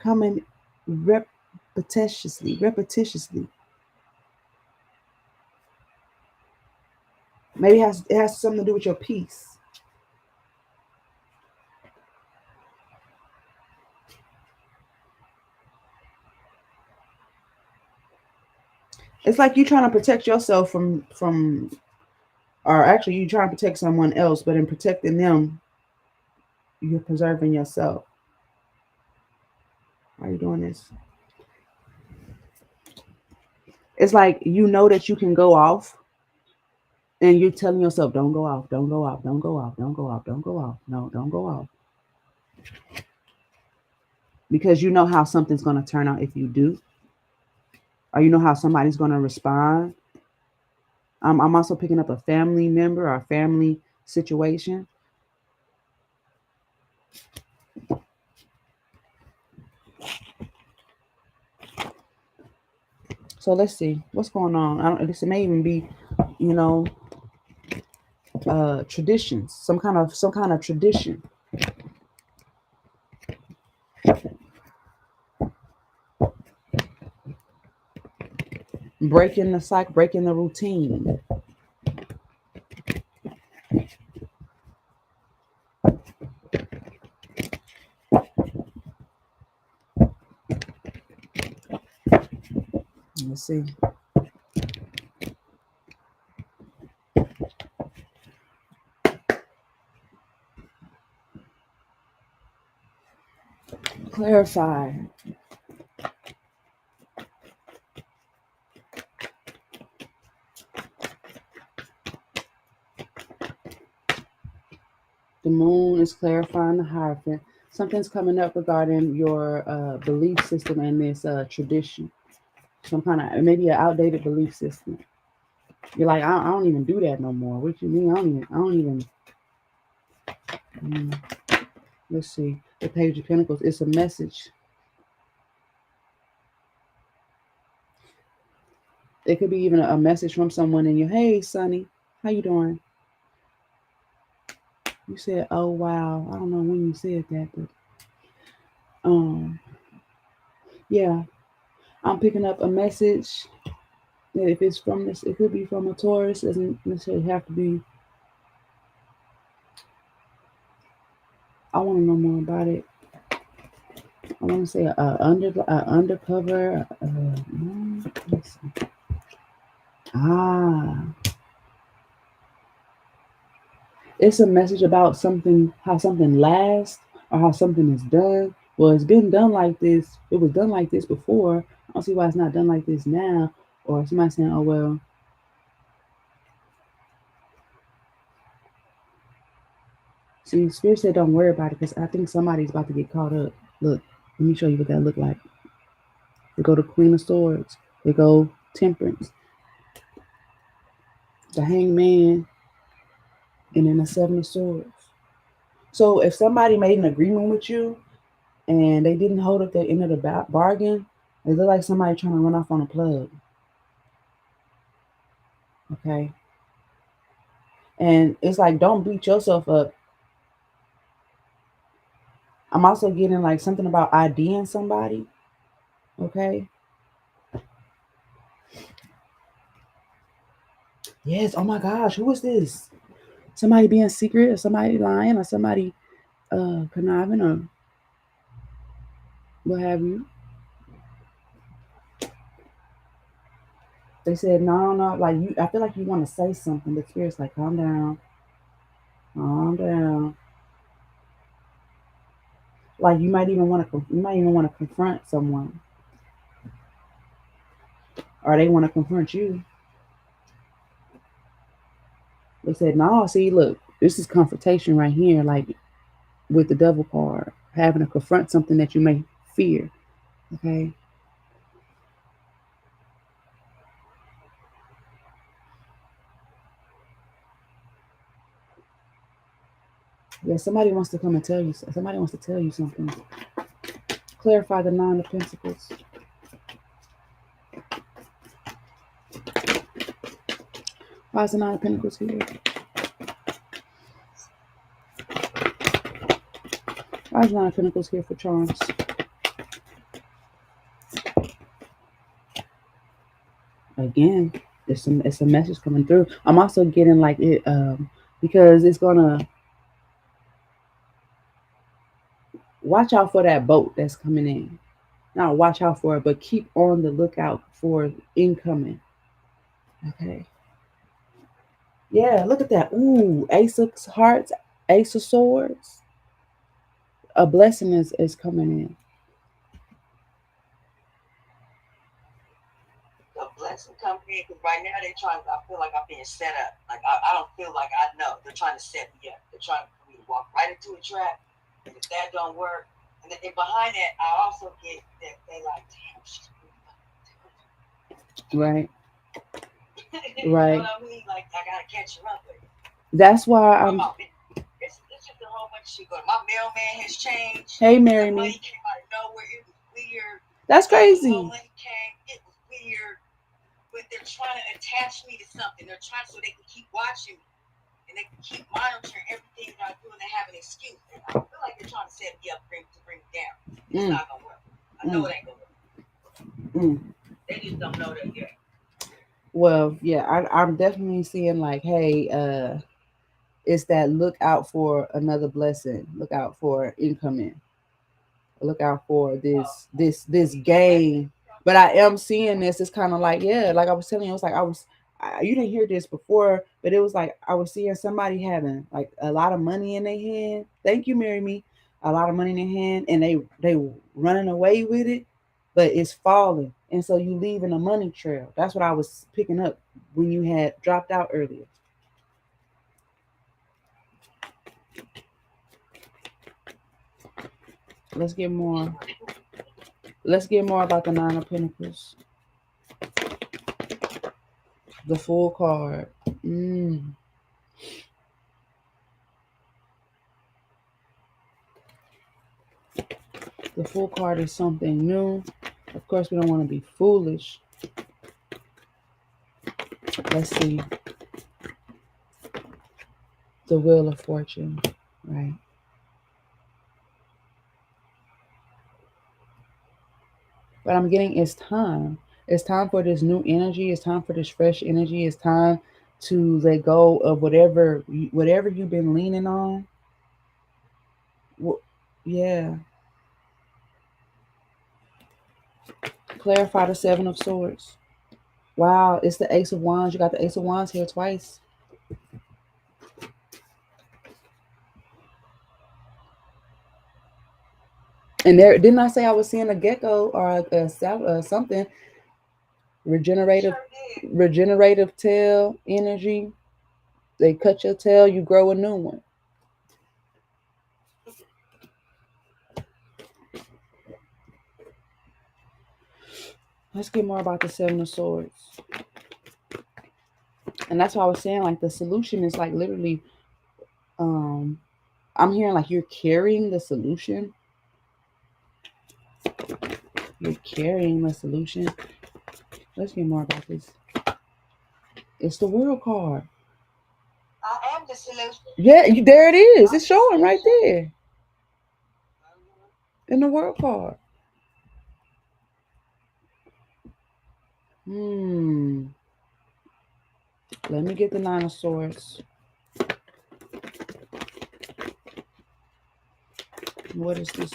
coming repetitiously. Maybe it has something to do with your peace. It's like you trying to protect yourself from, or actually you trying to protect someone else, but in protecting them, you're preserving yourself. Why are you doing this? It's like you know that you can go off, and you're telling yourself, "Don't go off, don't go off, don't go off, don't go off, don't go off. No, don't go off." Because you know how something's going to turn out if you do, or you know how somebody's going to respond. I'm also picking up a family member or a family situation. So let's see what's going on. This may even be, you know, traditions, some kind of tradition. Breaking the cycle, breaking the routine. Let's see. Clarify. The moon is clarifying the Hierophant. Something's coming up regarding your belief system and this tradition. Some kind of, maybe an outdated belief system. You're like, I don't even do that no more. What you mean? I don't even. Let's see. The Page of Pentacles. It's a message. It could be even a message from someone in you. Hey, Sonny, how you doing? You said, "Oh wow." I don't know when you said that, but yeah, I'm picking up a message. If it's from this, it could be from a Taurus. It doesn't necessarily have to be. I want to know more about it. I want to say undercover. Let's see. It's a message about something, how something lasts, or how something is done. Well, it's been done like this. It was done like this before. I don't see why it's not done like this now. Or somebody saying, "Oh well." See, Spirit said, "Don't worry about it," because I think somebody's about to get caught up. Look, let me show you what that look like. They go to Queen of Swords. They go Temperance. The Hangman. And then the Seven of Swords. So if somebody made an agreement with you and they didn't hold up their end of the bargain, it look like somebody trying to run off on a plug. Okay. And it's like, don't beat yourself up. I'm also getting like something about IDing somebody. Okay. Yes. Oh my gosh. Who is this? Somebody being secret, or somebody lying, or somebody conniving, or what have you. They said, no, no, like you, I feel like you want to say something, but spirit's like, calm down, calm down. Like you might even want to confront someone, or they want to confront you. They said, no, see, look, this is confrontation right here, like with the devil card, having to confront something that you may fear. Okay. Yeah, somebody wants to come and tell you. Somebody wants to tell you something. Clarify the Nine of Pentacles. Why is the Nine of Pentacles here? Why is the Nine of Pentacles here for charms? Again, it's a message coming through. I'm also getting like it because it's gonna watch out for that boat that's coming in. Not watch out for it, but keep on the lookout for incoming. Okay. Yeah, look at that. Ooh, Ace of Hearts, Ace of Swords. A blessing is coming in. A blessing come in because right now they're trying. I feel like I'm being set up. Like I don't feel like I know. They're trying to set me up. They're trying for me to walk right into a trap. And if that don't work, and behind that, I also get that they like, damn, she's Right. you Right. know what I mean? Like I gotta catch her up. That's why I'm. It's just a whole bunch of shit going. My mailman has changed. Hey, marry the me. money came out of nowhere. It was weird. That's crazy. Money came. It was weird. But they're trying to attach me to something. They're trying so they can keep watching me and they can keep monitoring everything that I do, and they have an excuse. And I feel like they're trying to set me up to bring me down. It's not gonna work. I know it ain't gonna work. They just don't know that yet. Well, yeah, I'm definitely seeing like, hey, it's that look out for another blessing. Look out for incoming. Look out for this gain. But I am seeing this. It's kind of like, yeah, like I was telling you, it was like you didn't hear this before, but it was like I was seeing somebody having like a lot of money in their hand. Thank you, marry me. A lot of money in their hand, and they running away with it, but it's falling, and so you leaving a money trail. That's what I was picking up when you had dropped out earlier. Let's get more. Let's get more about the Nine of Pentacles. The Full card. The Full card is something new. Of course, we don't want to be foolish. Let's see. The Wheel of Fortune. Right. But I'm getting it's time. It's time for this new energy. It's time for this fresh energy. It's time to let go of whatever you've been leaning on. Yeah. Clarify the Seven of Swords. Wow, it's the Ace of Wands. You got the Ace of Wands here twice. And there, didn't I say I was seeing a gecko or something regenerative, regenerative tail energy? They cut your tail, you grow a new one. Let's get more about the Seven of Swords. And that's why I was saying, like, the solution is like literally, I'm hearing like you're carrying the solution. You're carrying the solution. Let's get more about this. It's the World card. I am the solution. Yeah, there it is. It's showing right there in the World card. Let me get the Nine of Swords. What is this?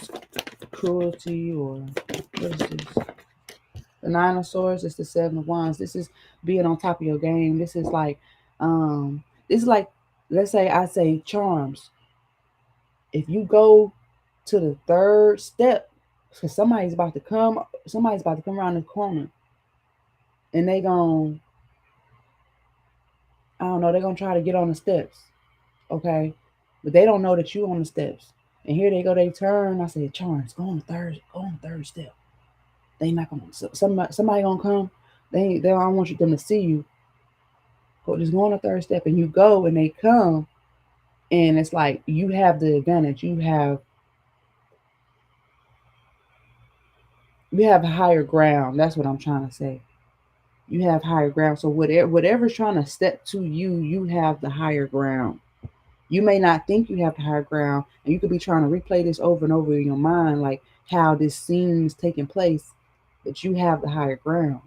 Cruelty or what is this? The Nine of Swords is the Seven of Wands. This is being on top of your game. This is like, this is like, let's say I say charms. If you go to the third step, because somebody's about to come around the corner, and they gon' I don't know, they're gonna try to get on the steps, okay, but they don't know that you on the steps, and here they go, they turn. I said, charms, go on the third step. They not gonna somebody gonna come. They don't want them to see you. Just go on the third step, and you go, and they come, and it's like you have the advantage. You have higher ground. That's what I'm trying to say. You have higher ground. So whatever's trying to step to you, you have the higher ground. You may not think you have the higher ground, and you could be trying to replay this over and over in your mind, like how this scene is taking place, but you have the higher ground.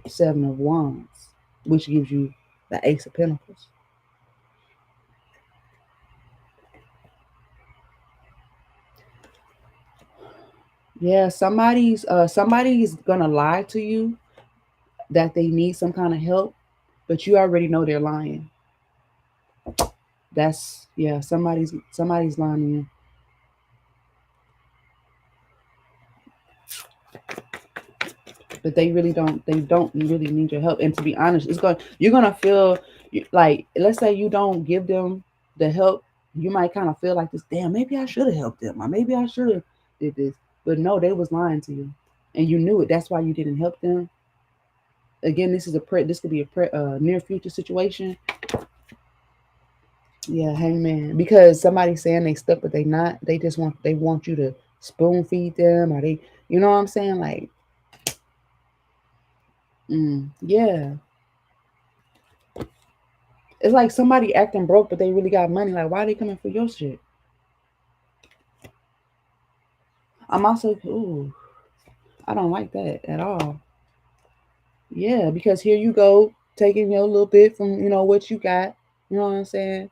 Seven of Wands, which gives you the Ace of Pentacles. Yeah, somebody's gonna lie to you that they need some kind of help, but you already know they're lying. That's yeah, somebody's lying to you. But they don't really need your help. And to be honest, you're gonna feel like, let's say you don't give them the help, you might kind of feel like this, damn, maybe I should have helped them, or maybe I should have did this. But no, they was lying to you, and you knew it. That's why you didn't help them. Again, this could be a near future situation. Yeah, hangman. Because somebody's saying they stuck, but they not. They want you to spoon feed them, or you know what I'm saying? Like, yeah. It's like somebody acting broke, but they really got money. Like, why are they coming for your shit? I'm also, ooh, I don't like that at all. Yeah, because here you go, taking your little bit from, what you got. You know what I'm saying?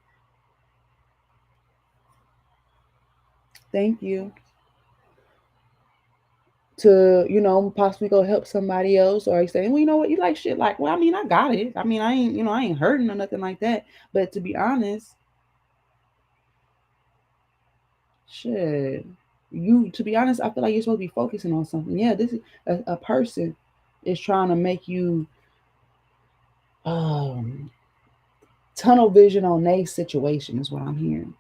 Thank you. To, possibly go help somebody else, or you saying, well, you know what, you like shit. Like, well, I mean, I got it. I mean, I ain't hurting or nothing like that. But to be honest, shit, to be honest, I feel like you're supposed to be focusing on something. Yeah, this is a person is trying to make you um tunnel vision on their situation is what I'm hearing.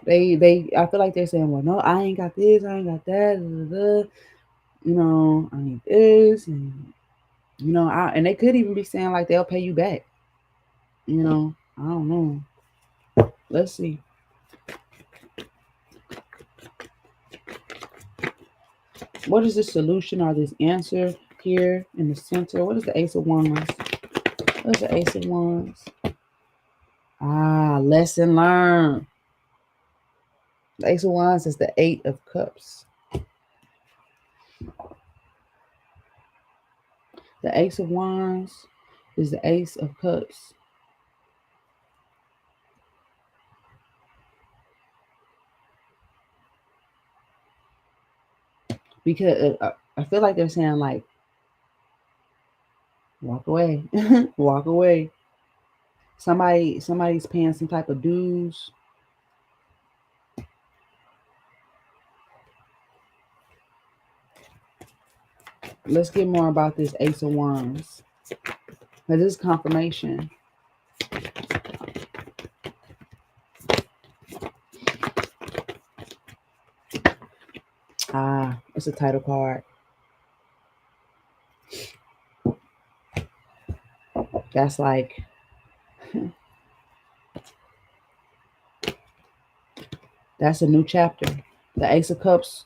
I feel like they're saying, well, no, I ain't got this, I ain't got that, blah, blah, blah. I need this, and and they could even be saying like they'll pay you back. I don't know. Let's see. What is the solution or this answer here in the center? What is the Ace of Wands? What's the Ace of Wands? Lesson learned. The Ace of Wands is the Eight of Cups. The Ace of Wands is the Ace of Cups. Because I feel like they're saying like, walk away, walk away. Somebody's paying some type of dues. Let's get more about this Ace of Wands. This is confirmation. It's a title card. That's like That's a new chapter. The Ace of Cups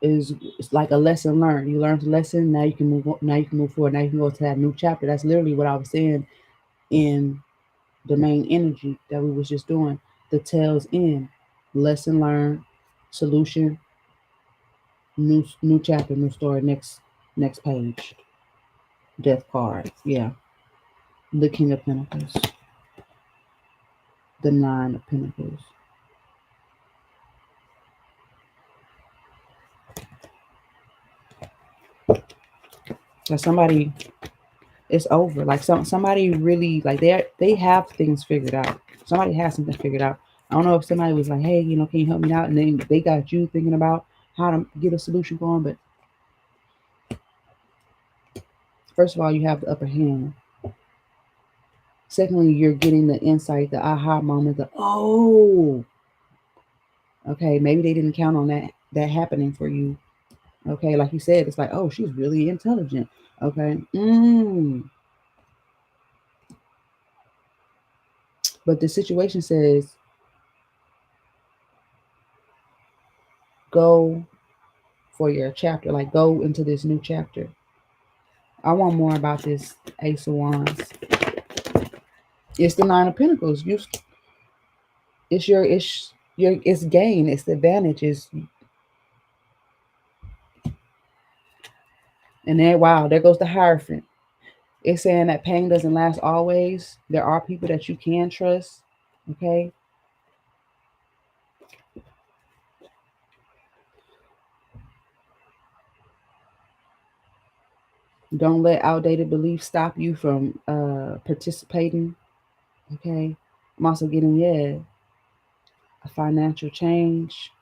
is it's like a lesson learned. You learned a lesson. Now you can move. Now you can move forward. Now you can go to that new chapter. That's literally what I was saying in the main energy that we was just doing. The tails end. Lesson learned. Solution. New chapter. New story. Next page. Death card. Yeah. The King of Pentacles. The Nine of Pentacles. So somebody, it's over. Like somebody really like they have things figured out. Somebody has something figured out. I don't know if somebody was like, hey, can you help me out? And then they got you thinking about how to get a solution going. But first of all, you have the upper hand. Secondly, you're getting the insight, the aha moment, the oh, okay, maybe they didn't count on that happening for you. Okay, like you said, it's like, oh, she's really intelligent. Okay. But the situation says go for your chapter, like go into this new chapter. I want more about this Ace of Wands. It's the Nine of Pentacles. It's gain, it's the advantage, and then wow, there goes the Hierophant. It's saying that pain doesn't last always. There are people that you can trust. Okay. Don't let outdated beliefs stop you from participating. Okay. I'm also getting, a financial change.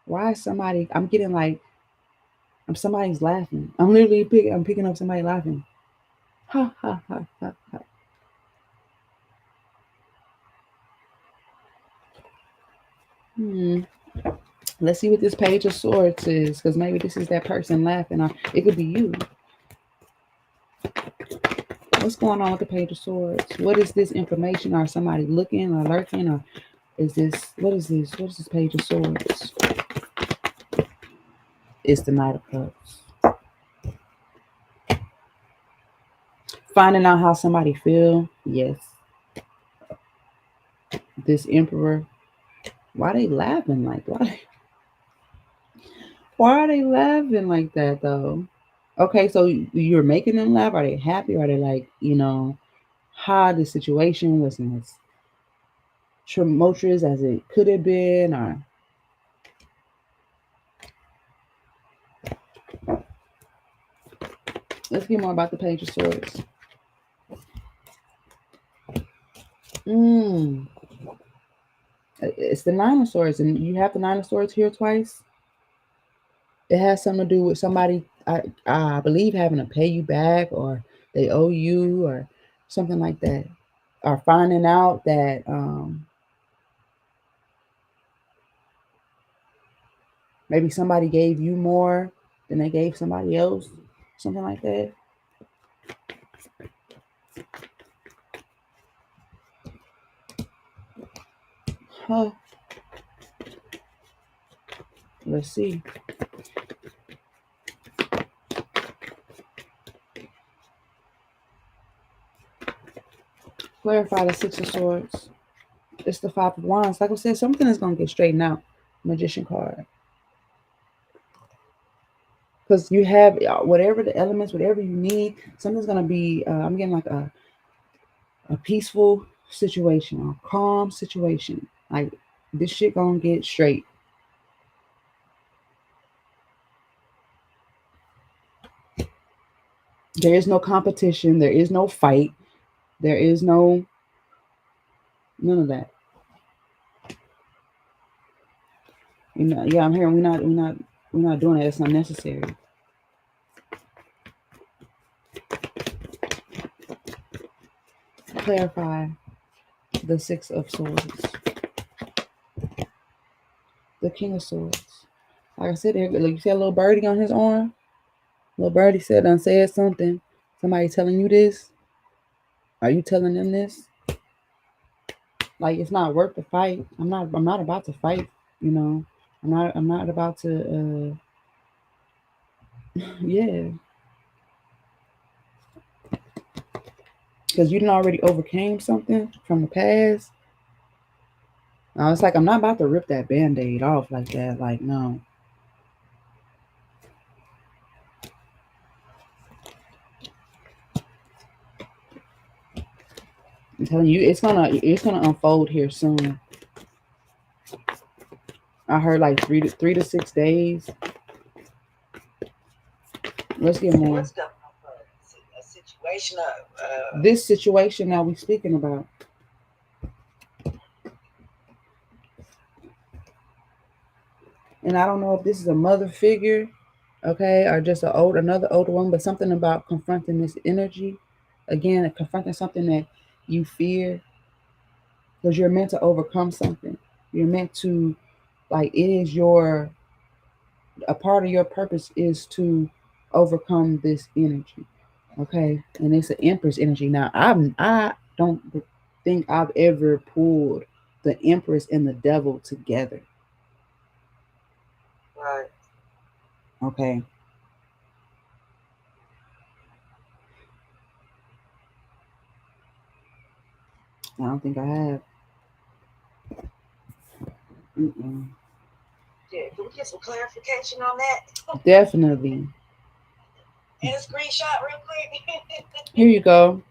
Why is somebody, I'm getting like, somebody's laughing. I'm picking up somebody laughing. Ha ha ha ha ha. Hmm. Let's see what this Page of Swords is, because maybe this is that person laughing, or it could be you. What's going on with the Page of Swords? What is this information? Are somebody looking or lurking, or is this what is this? What is this Page of Swords? It's the Knight of Cups. Finding out how somebody feel. Yes. This Emperor. Why they laughing like why are they laughing like that though? Okay, so you're making them laugh. Are they happy? Are they like, how the situation wasn't as tumultuous as it could have been? Or let's get more about the Page of Swords. It's the Nine of Swords, and you have the Nine of Swords here twice. It has something to do with somebody, I believe, having to pay you back, or they owe you, or something like that, or finding out that maybe somebody gave you more than they gave somebody else, something like that. Huh. Let's see. Clarify the Six of Swords. It's the Five of Wands. Like I said, something is going to get straightened out. Magician card. Because you have whatever the elements, whatever you need, something's going to be, I'm getting like a peaceful situation, a calm situation. Like this shit going to get straight. There is no competition. There is no fight. There is none of that. Yeah, I'm hearing we're not doing it. It's not necessary. Clarify the Six of Swords. The King of Swords. Like I said, you see a little birdie on his arm? Little birdie said something. Somebody telling you this? Are you telling them this? Like it's not worth the fight. I'm not about to fight, you know. I'm not about to yeah. Because you didn't already overcame something from the past. It's like I'm not about to rip that band-aid off like that. Like, no. I'm telling you, it's gonna unfold here soon. I heard like 3 to 6 days. Let's get more. What's the a situation of This situation that we're speaking about. And I don't know if this is a mother figure, okay, or just another older one, but something about confronting this energy. Again, confronting something that you fear, because you're meant to overcome something. You're meant to, like, it is your, a part of your purpose is to overcome this energy, okay? And it's an Empress energy. Now, I don't think I've ever pulled the Empress and the Devil together, right? okay? I don't think I have. Mm-mm. Yeah, can we get some clarification on that? Definitely. And a screenshot real quick. Here you go.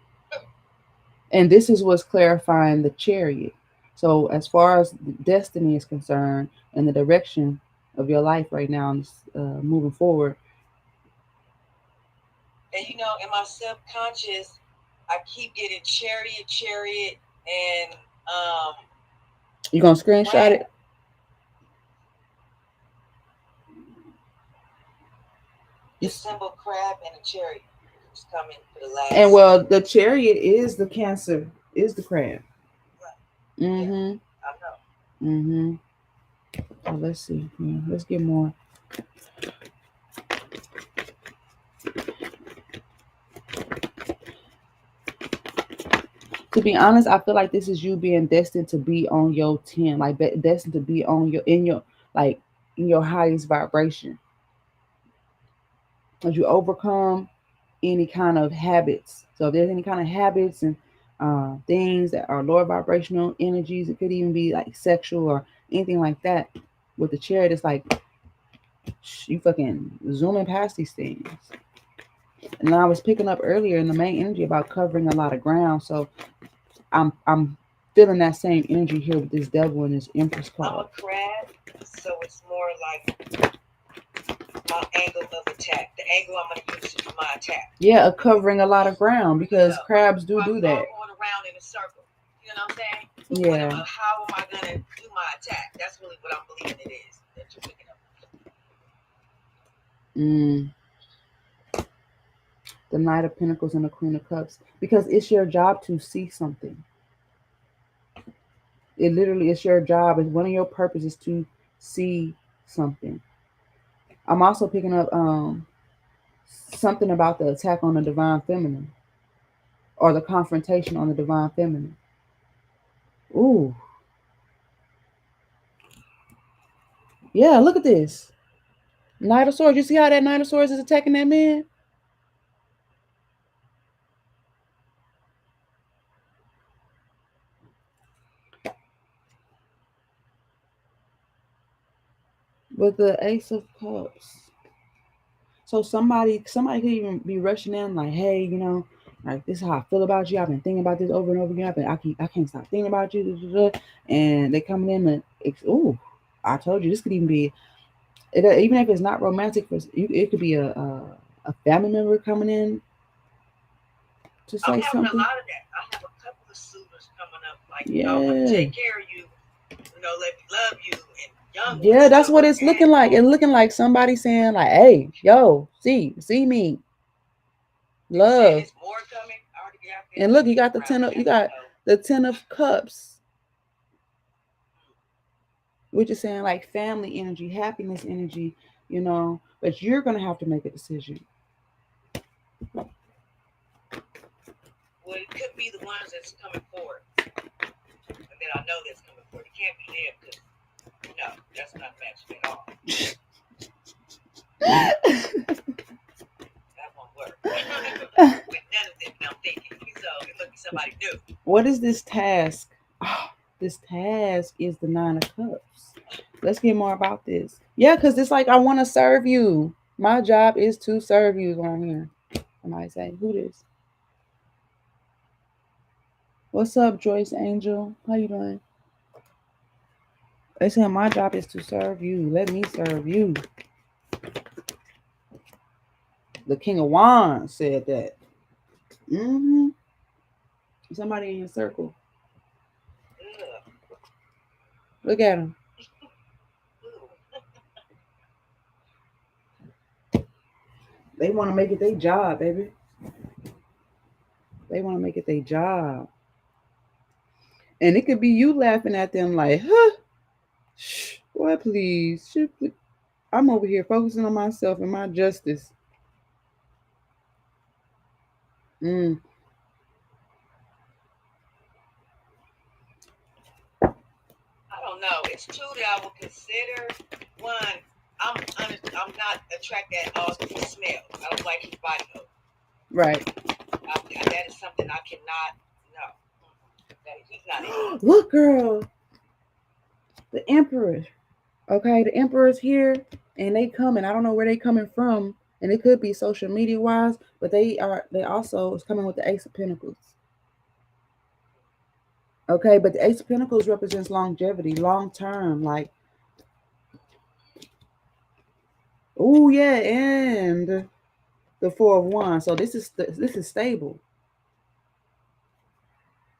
And this is what's clarifying the Chariot. So, as far as destiny is concerned and the direction of your life right now, moving forward, And in my subconscious, I keep getting chariot, and you gonna screenshot crab. it. The symbol crab and a chariot is coming for the last. And well, the Chariot is the Cancer, is the crab. Right. Mm-hmm. Yeah, I know. Mm-hmm. Oh, let's see. Yeah, let's get more. To be honest, I feel like this is you being destined to be on your 10, like destined to be on your like in your highest vibration. As you overcome any kind of habits. So if there's any kind of habits and things that are lower vibrational energies, it could even be like sexual or anything like that. With the Chariot, it's like you fucking zooming past these things. And I was picking up earlier in the main energy about covering a lot of ground. So I'm feeling that same energy here with this Devil and this Empress I'm card. a crab, so it's more like my angle of attack. The angle I'm going to use to do my attack. Yeah, covering a lot of ground because crabs do that. Going around in a circle. You know what I'm saying? Yeah. How am I going to do my attack? That's really what I'm believing it is that you're picking up. The Knight of Pentacles and the Queen of Cups, because it's your job to see something. It literally is your job. It's one of your purposes to see something. I'm also picking up something about the attack on the divine feminine or the confrontation on the divine feminine. Ooh. Yeah, look at this. Knight of Swords. You see how that Knight of Swords is attacking that man? With the Ace of Cups. So somebody could even be rushing in like, hey, like this is how I feel about you. I've been thinking about this over and over again. I can't stop thinking about you. And they coming in and ooh, I told you this could even be it. Even if it's not romantic, it could be a family member coming in to say something. A lot of that. I have a couple of suitors coming up like, I'm gonna take care of you. Let me love you and young. Yeah, that's what it's looking like. It's looking like somebody saying like, "Hey, yo, see me, love." It's more coming. And look, you got the Ten of Cups, which is saying like family energy, happiness energy, but you're gonna have to make a decision. Well, it could be the ones that's coming forward, and that I know that's coming forward. It can't be them because no, that's not matching at all. That won't work. With none of them, I'm thinking. So it must be somebody new. What is this task? Oh, this task is the Nine of Cups. Let's get more about this. Yeah, because it's like I want to serve you. My job is to serve you. Is what I'm hearing. Somebody say, who this? What's up, Joyce Angel? How you doing? They saying my job is to serve you. Let me serve you. The King of Wands said that. Mm-hmm. Somebody in your circle. Ugh. Look at him. They want to make it their job, baby. They want to make it their job. And it could be you laughing at them like, huh? Shh, boy, please. I'm over here focusing on myself and my justice. Mm. I don't know. It's two that I would consider. One, I'm not attracted at all to smell. I don't like his body odor. Right. That is something I cannot. No, he's not it. Look, girl. The Emperor. Okay, the Emperor's here and they coming. I don't know where they coming from. And it could be social media wise, but they also is coming with the Ace of Pentacles. Okay, but the Ace of Pentacles represents longevity, long term, like oh yeah, and the Four of Wands. So this is stable.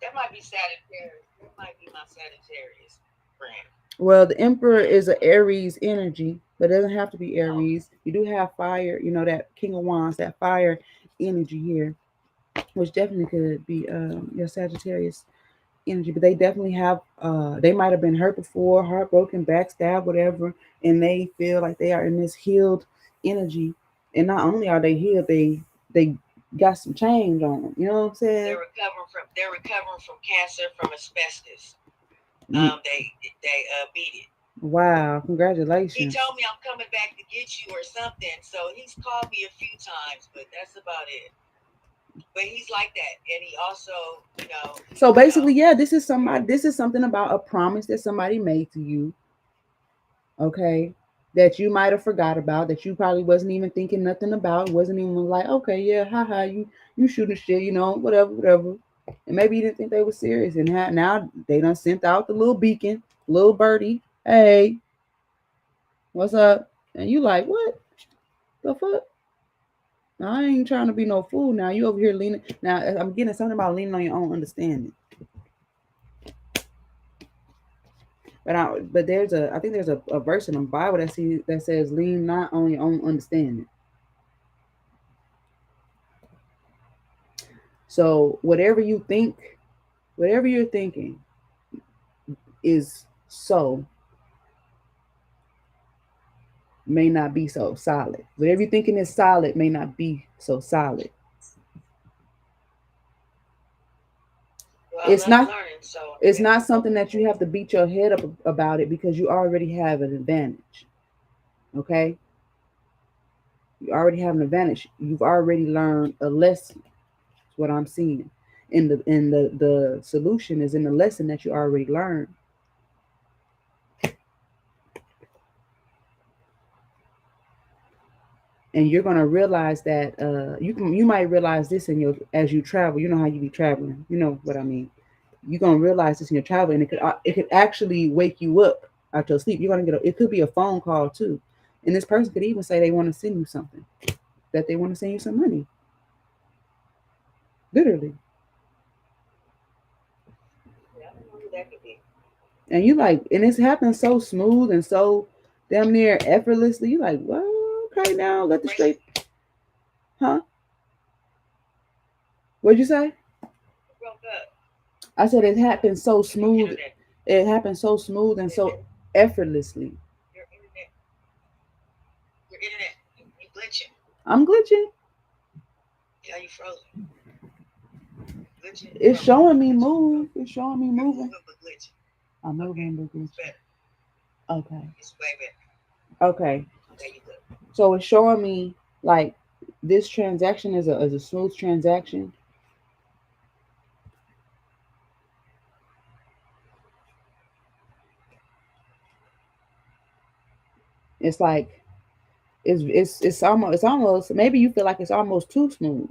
That might be Sagittarius. That might be my Sagittarius friend. Well, the Emperor is an Aries energy, but it doesn't have to be Oh, Aries. You do have fire, you know, that King of Wands, that fire energy here, which definitely could be your Sagittarius energy. But they definitely have they might have been hurt before, heartbroken, backstabbed, whatever, and they feel like they are in this healed energy. And not only are they healed, they got some change on them. You know what I'm saying? they're recovering from cancer, from asbestos. Mm. They beat it. Wow, He congratulations. told me I'm coming back to get you or something. So he's called me a few times, but that's about it. But he's like that, and he also, So basically, yeah, this is something about a promise that somebody made to you, okay, that you might have forgot about, that you probably wasn't even thinking nothing about, wasn't even like, okay, yeah, haha, you shooting shit, you know, whatever. And maybe you didn't think they were serious, and now they done sent out the little beacon, little birdie, hey, what's up? And you like, what the fuck? I ain't trying to be no fool. Now you over here leaning. Now I'm getting something about leaning on your own understanding. But I think there's a verse in the Bible that says lean not on your own understanding. So whatever you're thinking is so may not be so solid. Whatever you're thinking is solid may not be so solid. well, It's I'm not learning. So it's not something that you have to beat your head up about it because you already have an advantage. Okay? You already have an advantage. You've already learned a lesson. That's what I'm seeing. And the solution is in the lesson that you already learned. And you're gonna realize that you might realize this in your as you travel. You know how you be traveling. You know what I mean. You're gonna realize this in your travel, and it could actually wake you up out your sleep. You're gonna it could be a phone call too, and this person could even say they want to send you something, that they want to send you some money, literally. yeah, I don't know who that could be. And you like, and it's happened so smooth and so damn near effortlessly. You like, well, okay, now let the straight, huh? What'd you say? Broke up. I said it happened so Your smooth. internet. It happened so smooth and so effortlessly. Your internet. Your internet. You glitching. I'm glitching. Yeah, you frozen. glitching. It's showing me move. It's showing me You're moving. moving but glitching. I'm Okay, moving, but it's better. okay. It's way better. Okay. Okay, you good. So it's showing me like this transaction is a smooth transaction. It's like it's almost maybe you feel like it's almost too smooth.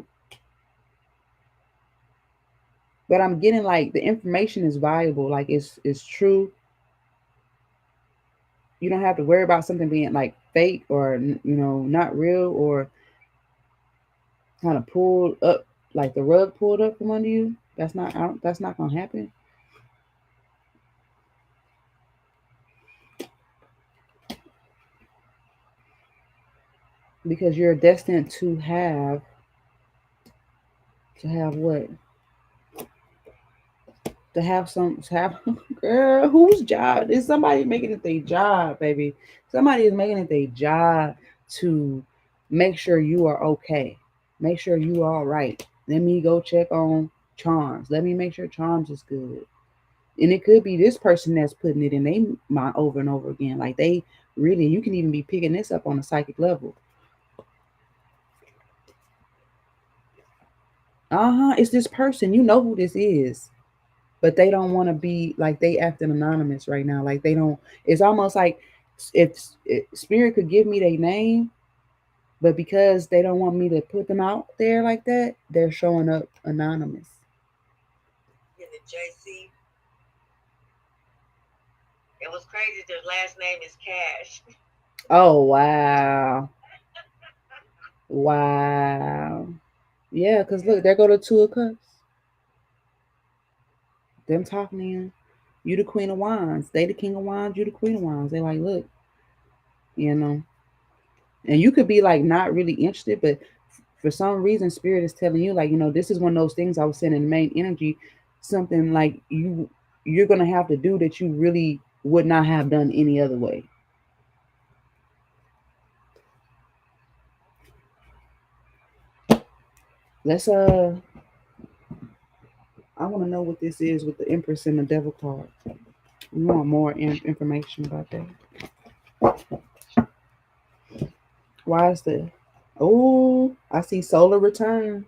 But I'm getting like the information is viable, like it's true. You don't have to worry about something being like fake or not real or kind of pulled up, like the rug pulled up from under you. That's not gonna happen because you're destined to have what to have girl, whose job is somebody making it their job, baby. Somebody is making it their job to make sure you are okay, make sure you are all right. Let me go check on Charms. Let me make sure Charms is good. And it could be this person that's putting it in their mind over and over again. Like they really, you can even be picking this up on a psychic level. It's this person. You know who this is, but they don't want to be like they acting anonymous right now. Like they don't. It's almost like if spirit could give me their name, but because they don't want me to put them out there like that, they're showing up anonymous. In the JC, it was crazy. Their last name is Cash. Oh wow, wow, yeah. Cause look, there go the two of cups. Them talking to you. You the queen of wands. They the king of wands. You the queen of wands. They like, look, you know. And you could be like not really interested, but for some reason, spirit is telling you like, this is one of those things I was saying in the main energy, something like you're gonna have to do that you really would not have done any other way. Let's I want to know what this is with the Empress and the Devil card. We want more information about that. Why is the Oh, I see solar return.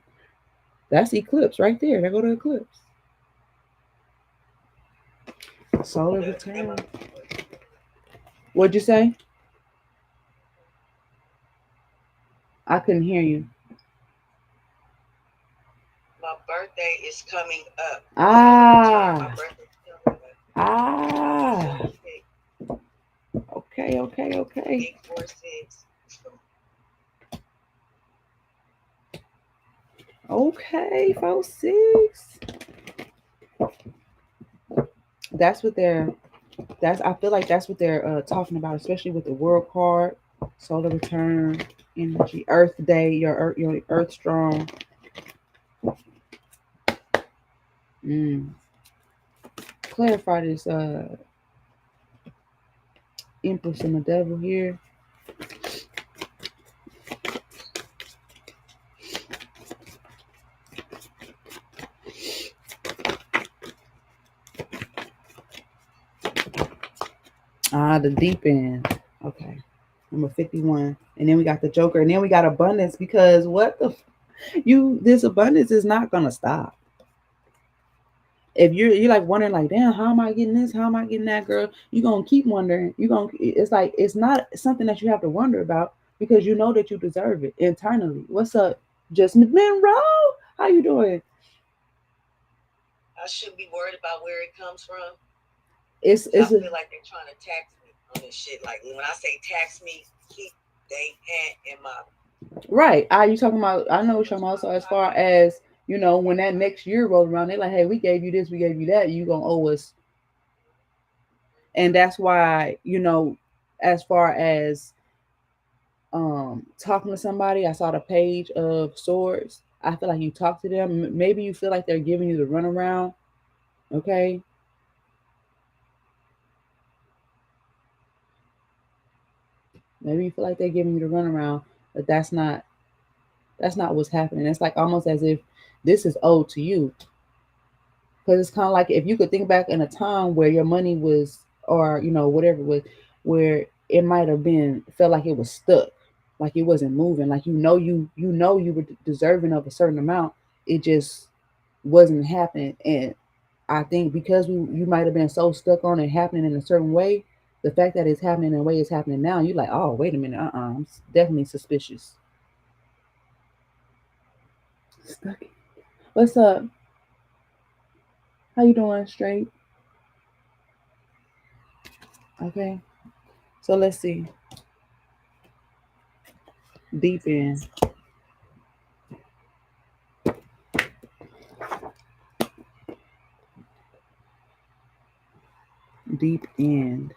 That's eclipse right there. There go to eclipse. Solar return. What'd you say? I couldn't hear you. My birthday is coming up. Ah, My birthday is coming up. ah. Okay, okay, okay. 846. Okay, 4 6. That's what they're. That's I feel like that's what they're talking about, especially with the World card, solar return, energy, Earth Day, your Earth strong. Mm. Clarify this Empress and the Devil here. The deep end. Okay. Number 51. And then we got the Joker. And then we got abundance because what the this abundance is not gonna stop. If you're like wondering like, damn, how am I getting this? How am I getting that, girl? You're gonna keep wondering. It's like it's not something that you have to wonder about because you know that you deserve it internally. What's up, Just Monroe? How you doing? I shouldn't be worried about where it comes from. It's I it's a, feel like they're trying to tax me on this shit. Like when I say tax me, keep they hand in my. right. You talking about? I know what you're talking about. So as far as when that next year rolls around, they're like, hey, we gave you this, we gave you that. You gonna owe us. And that's why as far as talking to somebody, I saw the page of swords. I feel like you talk to them, maybe you feel like they're giving you the runaround. Okay, maybe you feel like they're giving you the runaround, but that's not what's happening. It's like almost as if this is owed to you. Because it's kind of like if you could think back in a time where your money was, or whatever was, where it might have been felt like it was stuck, like it wasn't moving, like you were deserving of a certain amount, it just wasn't happening. And I think because you might have been so stuck on it happening in a certain way, the fact that it's happening in the way it's happening now, you're like, oh, wait a minute, I'm definitely suspicious. Stuck. What's up? How you doing? Straight? Okay. So let's see. Deep in. Deep end.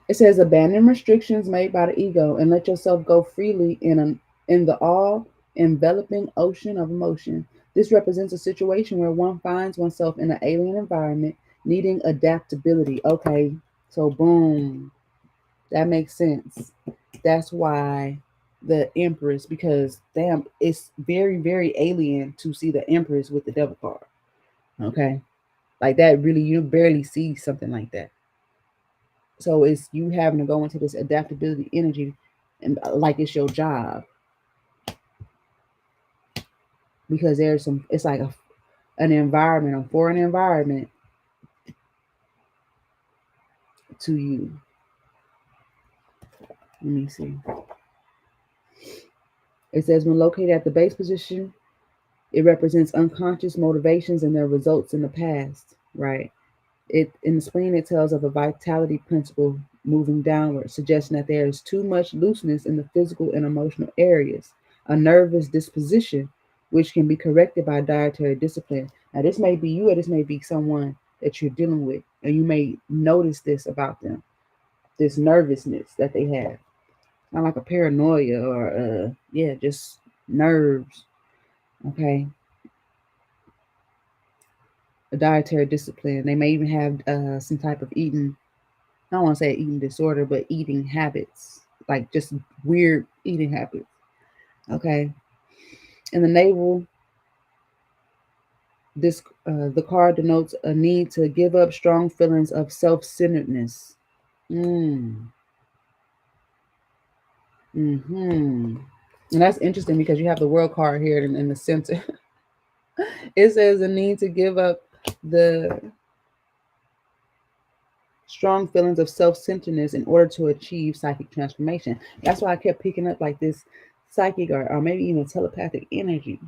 It says abandon restrictions made by the ego and let yourself go freely in the all enveloping ocean of emotion. This represents a situation where one finds oneself in an alien environment needing adaptability. Okay, so boom, that makes sense. That's why the Empress, because damn, it's very, very alien to see the Empress with the devil card. Okay. Like that really you barely see something like that. So it's you having to go into this adaptability energy and like it's your job because there's some it's like an environment, a foreign environment to you. Let me see. It says when located at the base position, it represents unconscious motivations and their results in the past, right? It in the spleen it tells of a vitality principle moving downward, suggesting that there is too much looseness in the physical and emotional areas, a nervous disposition which can be corrected by dietary discipline. Now this may be you or this may be someone that you're dealing with, and you may notice this about them, this nervousness that they have. Not like a paranoia or yeah, just nerves. Okay. A dietary discipline. They may even have some type of eating, I don't want to say eating disorder, but eating habits, like just weird eating habits. Okay. In the navel, this the card denotes a need to give up strong feelings of self-centeredness. Mm. Hmm. And that's interesting because you have the world card here in the center. It says the need to give up the strong feelings of self-centeredness in order to achieve psychic transformation. That's why I kept picking up like this psychic or maybe even telepathic energy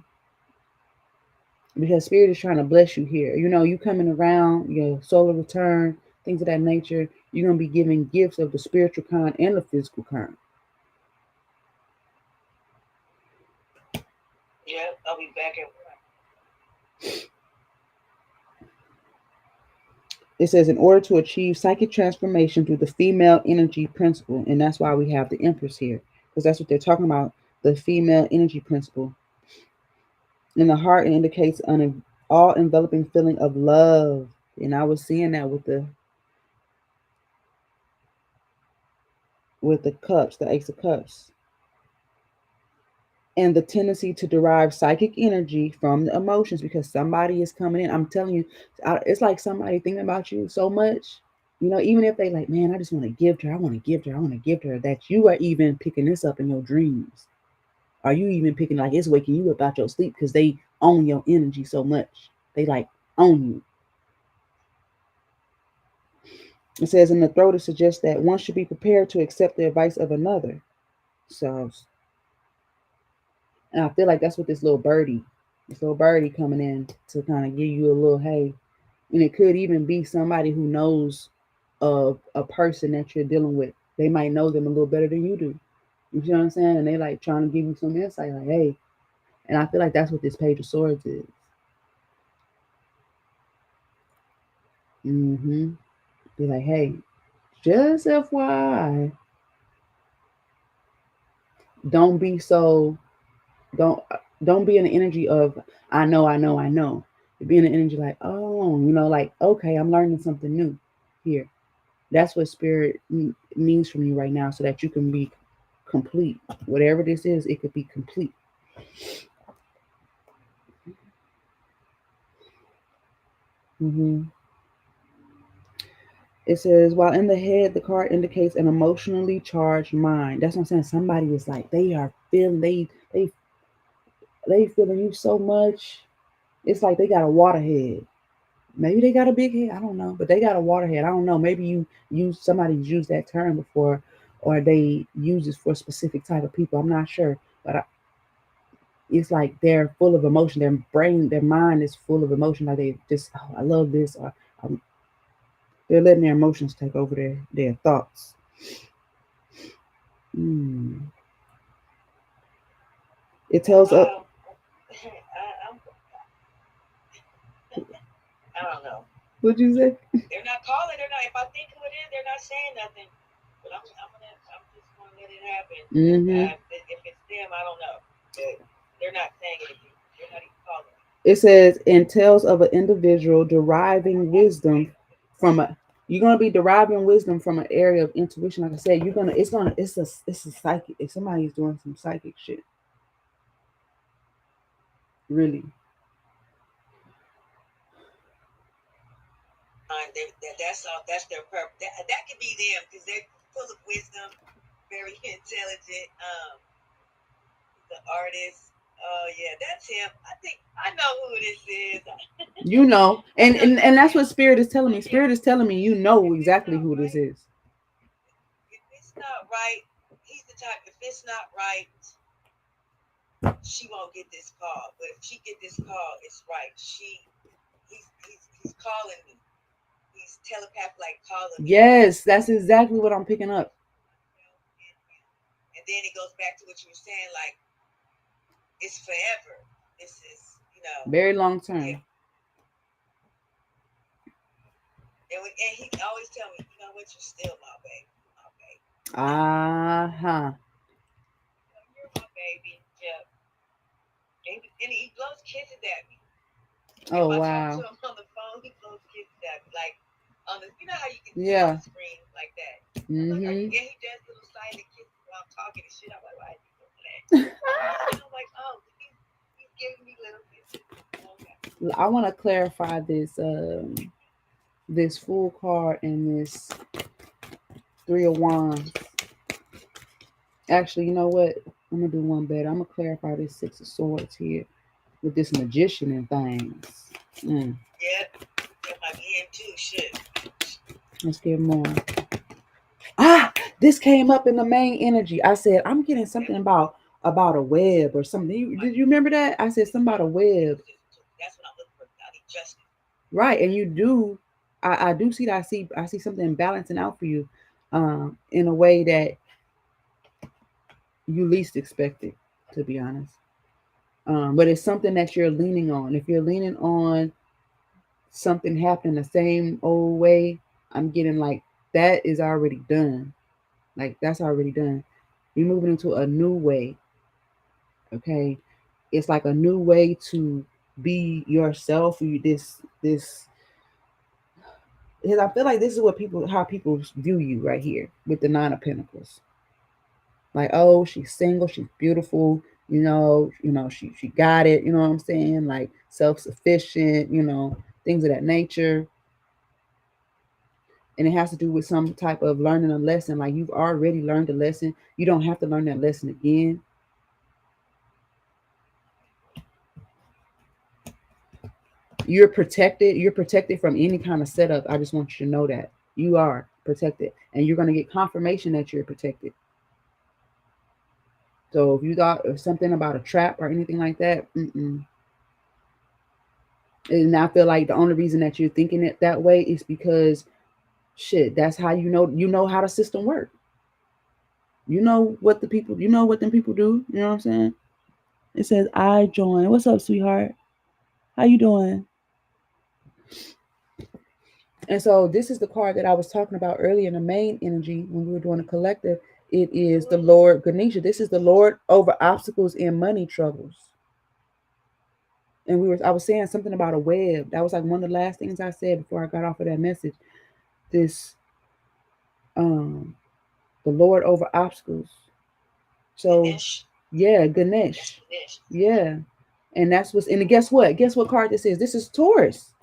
because spirit is trying to bless you here. You coming around your solar return, things of that nature. You're gonna be giving gifts of the spiritual kind and the physical kind. Yeah, I'll be back at work. It says in order to achieve psychic transformation through the female energy principle, and that's why we have the Empress here, because that's what they're talking about, the female energy principle. In the heart, it indicates an all enveloping feeling of love. And I was seeing that with the cups, the Ace of Cups. And the tendency to derive psychic energy from the emotions because somebody is coming in. I'm telling you, it's like somebody thinking about you so much. Even if they like, man, I just want to give to her. I want to give to her. I want to give to her. That you are even picking this up in your dreams. Are you even picking like it's waking you up out your sleep because they own your energy so much? They like own you. It says in the throat, it suggests that one should be prepared to accept the advice of another. So, and I feel like that's what this little birdie coming in to kind of give you a little hey. And it could even be somebody who knows of a person that you're dealing with. They might know them a little better than you do. You see what I'm saying? And they like trying to give you some insight, like, hey. And I feel like that's what this Page of Swords is. Mm-hmm. Be like, hey, just FYI, don't be so don't don't be in the energy of I know, I know, I know. Be in the energy like, oh, like, okay, I'm learning something new here. That's what spirit means from you right now, so that you can be complete. Whatever this is, it could be complete. Mm-hmm. It says, while in the head, the card indicates an emotionally charged mind. That's what I'm saying. Somebody is like, they are feeling, they feeling you so much. It's like they got a waterhead. Maybe they got a big head. I don't know, but they got a waterhead. I don't know. Maybe somebody's used that term before, or they use it for a specific type of people. I'm not sure, but it's like they're full of emotion. Their brain, their mind is full of emotion. Like they just, oh, I love this, or um, they're letting their emotions take over their thoughts. Mm. It tells up. I don't know. What'd you say? They're not calling. They're not. If I think who it is, they're not saying nothing. But I'm just gonna let it happen. Mm-hmm. If it's them, I don't know. But they're not saying anything. They're not even calling. It says, and tells of an individual deriving wisdom from a. You're gonna be deriving wisdom from an area of intuition. Like I said, you're gonna. It's a psychic. If somebody's doing some psychic shit, really. That's all. That's their purpose. That could be them because they're full of wisdom, very intelligent. The artist. Oh yeah, that's him. I think I know who this is. You know, and that's what spirit is telling me. Spirit is telling me you know exactly who this is. If it's not right, he's the type. If it's not right, she won't get this call. But if she get this call, it's right. He's calling me. He's telepath like calling me. Yes, that's exactly what I'm picking up. And then it goes back to what you were saying, like it's forever. This is, very long term. Yeah. And he always tell me, you know what, you're still my baby. My baby. Uh-huh. You're my baby. Yeah. And he blows kisses at me. Oh, if I wow. talk to him on the phone, he blows kisses at me. Like on the, you know how you can see Yeah. on the screen like that. Mm-hmm. Like, and he does little silent kisses while I'm talking and shit. I'm like, why is he doing that? And I'm like, oh, he's giving me little kisses. Okay. I want to clarify this full card and this Three of Wands. Actually, you know what? I'm gonna do one better. I'm gonna clarify this Six of Swords here with this magician and things. Yeah, that might be him too. Shit. Let's get more. This came up in the main energy. I said I'm getting something about a web or something. Did you remember that? I said something about a web. That's what I'm looking for. I need justice. Right, and you do. I do see that. I see something balancing out for you, in a way that you least expect it. To be honest, but it's something that you're leaning on. If you're leaning on something happening the same old way, I'm getting like that is already done. Like that's already done. You're moving into a new way. Okay, it's like a new way to be yourself. You this because I feel like this is what how people view you right here with the Nine of Pentacles. Like, oh, she's single, she's beautiful, she got it, you know what I'm saying? Like self-sufficient, things of that nature. And it has to do with some type of learning a lesson. Like you've already learned a lesson. You don't have to learn that lesson again. You're protected. You're protected from any kind of setup. I just want you to know that you are protected, and you're going to get confirmation that you're protected. So if you thought of something about a trap or anything like that, and I feel like the only reason that you're thinking it that way is because shit, that's how you know how the system works. You know what them people do. You know what I'm saying? It says I join. What's up, sweetheart? How you doing? And so this is the card that I was talking about earlier in the main energy when we were doing a collective. It is the Lord Ganesha. This is the Lord over obstacles and money troubles. And I was saying something about a web. That was like one of the last things I said before I got off of that message. This the Lord over obstacles. So Ganesh. yeah, Ganesh. Yeah. And that's what's and guess what? Guess what card this is? This is Taurus.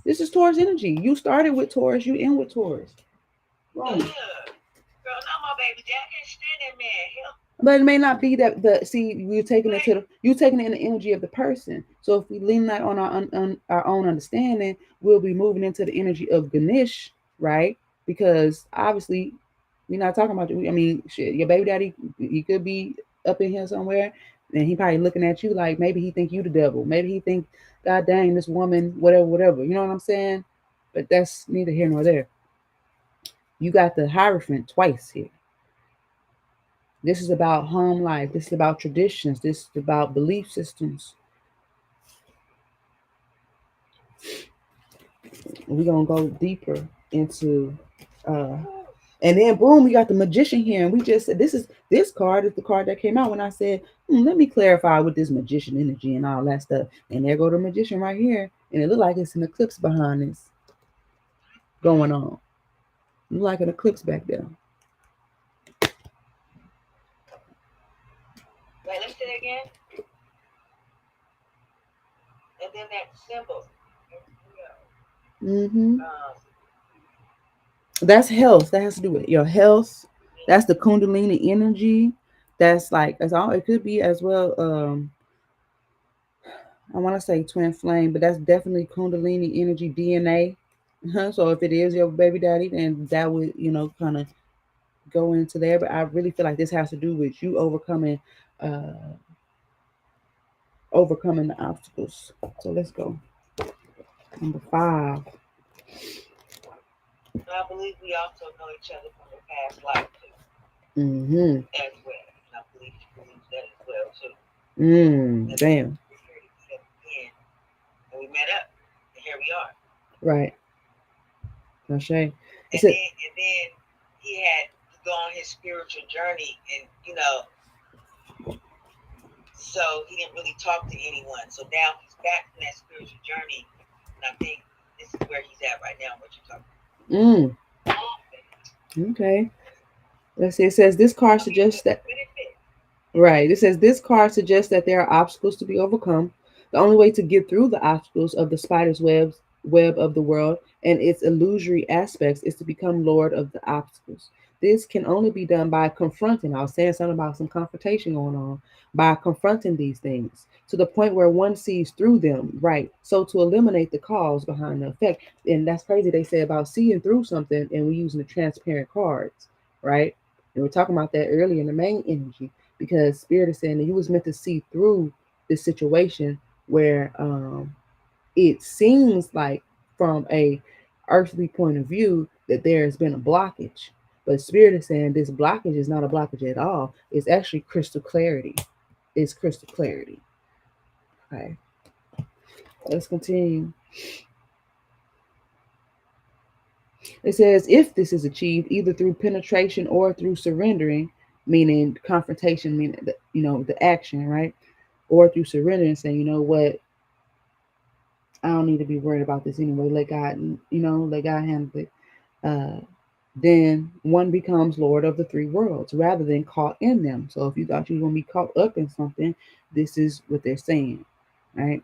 This is Taurus energy. You started with Taurus, you end with Taurus. Ugh. Girl, not my baby dad. I can't stand that man. Hell. But it may not be that the see you're taking it to you taking it in the energy of the person. So if we lean that on our own understanding, we'll be moving into the energy of Ganesh, right? Because obviously we're not talking about you. I mean, shit, your baby daddy, he could be up in here somewhere, and he probably looking at you like maybe he think you the devil, maybe he think, God dang, this woman, whatever, whatever. You know what I'm saying? But that's neither here nor there. You got the Hierophant twice here. This is about home life. This is about traditions. This is about belief systems. We're gonna go deeper into and then boom, we got the magician here. And we just said this card is the card that came out when I said, let me clarify with this magician energy and all that stuff. And there go the magician right here. And it looked like it's an eclipse behind this going on. Look like an eclipse back there. Wait, let's say it again. And then that symbol. Mm-hmm. That's health. That has to do with your health. That's the Kundalini energy. That's like that's all. It could be as well. I want to say twin flame, but that's definitely Kundalini energy DNA. So if it is your baby daddy, then that would kind of go into there. But I really feel like this has to do with you uh, overcoming the obstacles. So let's go. Number 5. I believe we also know each other from the past life too, Mm-hmm. as well. And I believe she believes that as well too. Damn. And we met up, and here we are. Right. Okay. And Is it? then he had to go on his spiritual journey, and so he didn't really talk to anyone. So now he's back from that spiritual journey, and I think this is where he's at right now. What you're talking about. Okay. Let's see. It says this card suggests that. Right. It says this card suggests that there are obstacles to be overcome. The only way to get through the obstacles of the spider's web of the world and its illusory aspects is to become lord of the obstacles. This can only be done by confronting. I was saying something about some confrontation going on, by confronting these things to the point where one sees through them. Right. So to eliminate the cause behind the effect. And that's crazy. They say about seeing through something, and we're using the transparent cards. Right. And we're talking about that earlier in the main energy, because Spirit is saying that you was meant to see through this situation where it seems like from a earthly point of view that there has been a blockage. But Spirit is saying this blockage is not a blockage at all. It's actually crystal clarity. It's crystal clarity. Okay. Let's continue. It says if this is achieved either through penetration or through surrendering, meaning confrontation, meaning the action, right? Or through surrendering, saying, you know what, I don't need to be worried about this anyway. Let God, let God handle it. Then one becomes Lord of the 3 worlds rather than caught in them. So if you thought you were going to be caught up in something, this is what they're saying, right?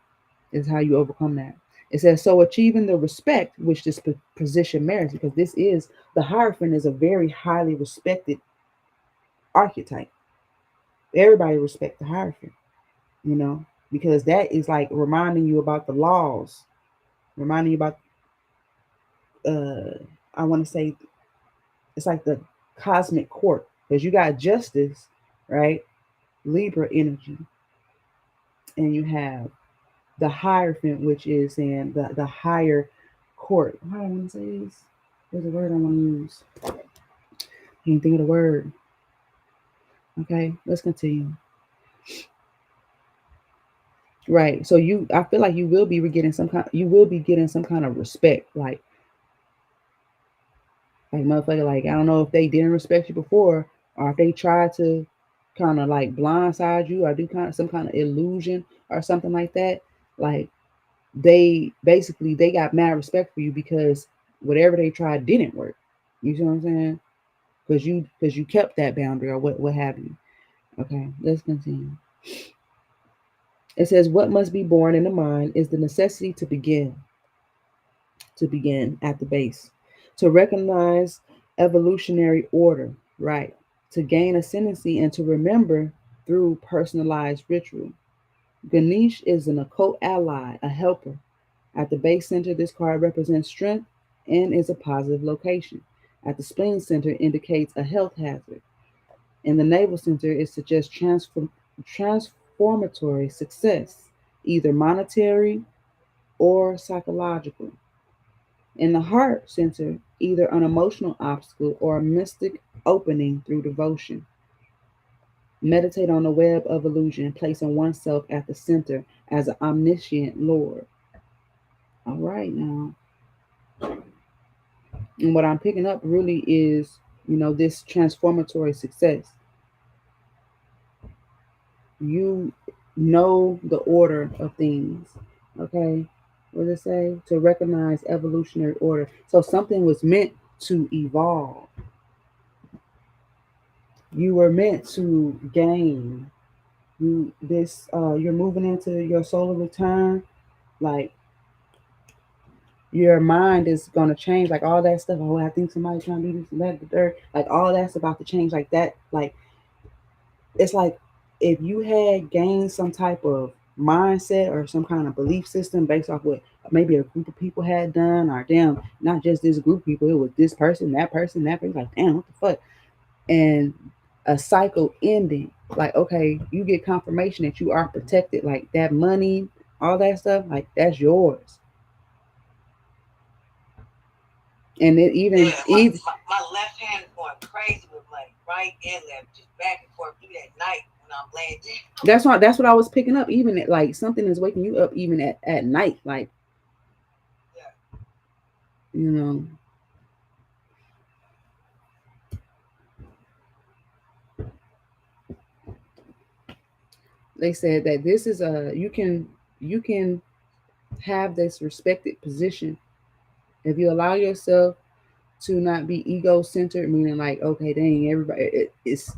This is how you overcome that. It says, so achieving the respect which this position merits, because the Hierophant is a very highly respected archetype. Everybody respects the Hierophant, because that is like reminding you about the laws, reminding you about I want to say it's like the cosmic court, because you got justice, right? Libra energy, and you have the Hierophant, which is in the higher court. How do I want to say this? There's a word I want to use. Can't think of the word. Okay, let's continue. Right. So I feel like you will be getting some kind of respect, like motherfucker, like I don't know if they didn't respect you before, or if they tried to kind of like blindside you or do kind of some kind of illusion or something like that. Like they got mad respect for you because whatever they tried didn't work. You see what I'm saying? Because you kept that boundary or what have you. Okay, let's continue. It says what must be born in the mind is the necessity to begin. to begin at the base, to recognize evolutionary order, right? To gain ascendancy and to remember through personalized ritual. Ganesh is an occult ally, a helper. At the base center, this card represents strength and is a positive location. At the spleen center, indicates a health hazard. In the navel center, it suggests transformatory success, either monetary or psychological. In the heart center, either an emotional obstacle or a mystic opening through devotion. Meditate on the web of illusion, placing oneself at the center as an omniscient Lord. All right, now. And what I'm picking up really is, this transformatory success. You know the order of things. Okay? What does it say? To recognize evolutionary order. So something was meant to evolve. You were meant to gain. You're moving into your solar return. Like, your mind is gonna change, like all that stuff. Oh, I think somebody's trying to do this and that, the dirt. Like all that's about to change, like that. Like it's like if you had gained some type of mindset or some kind of belief system based off what maybe a group of people had done, or damn, not just this group of people, it was this person, that person, that person. Like, damn, what the fuck? And a cycle ending. Like, okay, you get confirmation that you are protected. Like that money, all that stuff, like that's yours. And it even, Yeah, my left hand is going crazy with money, right and left, just back and forth. Even at night when I'm laying down. that's what I was picking up. Even at, like something is waking you up even at night. Like, Yeah. you know, they said that this is a you can have this respected position if you allow yourself to not be ego centered, meaning like, okay, dang, it's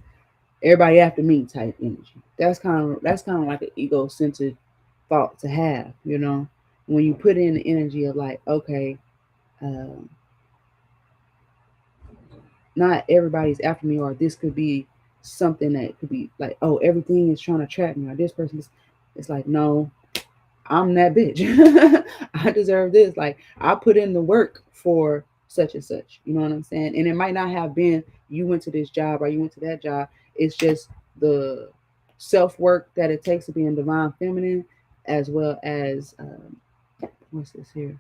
everybody after me type energy. That's kind of like an ego centered thought to have, when you put in the energy of like, okay, um, not everybody's after me, or this could be something that could be like, oh, everything is trying to trap me, or this person is. It's like, no, I'm that bitch. I deserve this. Like, I put in the work for such and such. You know what I'm saying? And it might not have been you went to this job or you went to that job. It's just the self work that it takes to be in divine feminine, as well as what's this here?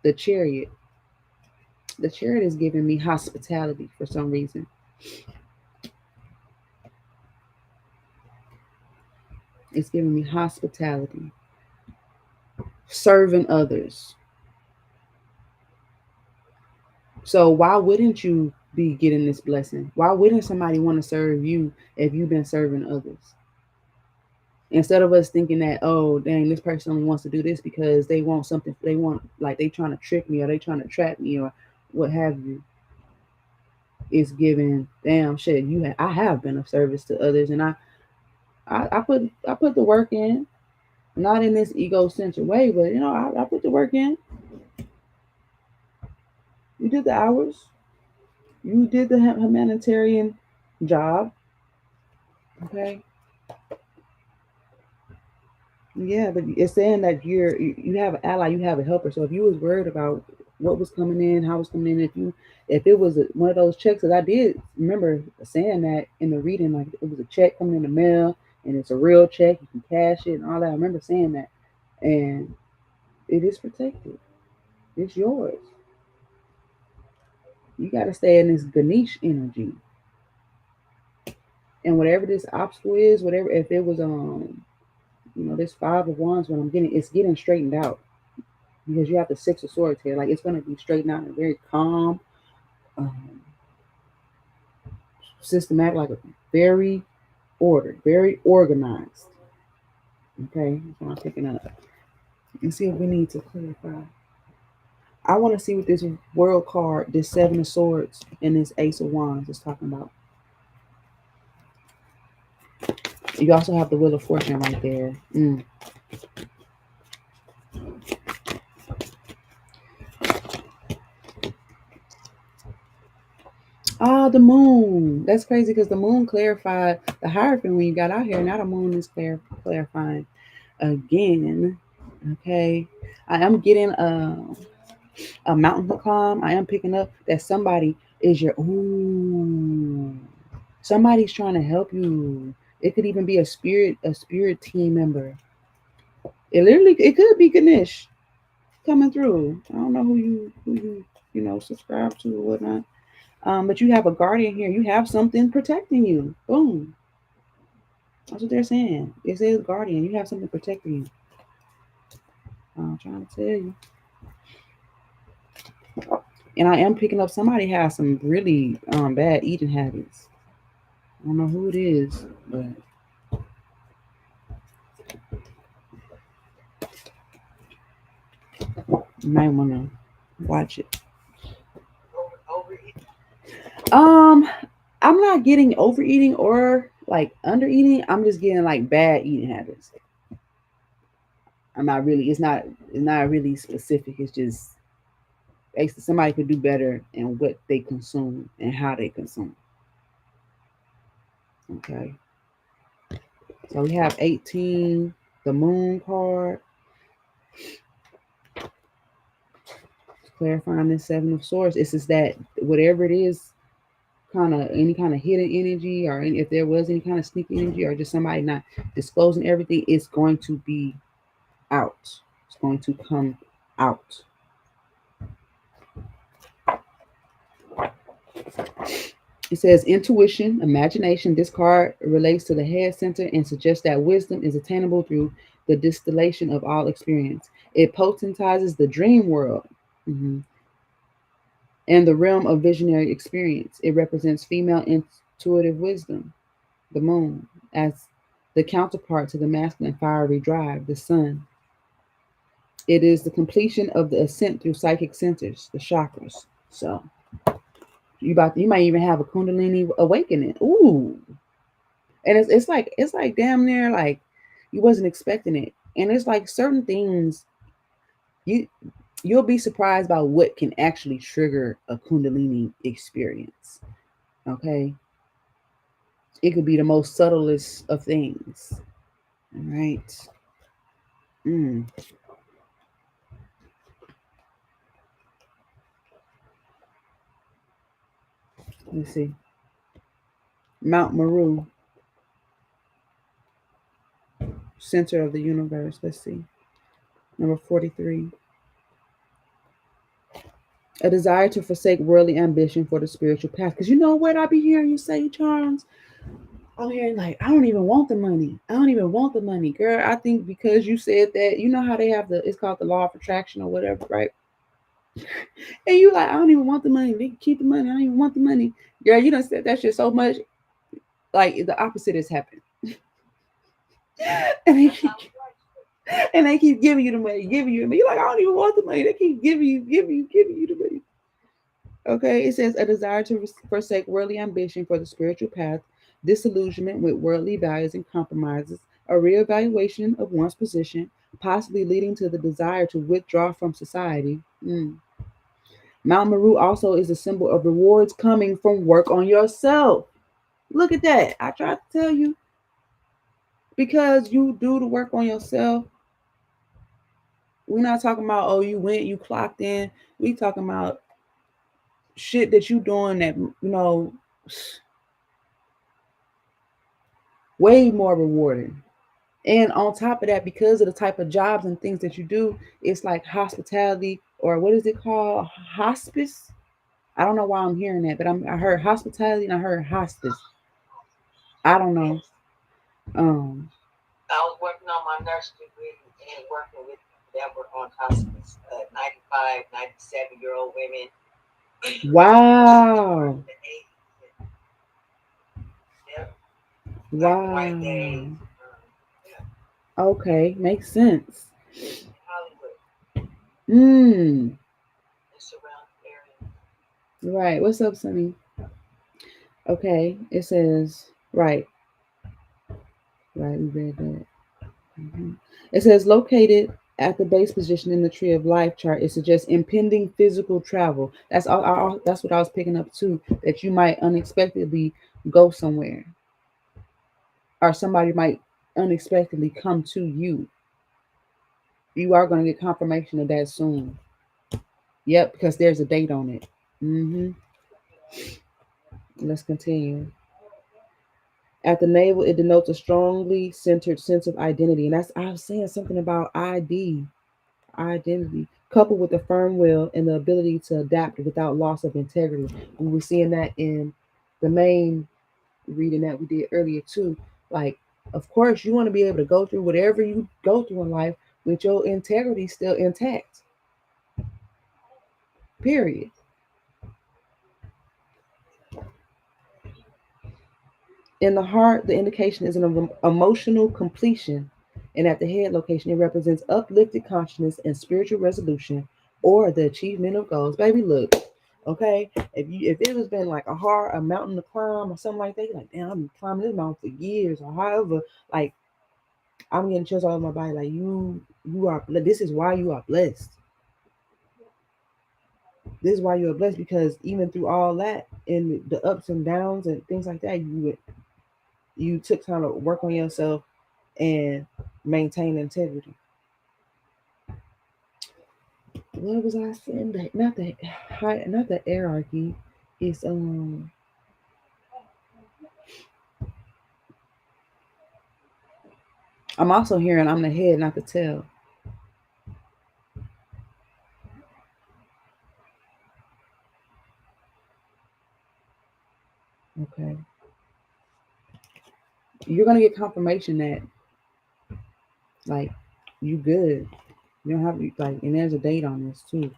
The chariot. The chariot is giving me hospitality for some reason. It's giving me hospitality, serving others. So why wouldn't you be getting this blessing? Why wouldn't somebody want to serve you if you've been serving others? Instead of us thinking that, oh, dang, this person only wants to do this because they want something, they want, like, they trying to trick me or they trying to trap me or what have you. It's giving, damn shit. I have been of service to others, and I put the work in, not in this egocentric way, but I put the work in. You did the hours. You did the humanitarian job. Okay. Yeah, but it's saying that you have an ally, you have a helper. So if you was worried about what was coming in, how it was coming in, if it was one of those checks, because I did remember saying that in the reading, like it was a check coming in the mail and it's a real check, you can cash it and all that. I remember saying that, and it is protected. It's yours. You got to stay in this Ganesh energy, and whatever this obstacle is, whatever, if it was this Five of Wands, when it's getting straightened out, because you have the Six of Swords here. Like, it's going to be straightened out and very calm, um, systematic, like a very ordered, very organized. Okay, that's what I'm picking up. And see if we need to clarify. I want to see what this World card, this Seven of Swords, and this Ace of Wands is talking about. You also have the Wheel of Fortune right there. Oh, the moon. That's crazy because the moon clarified the hierophant when you got out here. Now the moon is clarifying again. Okay. I am getting a mountain to climb. I am picking up that somebody is your ooh. Somebody's trying to help you. It could even be a spirit team member. It could be Ganesh coming through. I don't know who you subscribe to or whatnot. But you have a guardian here. You have something protecting you. Boom. That's what they're saying. It says guardian. You have something protecting you. I'm trying to tell you. And I am picking up somebody has some really bad eating habits. I don't know who it is, but you might want to watch it. Overeating. Um, I'm not getting overeating or like undereating. I'm just getting like bad eating habits. I'm not really. It's not really specific. It's just basically somebody could do better in what they consume and how they consume. Okay. So we have 18, the moon card, clarifying this seven of swords. It's just that whatever it is, kind of any kind of hidden energy, or if there was any kind of sneaky energy, or just somebody not disclosing everything, it's going to be out. It's going to come out. It says intuition, imagination. This card relates to the head center and suggests that wisdom is attainable through the distillation of all experience. It potentizes the dream world. Mhm. And the realm of visionary experience. It represents female intuitive wisdom, the moon, as the counterpart to the masculine fiery drive, the sun. It is the completion of the ascent through psychic centers, the chakras. So you might even have a kundalini awakening. Ooh. And it's like damn near like you wasn't expecting it. And it's like certain things you you'll be surprised by what can actually trigger a kundalini experience. Okay, it could be the most subtlest of things. All right. Mm, let's see. Mount Meru, center of the universe. Let's see. Number 43. A desire to forsake worldly ambition for the spiritual path. Because you know what I be hearing you say, Charles? I'm hearing like, I don't even want the money. I don't even want the money. Girl, I think because you said that, you know how they have it's called the law of attraction or whatever, right? And you like, I don't even want the money. They can keep the money. I don't even want the money. Girl, you done said that shit so much. Like the opposite has happened. And they keep and they keep giving you the money, giving you the money. You're like, I don't even want the money. They keep giving you the money. Okay, it says a desire to forsake worldly ambition for the spiritual path, disillusionment with worldly values and compromises, a reevaluation of one's position, possibly leading to the desire to withdraw from society. Mm. Mount Meru also is a symbol of rewards coming from work on yourself. Look at that. I tried to tell you because you do the work on yourself. We're not talking about, oh, you went, you clocked in. We talking about shit that you doing that, way more rewarding. And on top of that, because of the type of jobs and things that you do, it's like hospitality, or what is it called? Hospice? I don't know why I'm hearing that, but I heard hospitality and I heard hospice. I don't know. Yes. Um, I was working on my nurse degree and working with people that were on hospice, 95, 97-year-old women, wow. the 80s, yeah, black and white Wow. days, yeah, Okay, makes sense. in Hollywood Mm. and surrounding areas. Right. What's up, Sonny? Okay. It says, right, we read that. Mhm. It says located. At the base position in the tree of life chart, it suggests impending physical travel. That's all. That's what I was picking up too. That you might unexpectedly go somewhere, or somebody might unexpectedly come to you. You are going to get confirmation of that soon. Yep, because there's a date on it. Let's continue. At the navel, it denotes a strongly centered sense of identity, and that's I was saying something about identity, coupled with a firm will and the ability to adapt without loss of integrity. We were seeing that in the main reading that we did earlier too. Like, of course, you want to be able to go through whatever you go through in life with your integrity still intact. Period. In the heart, the indication is an emotional completion, and at the head location, it represents uplifted consciousness and spiritual resolution or the achievement of goals. Baby, look, okay, if it has been like a mountain to climb or something like that, you're like, damn, I've been climbing this mountain for years or however, like I'm getting chills all over my body. Like you are. This is why you are blessed. This is why you are blessed because even through all that and the ups and downs and things like that, you took time to work on yourself and maintain integrity. What was I saying? That not the hierarchy. It's I'm also hearing I'm the head, not the tail. Okay. You're gonna get confirmation that like you good. You don't have like, and there's a date on this too.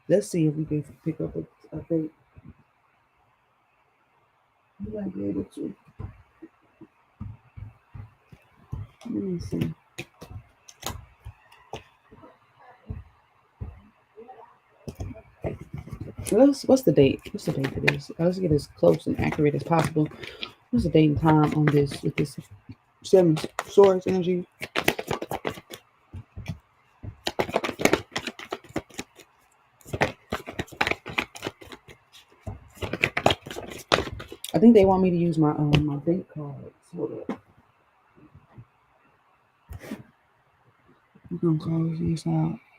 Let's see if we can pick up a date. You might be able to. Let me see. What's the date? What's the date for this? Let's get as close and accurate as possible. What's the date and time on this with this seven swords energy? I think they want me to use my date cards. Hold up. We're gonna close these out.